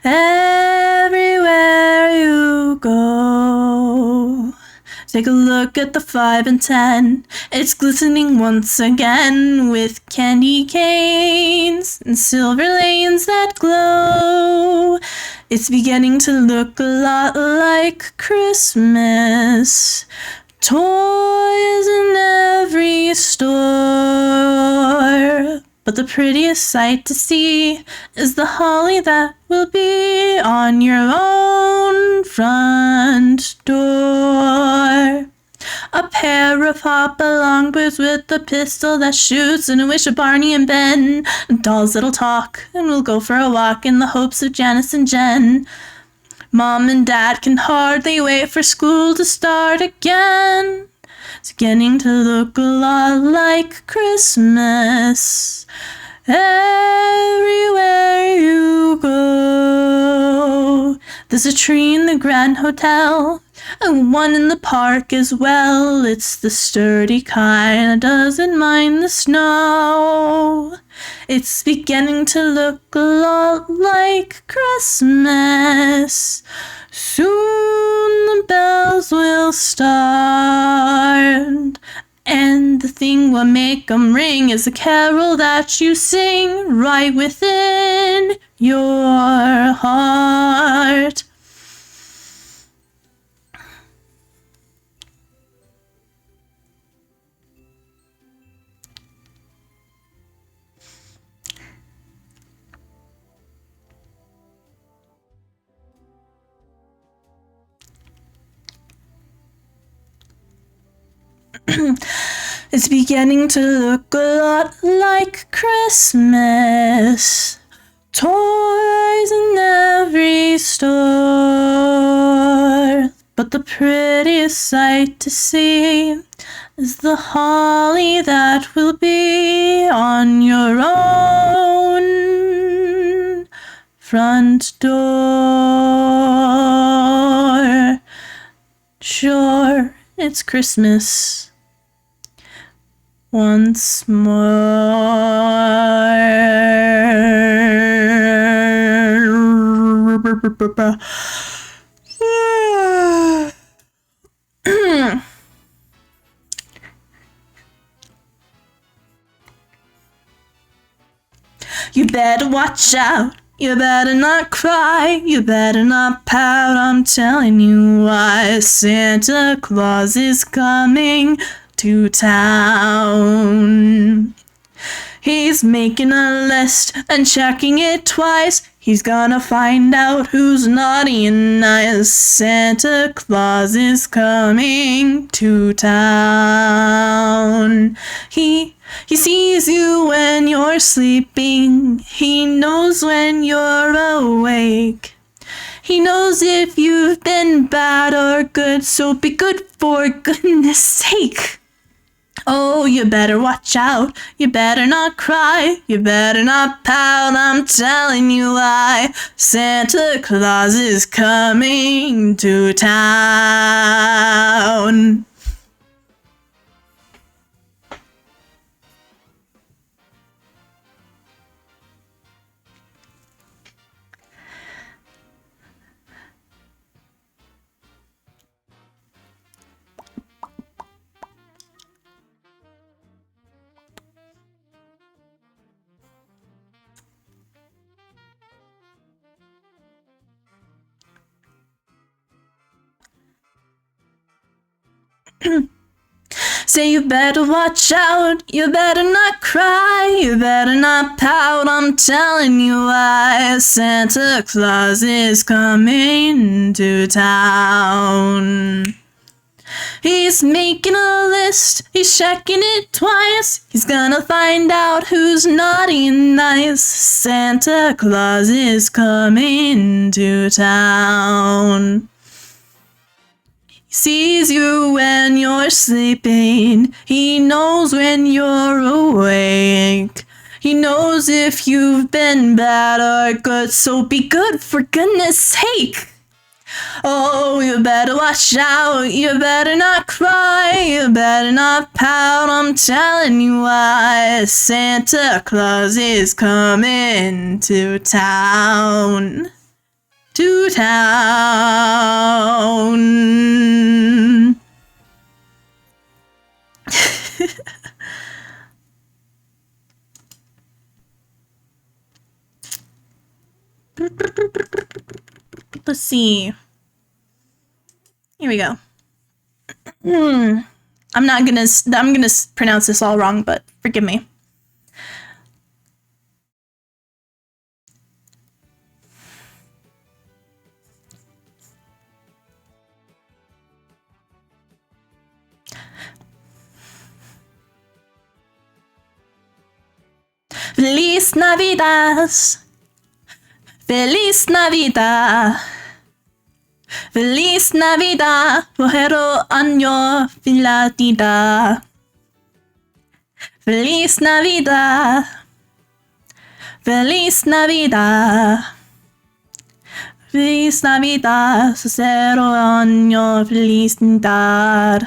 everywhere you go. Take a look at the 5 and 10. It's glistening once again with candy canes and silver lanes that glow. It's beginning to look a lot like Christmas. Toys in every store. But the prettiest sight to see is the holly that will be on your own front door. A pair of hop-along boots with a pistol that shoots, and a wish of Barney and Ben. Dolls that'll talk, and we'll go for a walk in the hopes of Janice and Jen. Mom and Dad can hardly wait for school to start again. It's beginning to look a lot like Christmas everywhere you go. There's a tree in the Grand Hotel, and one in the park as well. It's the sturdy kind that doesn't mind the snow. It's beginning to look a lot like Christmas. Soon the bells will start, and the thing will make 'em ring is a carol that you sing right within your heart. It's beginning to look a lot like Christmas. Toys in every store. But the prettiest sight to see is the holly that will be on your own front door. Sure, it's Christmas once more. You better watch out. You better not cry. You better not pout. I'm telling you why. Santa Claus is coming to town. He's making a list and checking it twice. He's gonna find out who's naughty and nice. Santa Claus is coming to town. He sees you when you're sleeping. He knows when you're awake. He knows if you've been bad or good, so be good for goodness sake. Oh, you better watch out. You better not cry. You better not pout. I'm telling you why. Santa Claus is coming to town. Say you better watch out, you better not cry, you better not pout, I'm telling you why. Santa Claus is coming to town. He's making a list, he's checking it twice. He's gonna find out who's naughty and nice. Santa Claus is coming to town. He sees you when you're sleeping. He knows when you're awake. He knows if you've been bad or good, so be good for goodness sake. Oh, you better watch out, you better not cry, you better not pout, I'm telling you why. Santa Claus is coming to town. To town. Let's see. Here we go. I'm gonna pronounce this all wrong, but forgive me. Feliz Navidad. Feliz Navidad. Feliz Navidad. Buenos año filatida. Feliz Navidad. Feliz Navidad. Feliz Navidad. Cero año felicidad.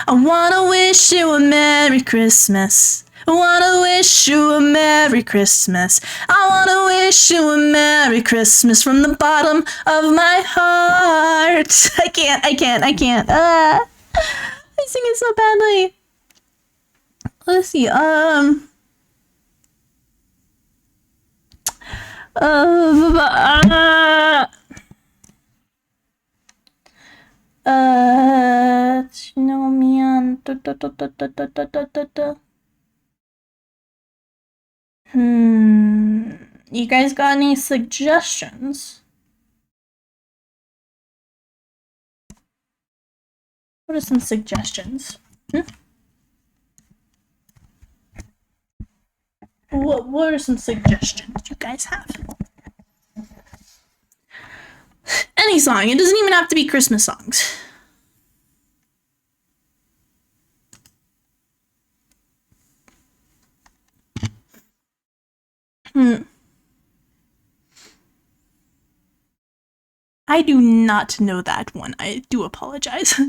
I wanna wish you a Merry Christmas. I wanna wish you a Merry Christmas. I wanna wish you a Merry Christmas from the bottom of my heart. I can't. I sing it so badly. Let's see, no man. You guys got any suggestions? What are some suggestions? What are some suggestions you guys have? Any song. It doesn't even have to be Christmas songs. I do not know that one. I do apologize.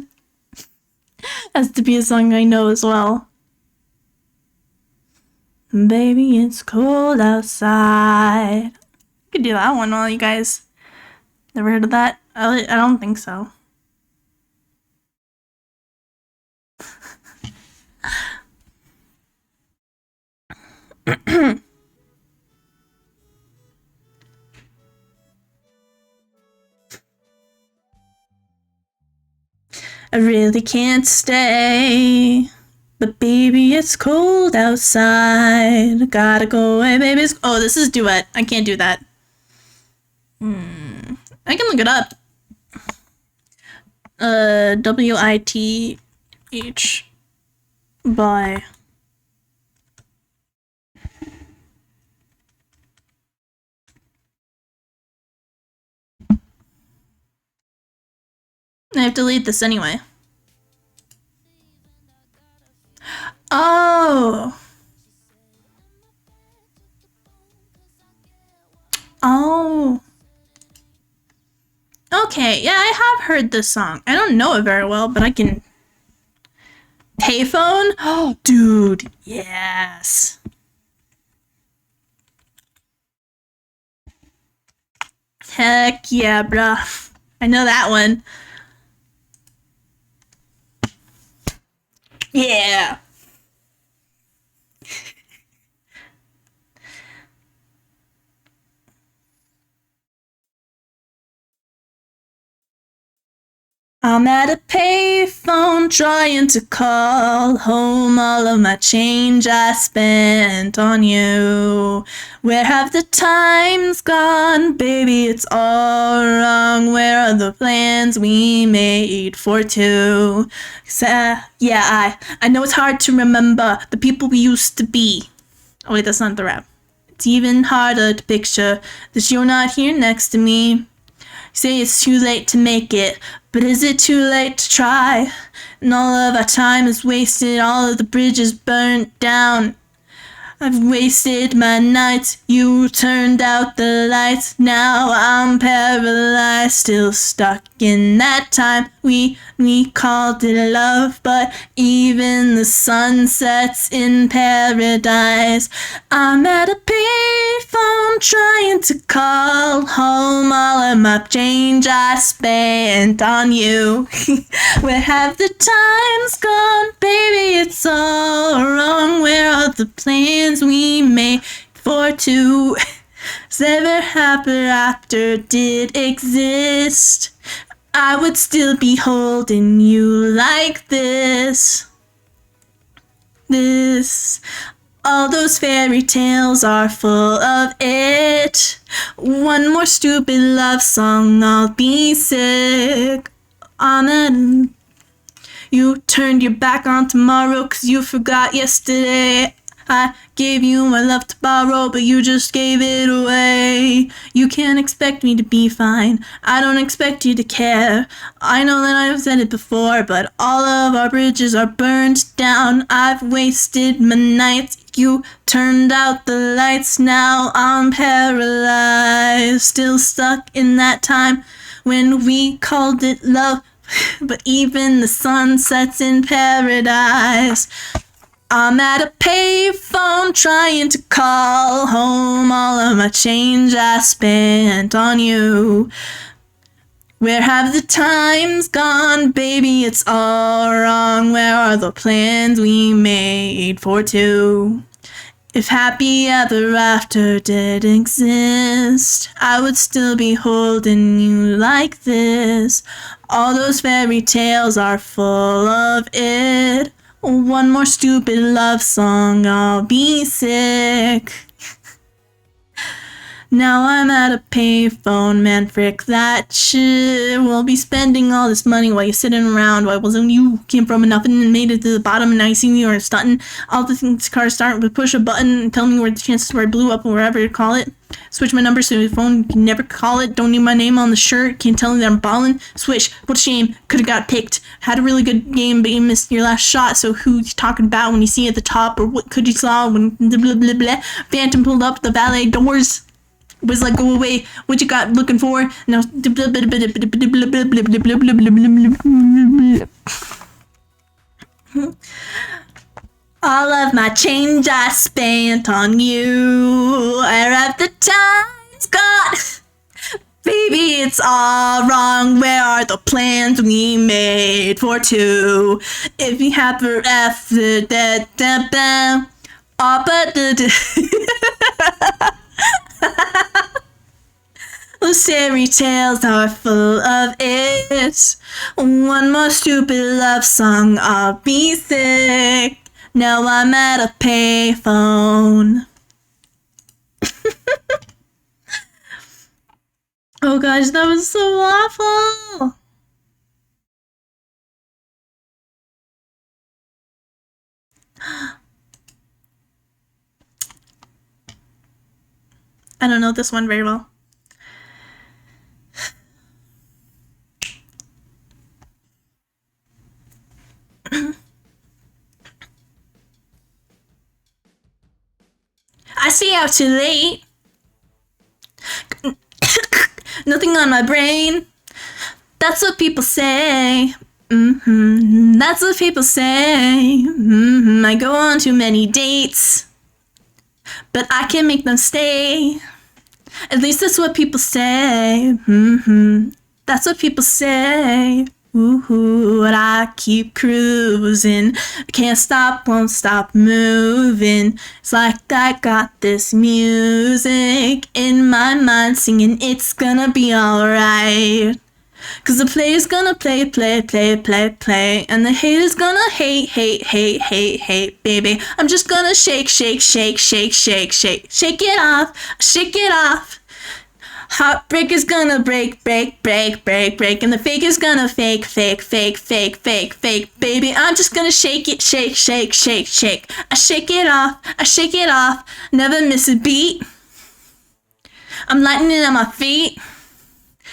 Has to be a song I know as well. Baby, it's cold outside. I could do that one while you guys never heard of that. I don't think so. I really can't stay, but baby, it's cold outside. I gotta go away, baby. Oh, this is duet. I can't do that. I can look it up. WITH by. I have to delete this anyway. Oh. Oh. Okay, yeah, I have heard this song. I don't know it very well, but I can... Payphone? Oh, dude, yes. Heck yeah, bruh. I know that one. Yeah. I'm at a payphone trying to call home all of my change I spent on you. Where have the times gone? Baby, it's all wrong. Where are the plans we made for two? Yeah, I know it's hard to remember the people we used to be. Oh wait, that's not the rap. It's even harder to picture that you're not here next to me. You say it's too late to make it, but is it too late to try? And all of our time is wasted, all of the bridges burnt down. I've wasted my nights, you turned out the lights. Now I'm paralyzed, still stuck in that time. We called it love, but even the sun sets in paradise. I'm at a payphone trying to call home all of my change I spent on you. Where have the times gone, baby? It's all wrong. Where are the plans we made for two? If ever after did exist, I would still be holding you like this. All those fairy tales are full of it. One more stupid love song, I'll be sick. Amen. You turned your back on tomorrow 'cause you forgot yesterday. I gave you my love to borrow, but you just gave it away. You can't expect me to be fine. I don't expect you to care. I know that I've said it before, but all of our bridges are burned down. I've wasted my nights. You turned out the lights. Now I'm paralyzed, still stuck in that time when we called it love. But even the sun sets in paradise. I'm at a payphone trying to call home all of my change I spent on you. Where have the times gone, baby? It's all wrong. Where are the plans we made for two? If happy ever after did exist, I would still be holding you like this. All those fairy tales are full of it. One more stupid love song, I'll be sick. Now I'm at a payphone, man, frick that shit. We'll be spending all this money while you're sitting around. Why wasn't you came from nothing and made it to the bottom, and now you see me or stunting. All the things cars start with push a button and tell me where the chances where I blew up or wherever you call it. Switch my number so your phone can never call it. Don't need my name on the shirt. Can't tell me that I'm ballin'. Switch. What a shame. Could've got picked. Had a really good game, but you missed your last shot. So who you talking about when you see at the top, or what could you saw when blah blah blah blah. Phantom pulled up the valet doors. Was like, go away. What you got looking for? Now. All of my change I spent on you. Where have the times gone? Baby, it's all wrong. Where are the plans we made for two? If you have forever, those fairy tales are full of it. One more stupid love song, I'll be sick. Now I'm at a payphone. Oh gosh, that was so awful. I don't know this one very well. I stay out too late. Nothing on my brain. That's what people say. That's what people say. I go on too many dates, but I can make them stay. At least that's what people say. That's what people say. Ooh, and I keep cruising. Can't stop, won't stop moving. It's like I got this music in my mind singing it's gonna be alright. 'Cause the player's gonna play. And the hater's gonna hate, baby. I'm just gonna shake it off. Heartbreaker's gonna break. And the fake is gonna fake. Baby, I'm just gonna shake it. I shake it off. Never miss a beat. I'm lightning on my feet.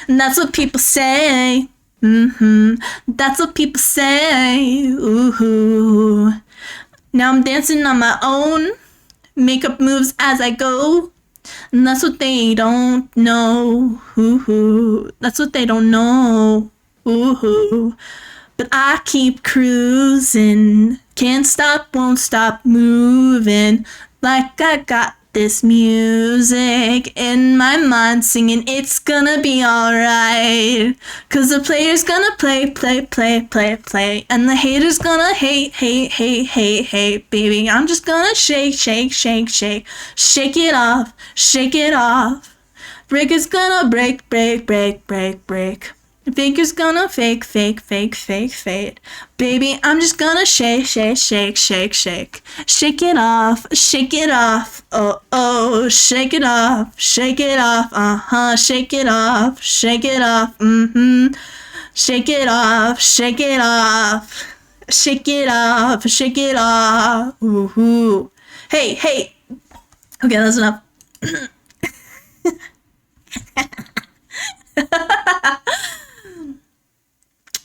And that's what people say. That's what people say. Ooh. Now I'm dancing on my own. makeup moves as I go. And that's what they don't know. Ooh, that's what they don't know. Ooh. But I keep cruising. Can't stop, won't stop moving. Like I got this music in my mind singing it's gonna be alright. Cause the player's gonna play, play, play, play, play. And the hater's gonna hate, hate, hate, hate, hate. Baby, I'm just gonna shake, shake, shake, shake. Shake it off, shake it off. Break is gonna break, break, break, break, break. Faker's gonna fake, fake, fake, fake, fade. Baby, I'm just gonna shake, shake, shake, shake, shake. Shake it off, oh, oh, shake it off, uh-huh, shake it off, mm-hmm. Shake it off, shake it off, shake it off, shake it off, ooh. Hey, hey. Okay, that's enough.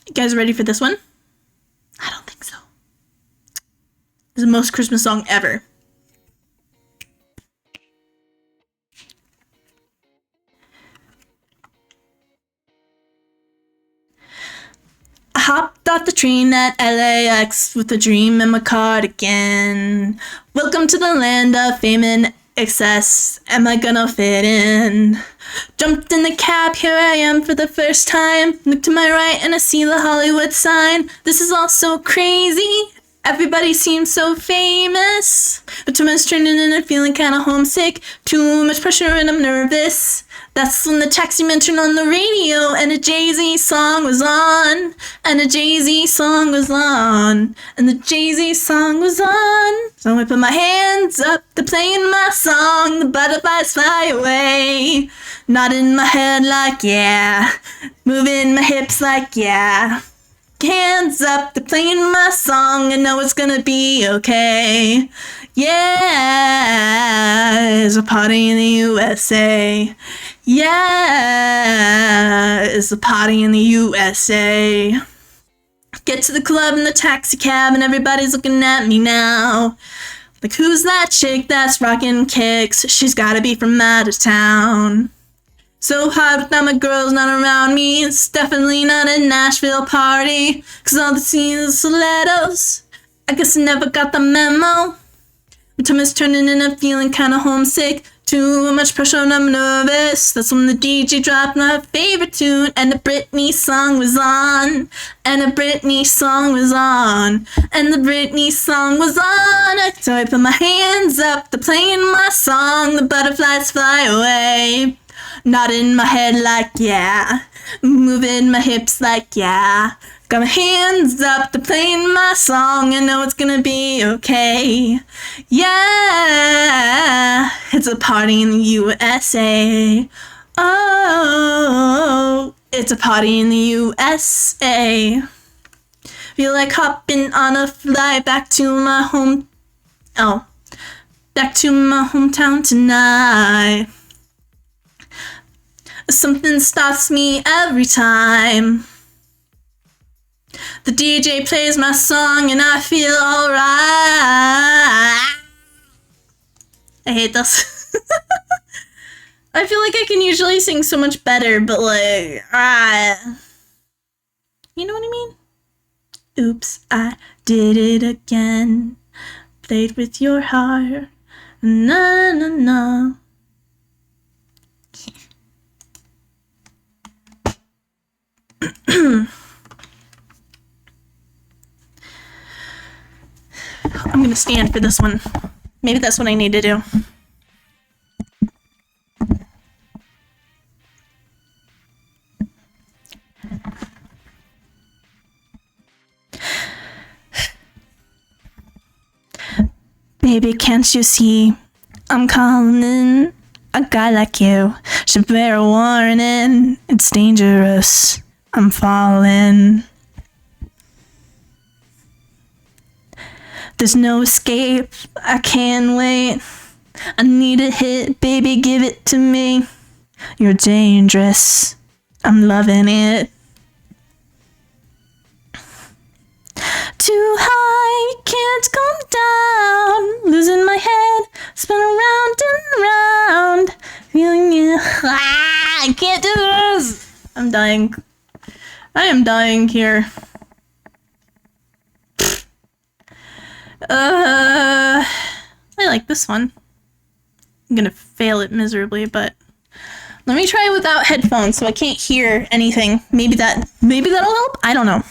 You guys ready for this one? I don't think so. This is the most Christmas song ever. I hopped off the train at LAX with a dream in my cardigan. Welcome to the land of fame and excess. Am I gonna fit in? Jumped in the cab, here I am for the first time. Look to my right and I see the Hollywood sign. This is all so crazy. Everybody seems so famous. But too much turning in and feeling kinda homesick. Too much pressure and I'm nervous. That's when the taxi man turned on the radio and a Jay-Z song was on. And a Jay-Z song was on. And the Jay-Z song was on. So I put my hands up, they're playing my song. The butterflies fly away. Nodding my head like yeah. Moving my hips like yeah. Hands up, they're playing my song. I know it's gonna be okay. Yeah, it's a party in the USA. Yeah, it's a party in the USA. Get to the club in the taxi cab and everybody's looking at me now. Like, who's that chick that's rocking kicks? She's gotta be from out of town. So hot without my girls not around me. It's definitely not a Nashville party. Cause all the scenes are stilettos. I guess I never got the memo. My time is turning and I'm feeling kinda homesick. Too much pressure and I'm nervous. That's when the DJ dropped my favorite tune. And the Britney song was on. And the Britney song was on. And the Britney song was on. So I put my hands up, they're playing my song. The butterflies fly away. Nodding my head like yeah. Moving my hips like yeah. Got my hands up, they're playing my song. I know it's gonna be okay. Yeah, it's a party in the USA. Oh, it's a party in the USA. Feel like hopping on a flight back to my home. Oh, back to my hometown tonight. Something stops me every time. The DJ plays my song and I feel alright. I hate this. I feel like I can usually sing so much better, but like, you know what I mean? Oops, I did it again. Played with your heart. Na na na. I'm gonna stand for this one. Maybe that's what I need to do. Baby, can't you see I'm calling a guy like you? Should bear a warning. It's dangerous. I'm falling. There's no escape. I can't wait. I need a hit. Baby, give it to me. You're dangerous. I'm loving it. Too high, can't come down. Losing my head, spin around and around, feeling you. I can't do this. I'm dying. I am dying here. I like this one. I'm gonna fail it miserably, but let me try it without headphones so I can't hear anything. Maybe that'll help? I don't know.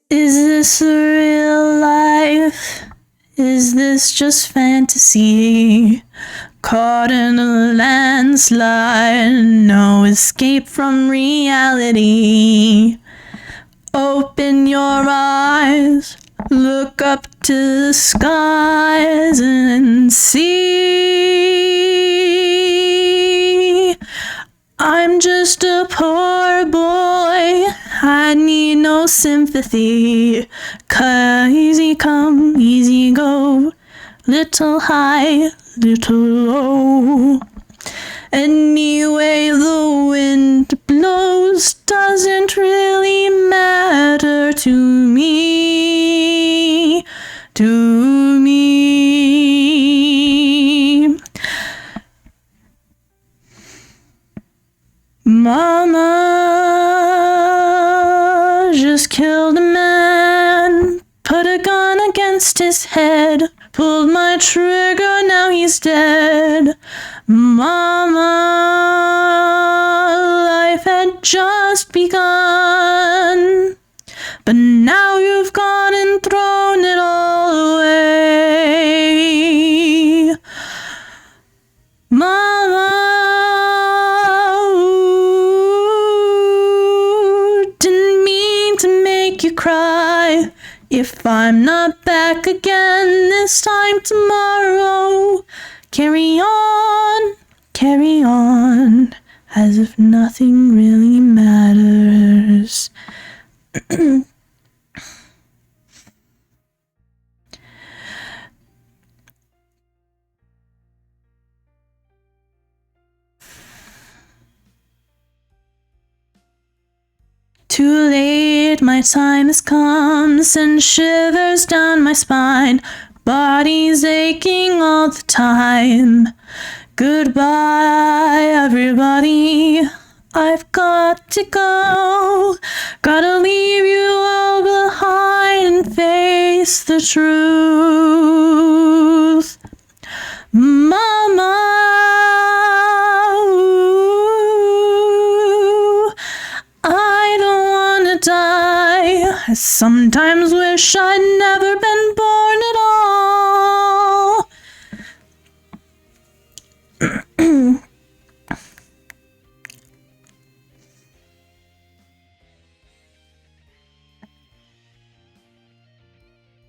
Is this real life? Is this just fantasy? Caught in a landslide, no escape from reality. Open your eyes, look up to the skies and see. I'm just a poor boy, I need no sympathy. 'Cause easy come, easy go, little high, little low. Anyway, the wind blows doesn't really matter to me, to me. Mama just killed a man, put a gun against his head, pulled my trigger, now he's dead. Mama, life had just begun, but now you've gone and thrown it all away. Mama, didn't mean to make you cry. If I'm not back again this time tomorrow, carry on, as if nothing really matters. Too late, my time has come, send shivers down my spine, body's aching all the time. Goodbye, everybody, I've got to go, gotta leave you all behind and face the truth. Mama, I don't wanna die. I sometimes wish I'd never been born at all.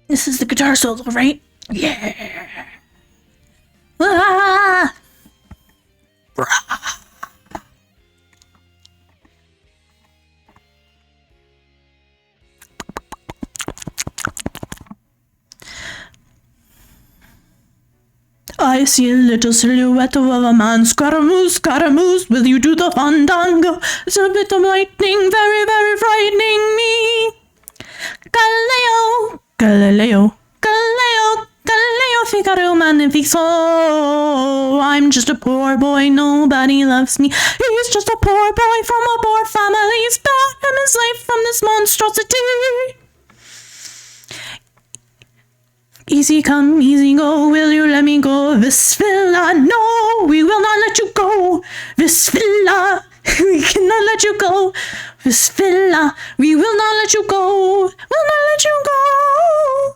This is the guitar solo, right? Yeah. Ah! I see a little silhouette of a man. Scaramouche, Scaramouche, will you do the fandango? It's a bit of lightning, very, very frightening me. Galileo, Galileo, Galileo, Galileo, Figaro, Magnifico. I'm just a poor boy, nobody loves me. He's just a poor boy from a poor family. Spare him his life from this monstrosity. Easy come, easy go, will you let me go? Visvilla, no, we will not let you go. Visvilla, we cannot let you go. Visvilla, we will not let you go. Will not let you go.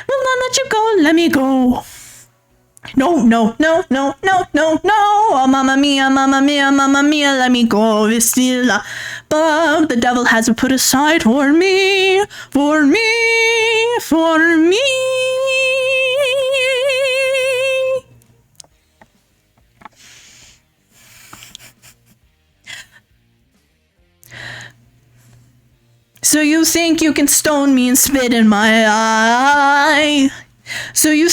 Will not let you go, let me go. No, no, no, no, no, no, no. Oh, mamma mia, mamma mia, mamma mia, let me go, Visvilla. But the devil has put aside for me, for me, for me. So you think you can stone me and spit in my eye? So you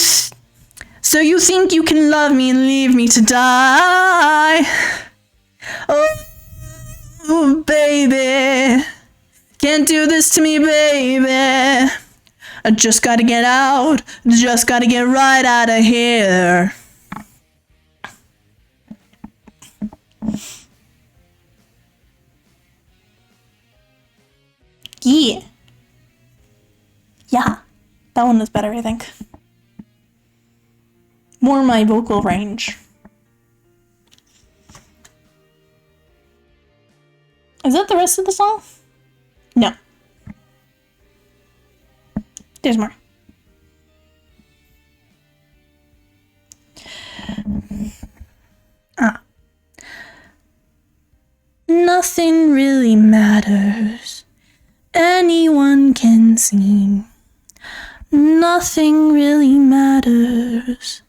think you can love me and leave me to die? Oh, Ooh, baby, can't do this to me, baby. I just gotta get out, just gotta get right out of here. Yeah. Yeah, that one was better, I think. More my vocal range. Is that the rest of the song? No. There's more. Nothing really matters. Anyone can see. Nothing really matters.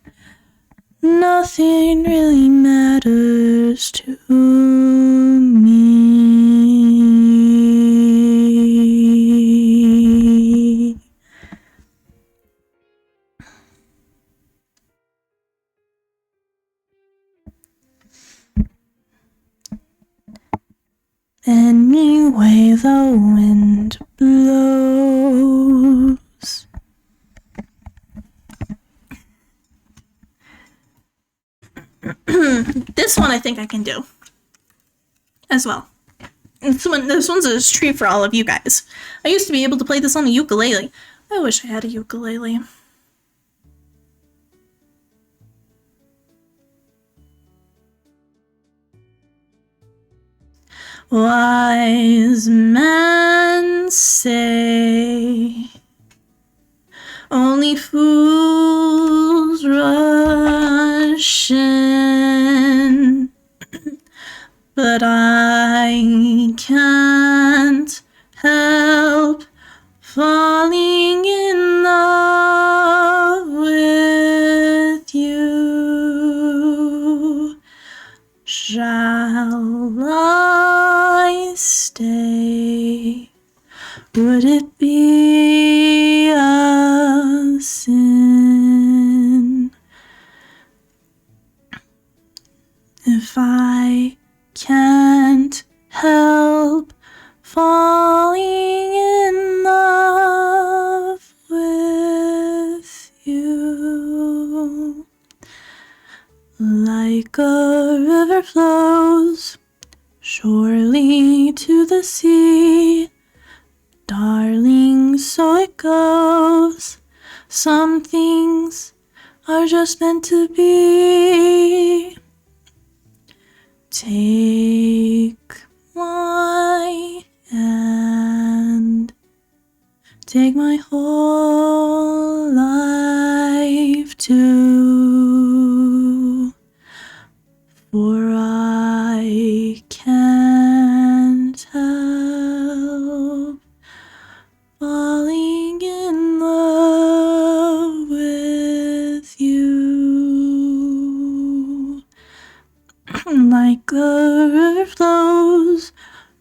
Nothing really matters to me. Anyway, the wind blows. This one I think I can do as well. This one's a treat for all of you guys. I used to be able to play this on a ukulele. I wish I had a ukulele. Wise men say only fools rush in, but I can't help falling in love with you. Shall I stay? Would it be a sin if I can't help falling in love with you? Like a river flows surely to the sea, darling, so it goes. Some things are just meant to be. Take my hand, take my whole life too, for I can't help falling in love with you. Like a river flows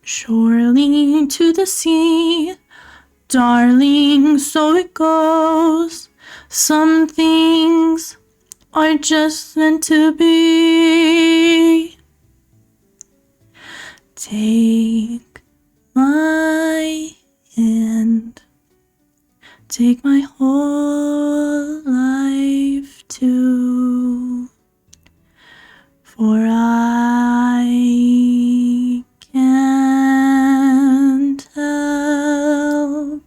surely to the sea, darling, so it goes. Some things are just meant to be. Take my hand, take my whole life too, for I can't help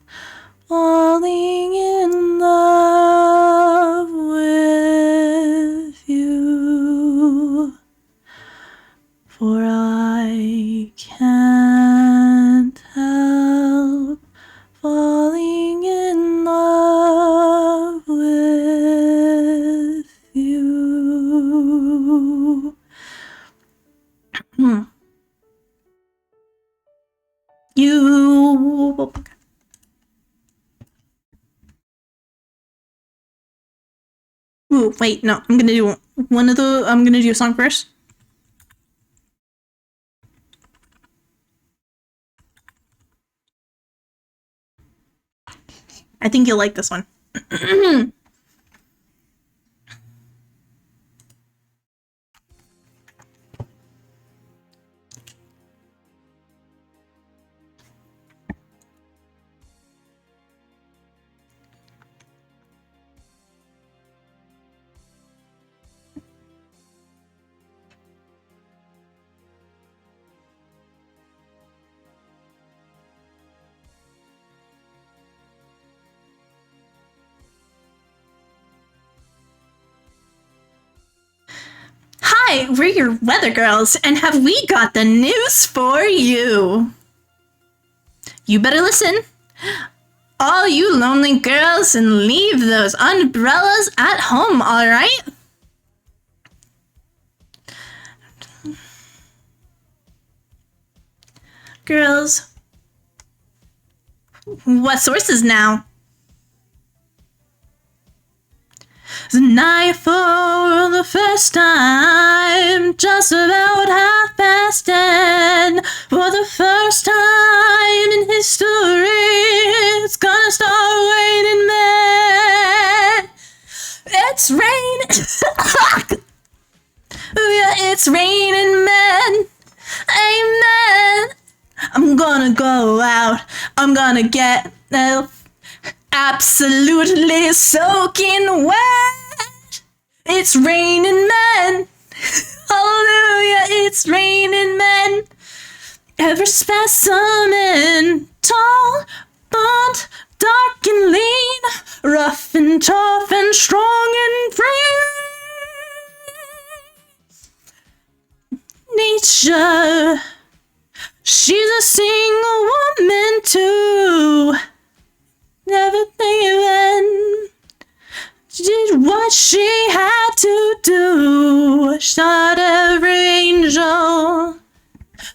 falling in love with you, for I can't help falling in love with you. You. Ooh, wait, no. I'm gonna do a song first. I think you'll like this one. Hi, we're your weather girls, and have we got the news for you. You better listen. All you lonely girls, and leave those umbrellas at home, alright? Girls. What sources now? Tonight for the first time, just about 10:30. For the first time in history, it's gonna start raining men. It's raining. Yeah, it's raining men. Amen. I'm gonna go out. I'm gonna get absolutely soaking wet. It's raining men. Hallelujah, it's raining men. Every specimen, tall, blonde, dark and lean, rough and tough and strong and free. Nature, she's a single woman too. Never even did what she had to do. Shot every angel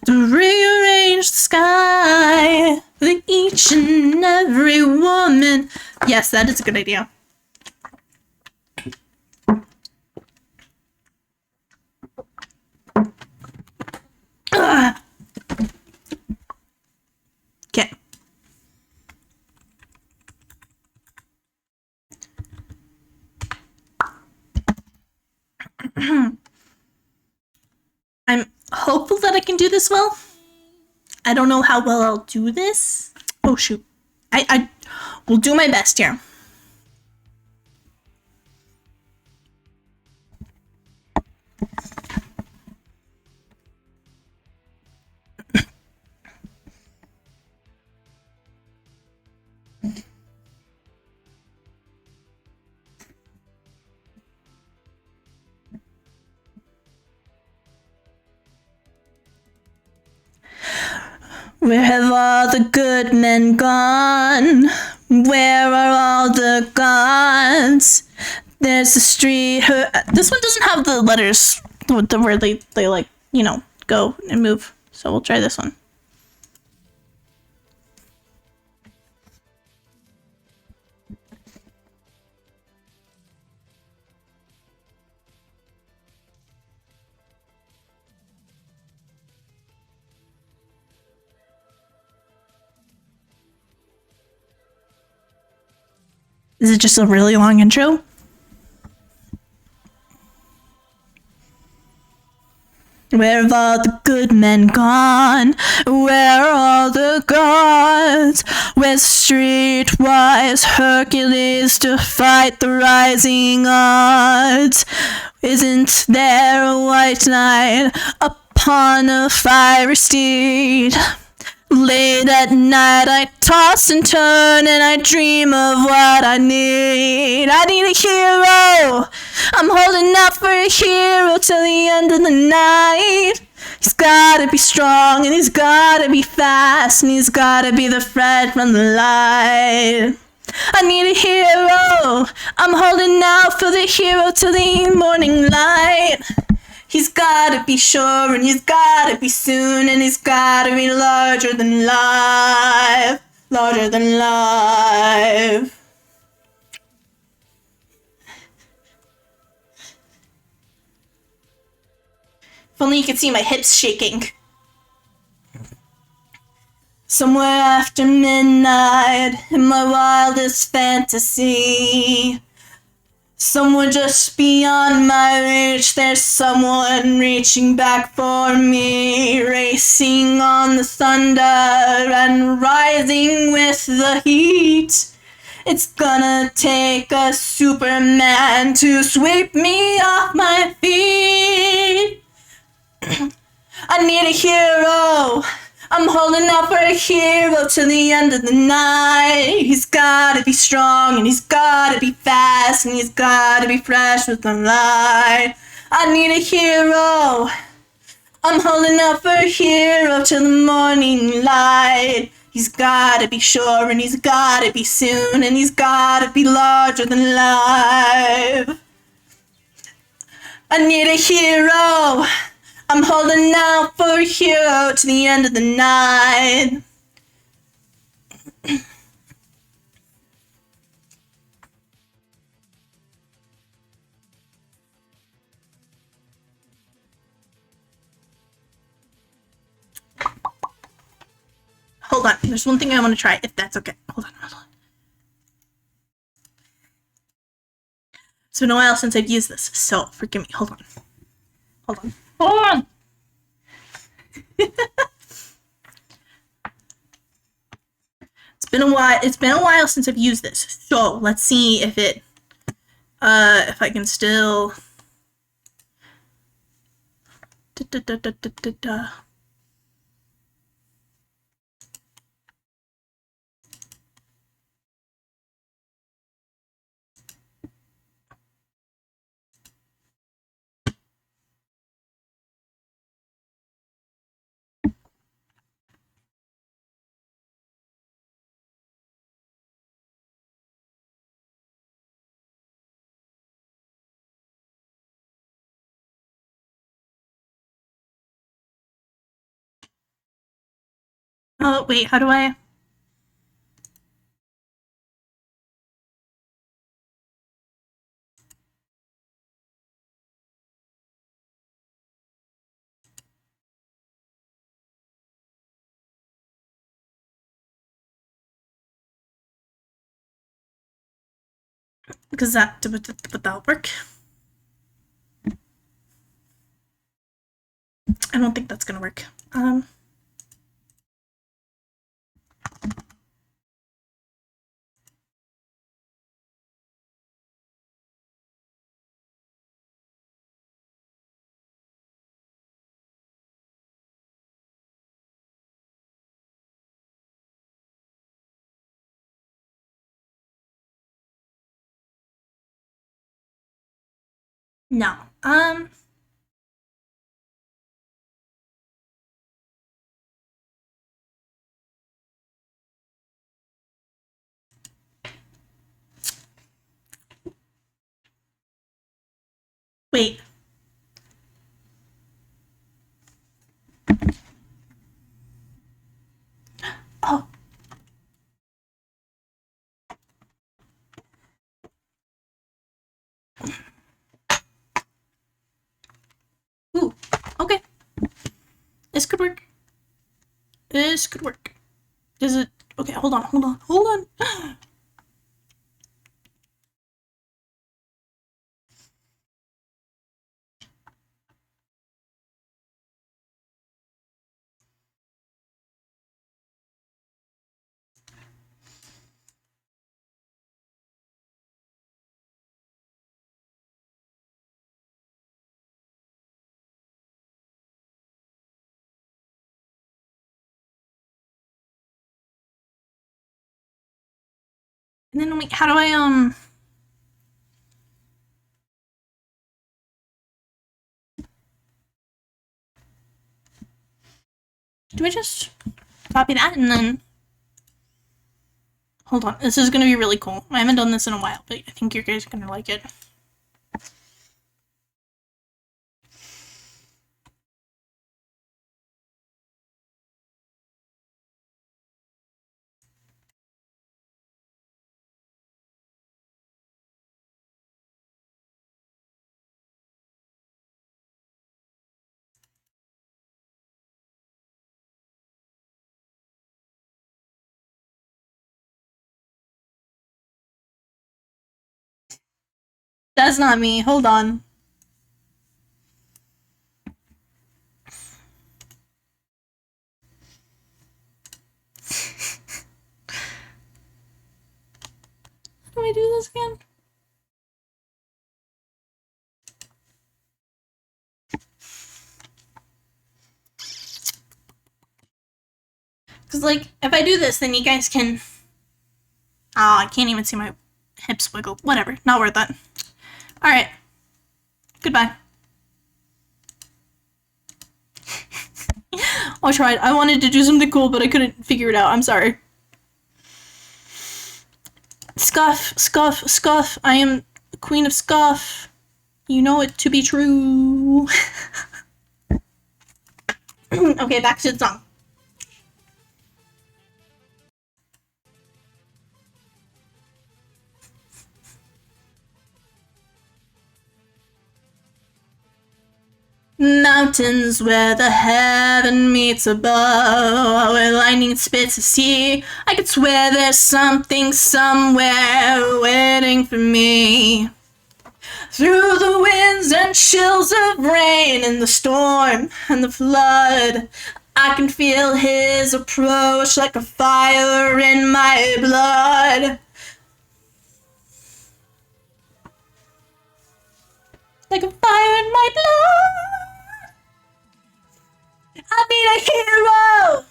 to rearrange the sky for each and every woman. Yes, that is a good idea. Okay. I'm hopeful that I can do this well. I don't know how well I'll do this. Oh shoot. I will do my best here. Where have all the good men gone? Where are all the gods? There's a street. This one doesn't have the letters where they like, you know, go and move. So we'll try this one. Is it just a really long intro? Where have all the good men gone? Where are all the gods? Where's streetwise Hercules to fight the rising odds? Isn't there a white knight upon a fiery steed? Late at night I toss and turn and I dream of what I need. I need a hero. I'm holding out for a hero till the end of the night. He's gotta be strong and he's gotta be fast and he's gotta be the thread from the light. I need a hero. I'm holding out for the hero till the morning light. He's gotta be sure and he's gotta be soon and he's gotta be larger than life. Larger than life. If only you could see my hips shaking. Somewhere after midnight, in my wildest fantasy, somewhere just beyond my reach, there's someone reaching back for me, racing on the thunder and rising with the heat. It's gonna take a Superman to sweep me off my feet. I need a hero. I'm holding out for a hero till the end of the night. He's gotta be strong and he's gotta be fast and he's gotta be fresh with the light. I need a hero. I'm holding out for a hero till the morning light. He's gotta be sure, and he's gotta be soon, and he's gotta be larger than life. I need a hero. I'm holding out for a hero to the end of the night. Hold on, there's one thing I want to try, if that's okay. Hold on. It's been a while since I've used this, so forgive me. Hold on. It's been a while since I've used this, so let's see if if I can still. Oh, wait, how do I? Because would that work? I don't think that's gonna work. No. Wait. Oh. Ooh. Okay. This could work. This could work. Is it? Okay, hold on. And then wait, how do I do I just copy that and then hold on, this is gonna be really cool. I haven't done this in a while, but I think you guys are gonna like it. That's not me. Hold on. How do I do this again? Because, like, if I do this, then you guys can... Oh, I can't even see my hips wiggle. Whatever. Not worth it. Alright. Goodbye. I tried. I wanted to do something cool, but I couldn't figure it out. I'm sorry. Scuff, scuff, scuff. I am queen of scuff. You know it to be true. Okay, back to the song. Mountains where the heaven meets above, where lightning spits the sea. I could swear there's something somewhere waiting for me. Through the winds and chills of rain and the storm and the flood, I can feel his approach like a fire in my blood. Like a fire in my blood. I need a hero.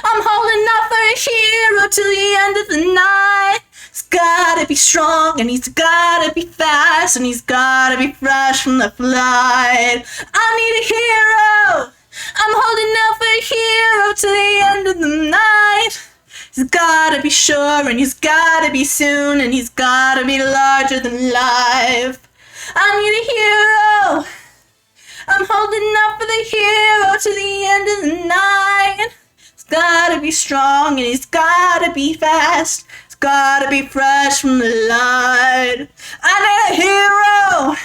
I'm holding out for a hero till the end of the night. He's gotta be strong and he's gotta be fast and he's gotta be fresh from the flight. I need a hero. I'm holding out for a hero till the end of the night. He's gotta be sure and he's gotta be soon and he's gotta be larger than life. I need a hero. I'm holding out for the hero to the end of the night. He's gotta be strong and he's gotta be fast. He's gotta be fresh from the light. I need a hero.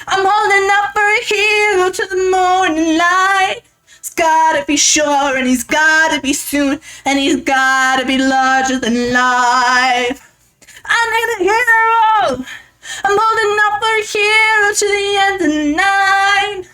I'm holding out for a hero to the morning light. He's gotta be sure and he's gotta be soon and he's gotta be larger than life. I need a hero. I'm holding out for a hero to the end of the night.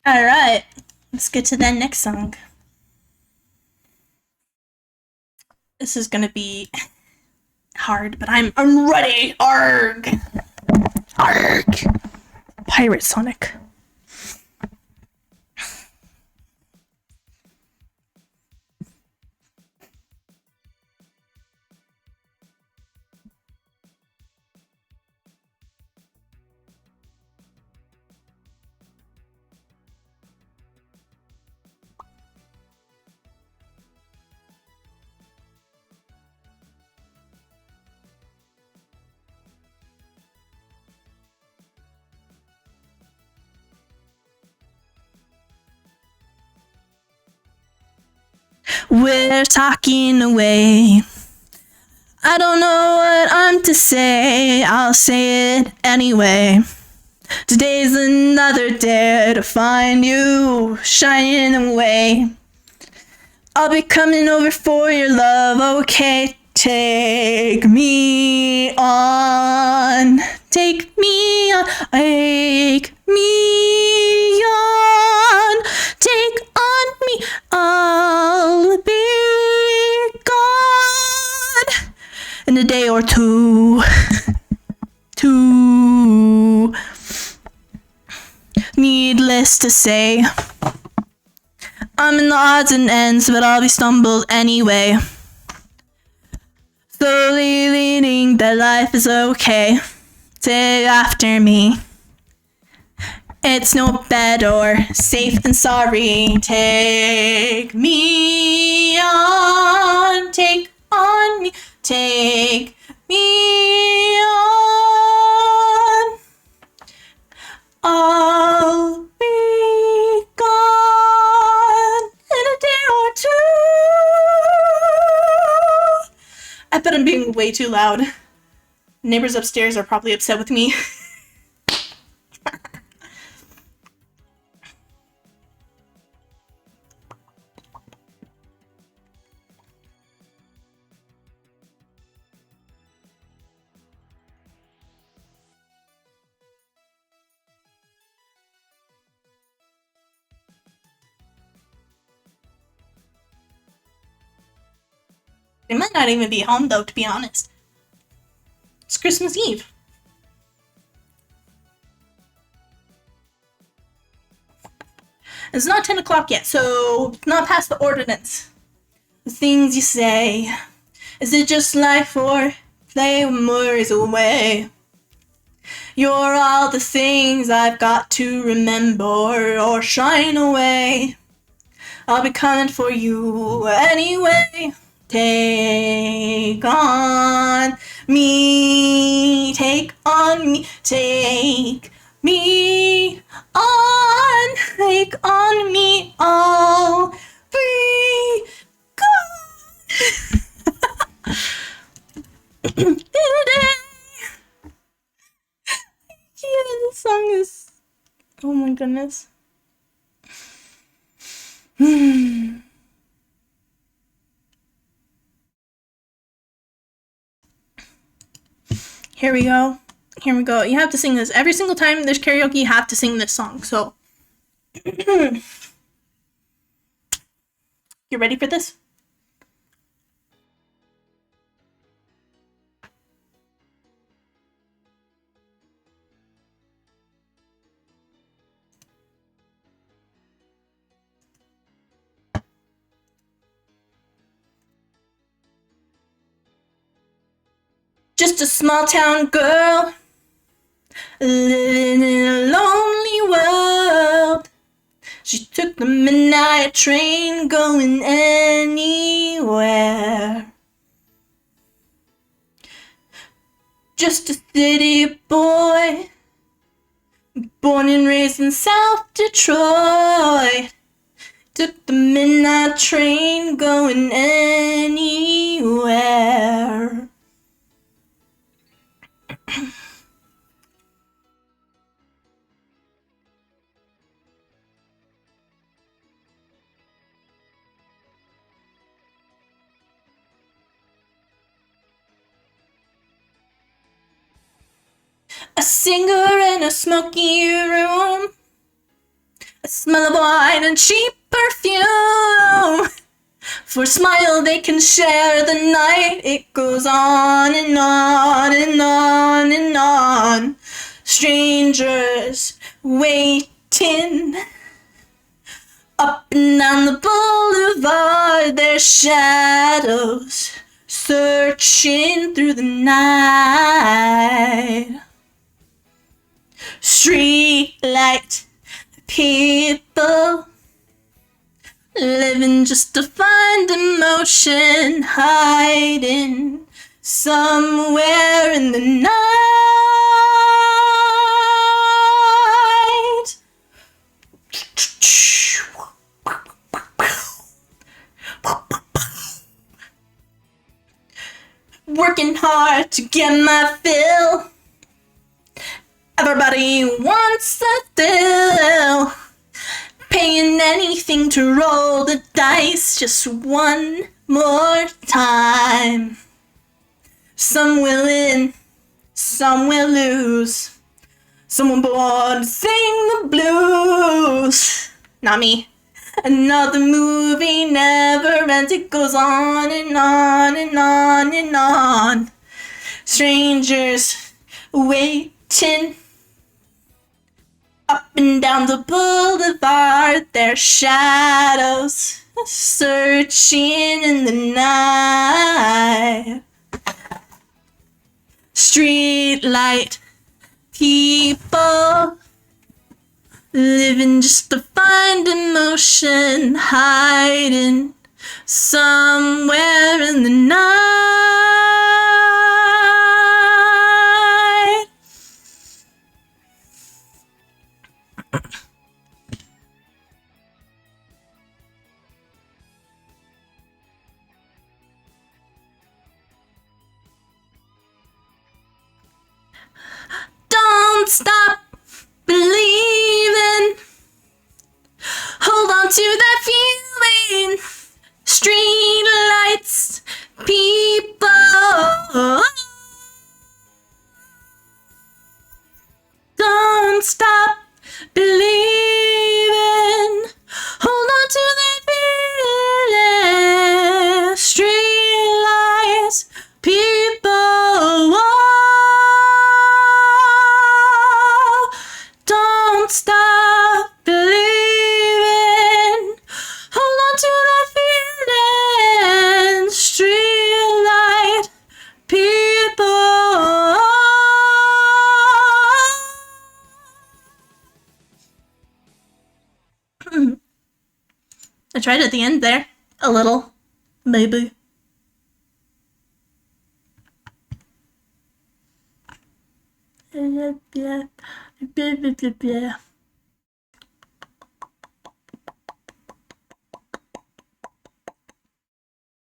Alright, let's get to that next song. This is gonna be hard, but I'm ready! Arg! Arg! Pirate Sonic. We're talking away. I don't know what I'm to say. I'll say it anyway. Today's another day to find you shining away. I'll be coming over for your love. Okay, take me on. Take me on. Take me on. Take on me. I'll be gone in a day or two. Needless to say, I'm in the odds and ends, but I'll be stumbled anyway. Slowly leading that life is okay. Say after me. It's no better safe than sorry. Take me on, take on me, take me on. I'll be gone in a day or two. I bet I'm being way too loud. Neighbors upstairs are probably upset with me. They might not even be home though, to be honest. It's Christmas Eve. It's not 10 o'clock yet, so it's not past the ordinance. The things you say. Is it just life or play worries away? You're all the things I've got to remember or shine away. I'll be coming for you anyway. Take on me, take on me, take me on, take on me, I'll be gone. In a day. Yeah, this song is, oh my goodness. Here we go. Here we go. You have to sing this. Every single time there's karaoke, you have to sing this song. So, you ready for this? Just a small town girl living in a lonely world. She took the midnight train going anywhere. Just a city boy, born and raised in South Detroit. Took the midnight train going anywhere. A singer in a smoky room, a smell of wine and cheap perfume. For a smile they can share the night. It goes on and on and on and on. Strangers waiting up and down the boulevard. Their shadows searching through the night. Street light people living just to find emotion, hiding somewhere in the night. Working hard to get my fill. Everybody wants a thrill. Paying anything to roll the dice just one more time. Some will win, some will lose. Someone born to sing the blues. Not me. Another movie never ends. It goes on and on and on and on. Strangers waiting up and down the boulevard, their shadows searching in the night. Streetlight people living just to find emotion, hiding somewhere in the night. stop believing. Hold on to that feeling. Street lights, people. Don't stop believing. Hold on to that feeling. Street lights, people. Don't stop believing. Hold on to that feeling. Street light, people. I tried at the end there. A little. Maybe.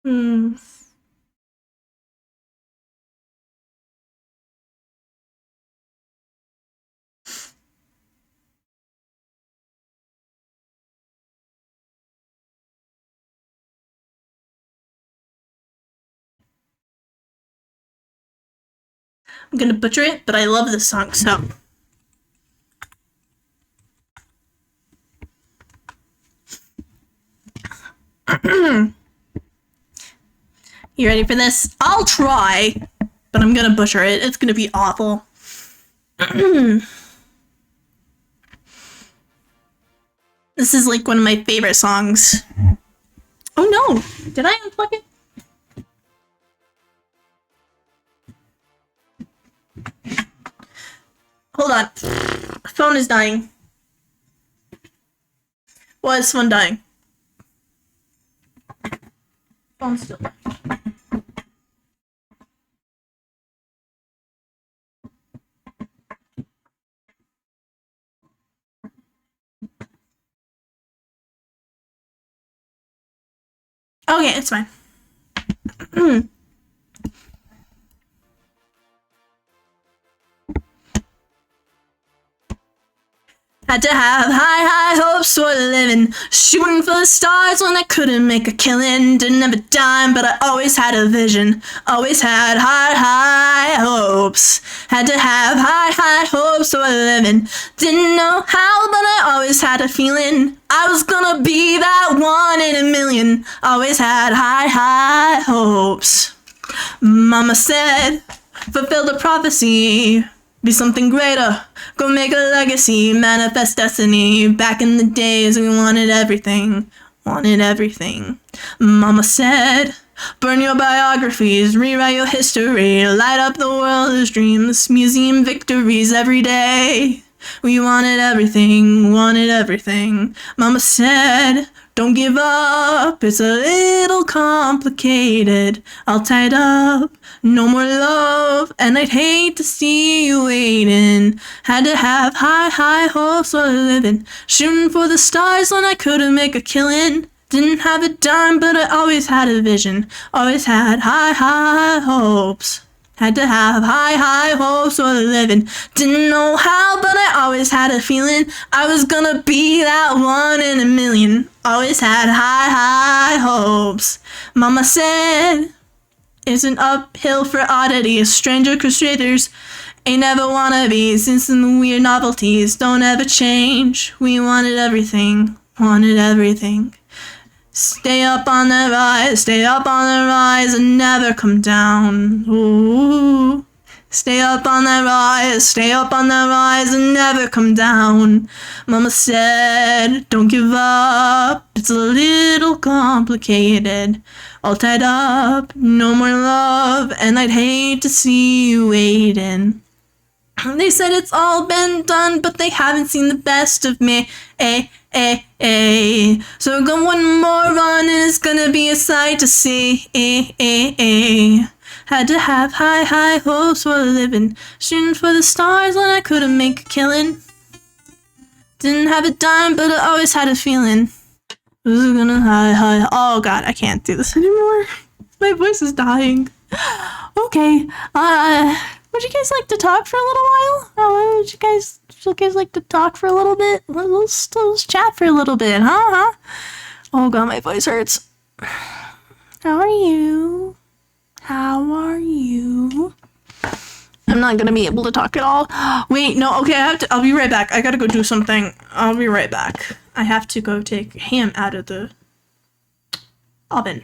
Hmm. I'm gonna butcher it, but I love this song, so. You ready for this? I'll try, but I'm gonna butcher it. It's gonna be awful. This is like one of my favorite songs. Oh no! Did I unplug it? Hold on. Phone is dying. Why is phone dying? Phone's still dying. Okay, it's fine. Had to have high hopes for a living. Shooting for the stars when I couldn't make a killing. Didn't have a dime, but I always had a vision. Always had high hopes. Had to have high hopes for a living. Didn't know how, but I always had a feeling. I was gonna be that one in a million. Always had high hopes. Mama said, fulfill the prophecy. Be something greater, go make a legacy, manifest destiny. Back in the days we wanted everything. Mama said, burn your biographies, rewrite your history, light up the world as dreams, museum victories every day. We wanted everything. Mama said, don't give up, it's a little complicated. All tied up, no more love, and I'd hate to see you waiting. Had to have high hopes for a living. Shooting for the stars when I couldn't make a killing. Didn't have a dime, but I always had a vision. Always had high hopes. Had to have high hopes for a living. Didn't know how, but I always had a feeling. I was gonna be that one in a million. Always had high hopes. Mama said, it's an uphill for oddities. Stranger crusaders ain't never wanna be. Since the weird novelties don't ever change. We wanted everything. Stay up on the rise and never come down. Ooh. Stay up on the rise and never come down. Mama said, don't give up, it's a little complicated. All tied up, no more love, and I'd hate to see you waiting. They said it's all been done, but they haven't seen the best of me. So go one more run and it's gonna be a sight to see. Had to have high hopes for a living. Shooting for the stars when I couldn't make a killing. Didn't have a dime, but I always had a feeling. Was gonna high. Oh god, I can't do this anymore. My voice is dying. Okay, Would you guys like to talk for a little while? Oh, would you guys like to talk for a little bit? Let's chat for a little bit, huh? Oh god, my voice hurts. How are you? How are you? I'm not gonna be able to talk at all. Wait, no, okay, I'll be right back. I gotta go do something. I'll be right back. I have to go take ham out of the oven.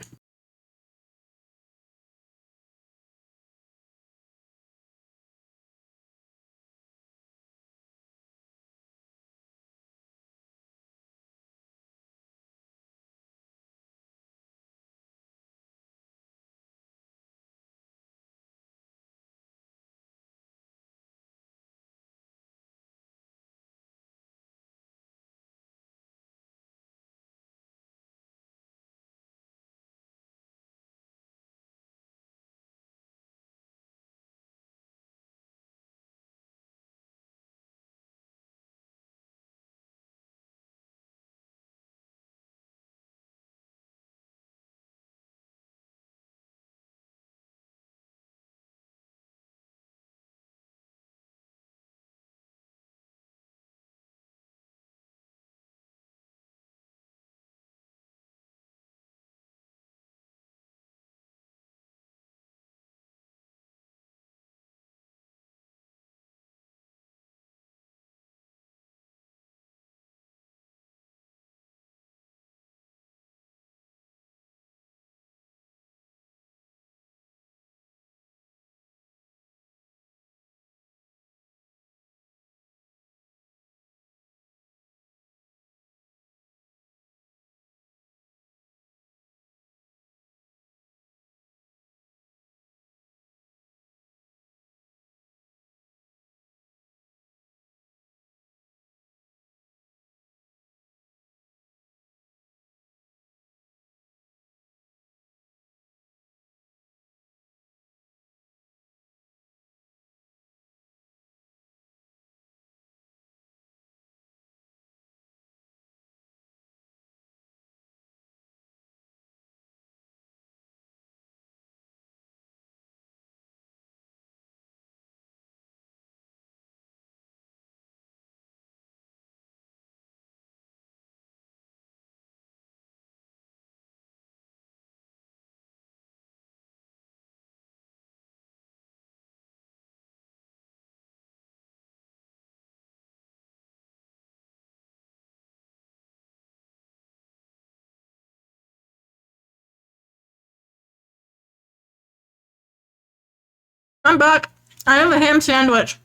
I'm back. I have a ham sandwich.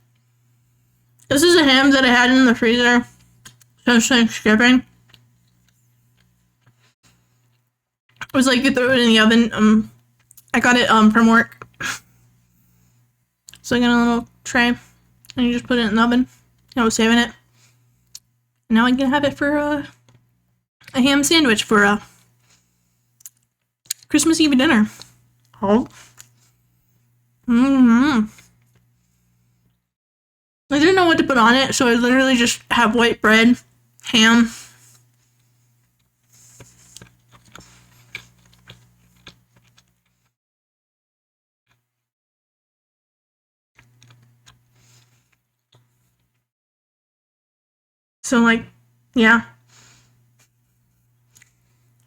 This is a ham that I had in the freezer since Thanksgiving. It was like you throw it in the oven. I got it from work. So I got a little tray, and you just put it in the oven. I was saving it. Now I can have it for a ham sandwich for Christmas Eve dinner. Oh. I didn't know what to put on it, so I literally just have white bread, ham. So like, yeah.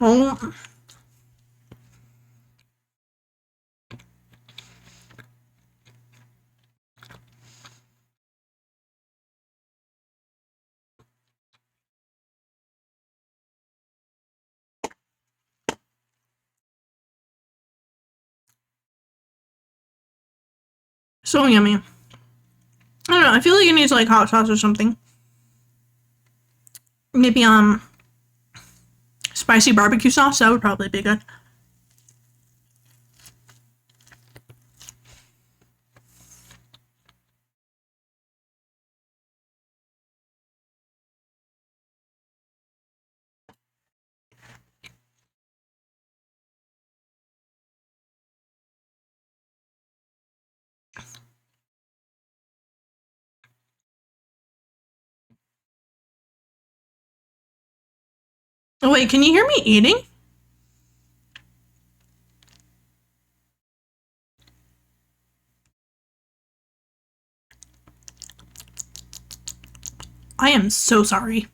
Oh. So yummy. I don't know, I feel like it needs like hot sauce or something. Maybe spicy barbecue sauce, that would probably be good. Oh wait, can you hear me eating? I am so sorry.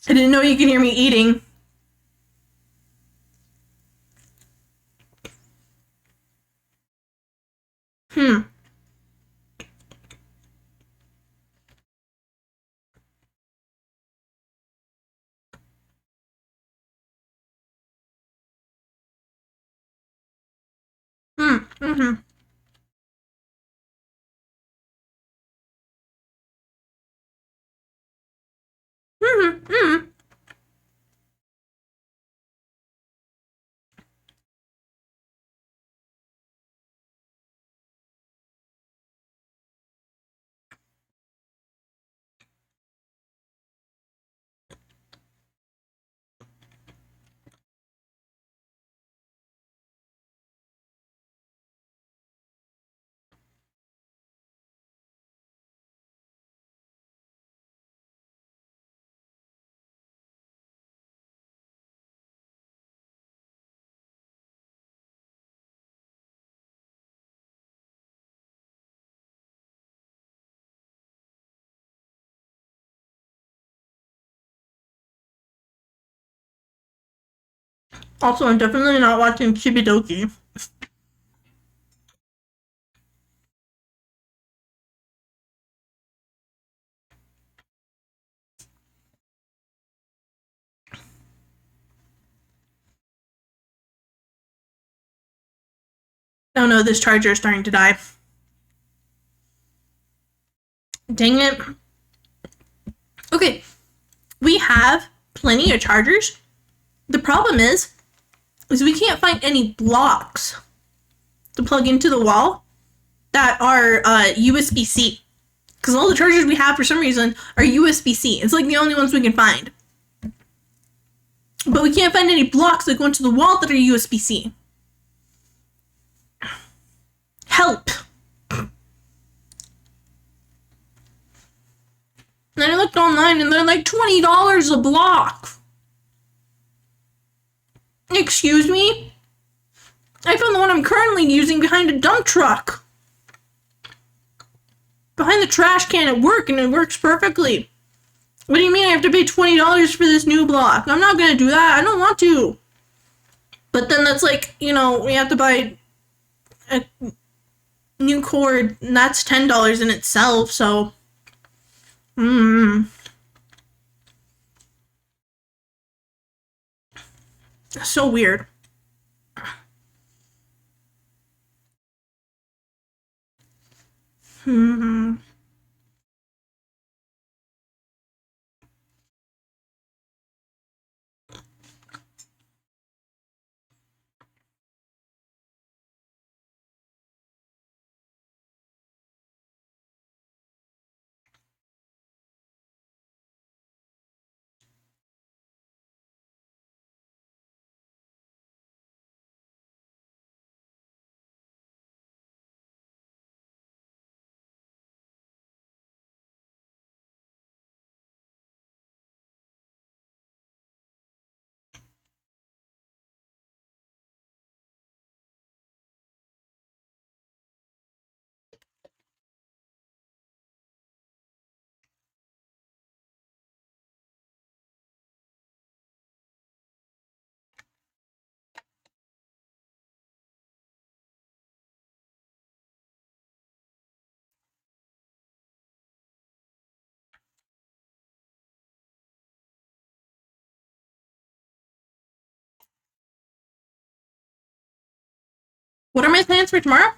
I didn't know you could hear me eating. Hmm. Hmm. Mm-hmm. Mm-hmm. Mm-hmm. Also, I'm definitely not watching Chibidoki. Oh no, this charger is starting to die. Dang it. Okay, we have plenty of chargers. The problem is we can't find any blocks to plug into the wall that are USB-C. Because all the chargers we have for some reason are USB-C. It's like the only ones we can find. But we can't find any blocks that go into the wall that are USB-C. Help! And I looked online and they're like $20 a block. Excuse me? I found the one I'm currently using behind a dump truck. Behind the trash can at work, and it works perfectly. What do you mean I have to pay $20 for this new block? I'm not gonna do that. I don't want to. But then that's like, you know, we have to buy a new cord, and that's $10 in itself, so. So weird. What are my plans for tomorrow?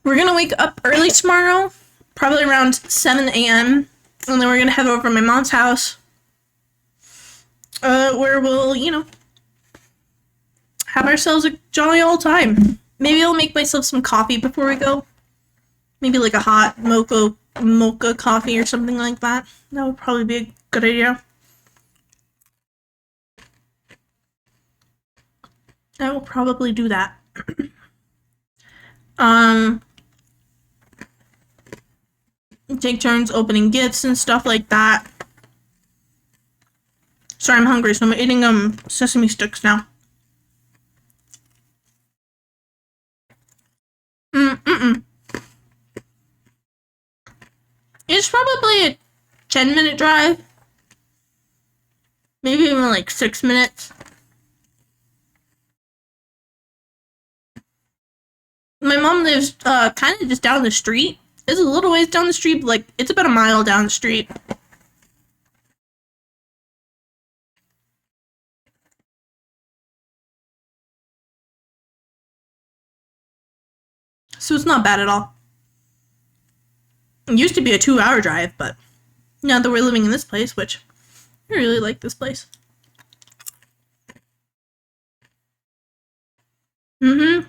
We're gonna wake up early tomorrow, probably around 7 a.m. And then we're gonna head over to my mom's house, where we'll, you know, have ourselves a jolly old time. Maybe I'll make myself some coffee before we go. Maybe like a hot mocha coffee or something like that. That would probably be a good idea. I will probably do that. Take turns opening gifts and stuff like that. Sorry, I'm hungry, so I'm eating sesame sticks now. It's probably a 10-minute drive. Maybe even like 6 minutes. My mom lives kind of just down the street. It's a little ways down the street, but like it's about a mile down the street. So it's not bad at all. It used to be a 2-hour drive, but now that we're living in this place, which I really like this place. Mm-hmm.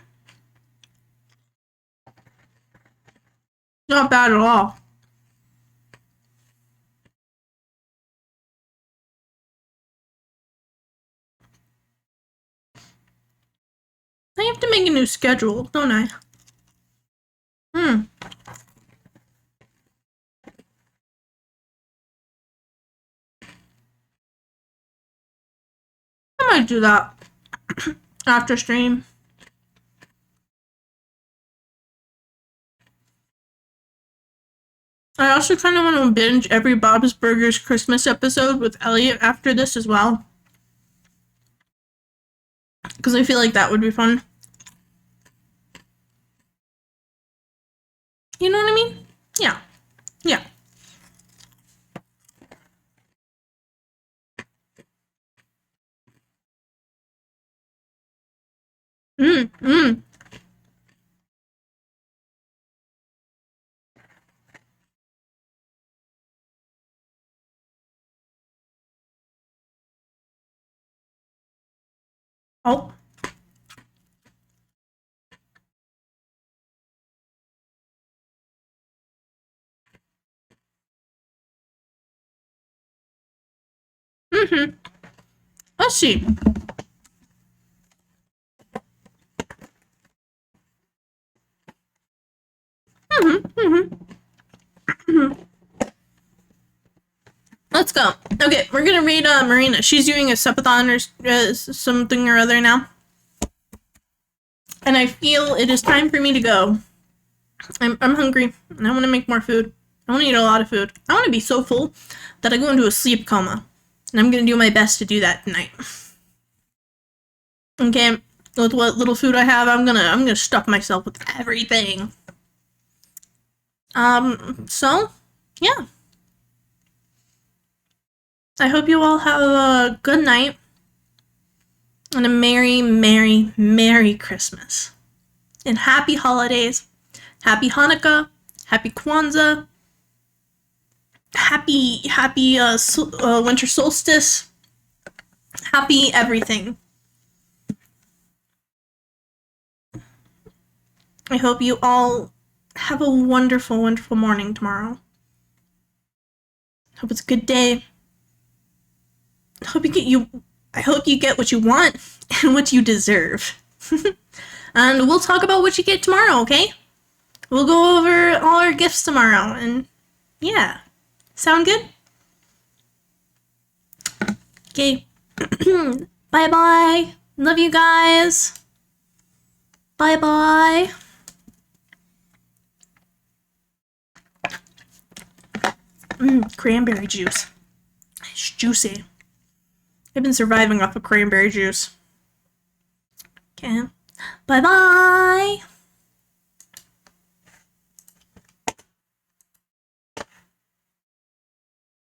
Not bad at all. I have to make a new schedule, don't I? I might do that after stream. I also kind of want to binge every Bob's Burgers Christmas episode with Elliot after this as well. Because I feel like that would be fun. You know what I mean? Yeah. Yeah. Mm. Oh. Let's see. Let's go. Okay, we're gonna read Marina. She's doing a supathon or something or other now. And I feel it is time for me to go. I'm hungry, and I want to make more food. I want to eat a lot of food. I want to be so full that I go into a sleep coma. And I'm gonna do my best to do that tonight. Okay, with what little food I have, I'm gonna stuff myself with everything. So, yeah. I hope you all have a good night and a merry, merry, merry Christmas. And happy holidays. Happy Hanukkah. Happy Kwanzaa. Happy winter solstice. Happy everything. I hope you all have a wonderful, wonderful morning tomorrow. Hope it's a good day. I hope you get what you want and what you deserve. And we'll talk about what you get tomorrow, okay? We'll go over all our gifts tomorrow, and yeah. Sound good? Okay. Bye-bye. Love you guys. Bye-bye. Cranberry juice. It's juicy. I've been surviving off of cranberry juice. Okay. Bye-bye.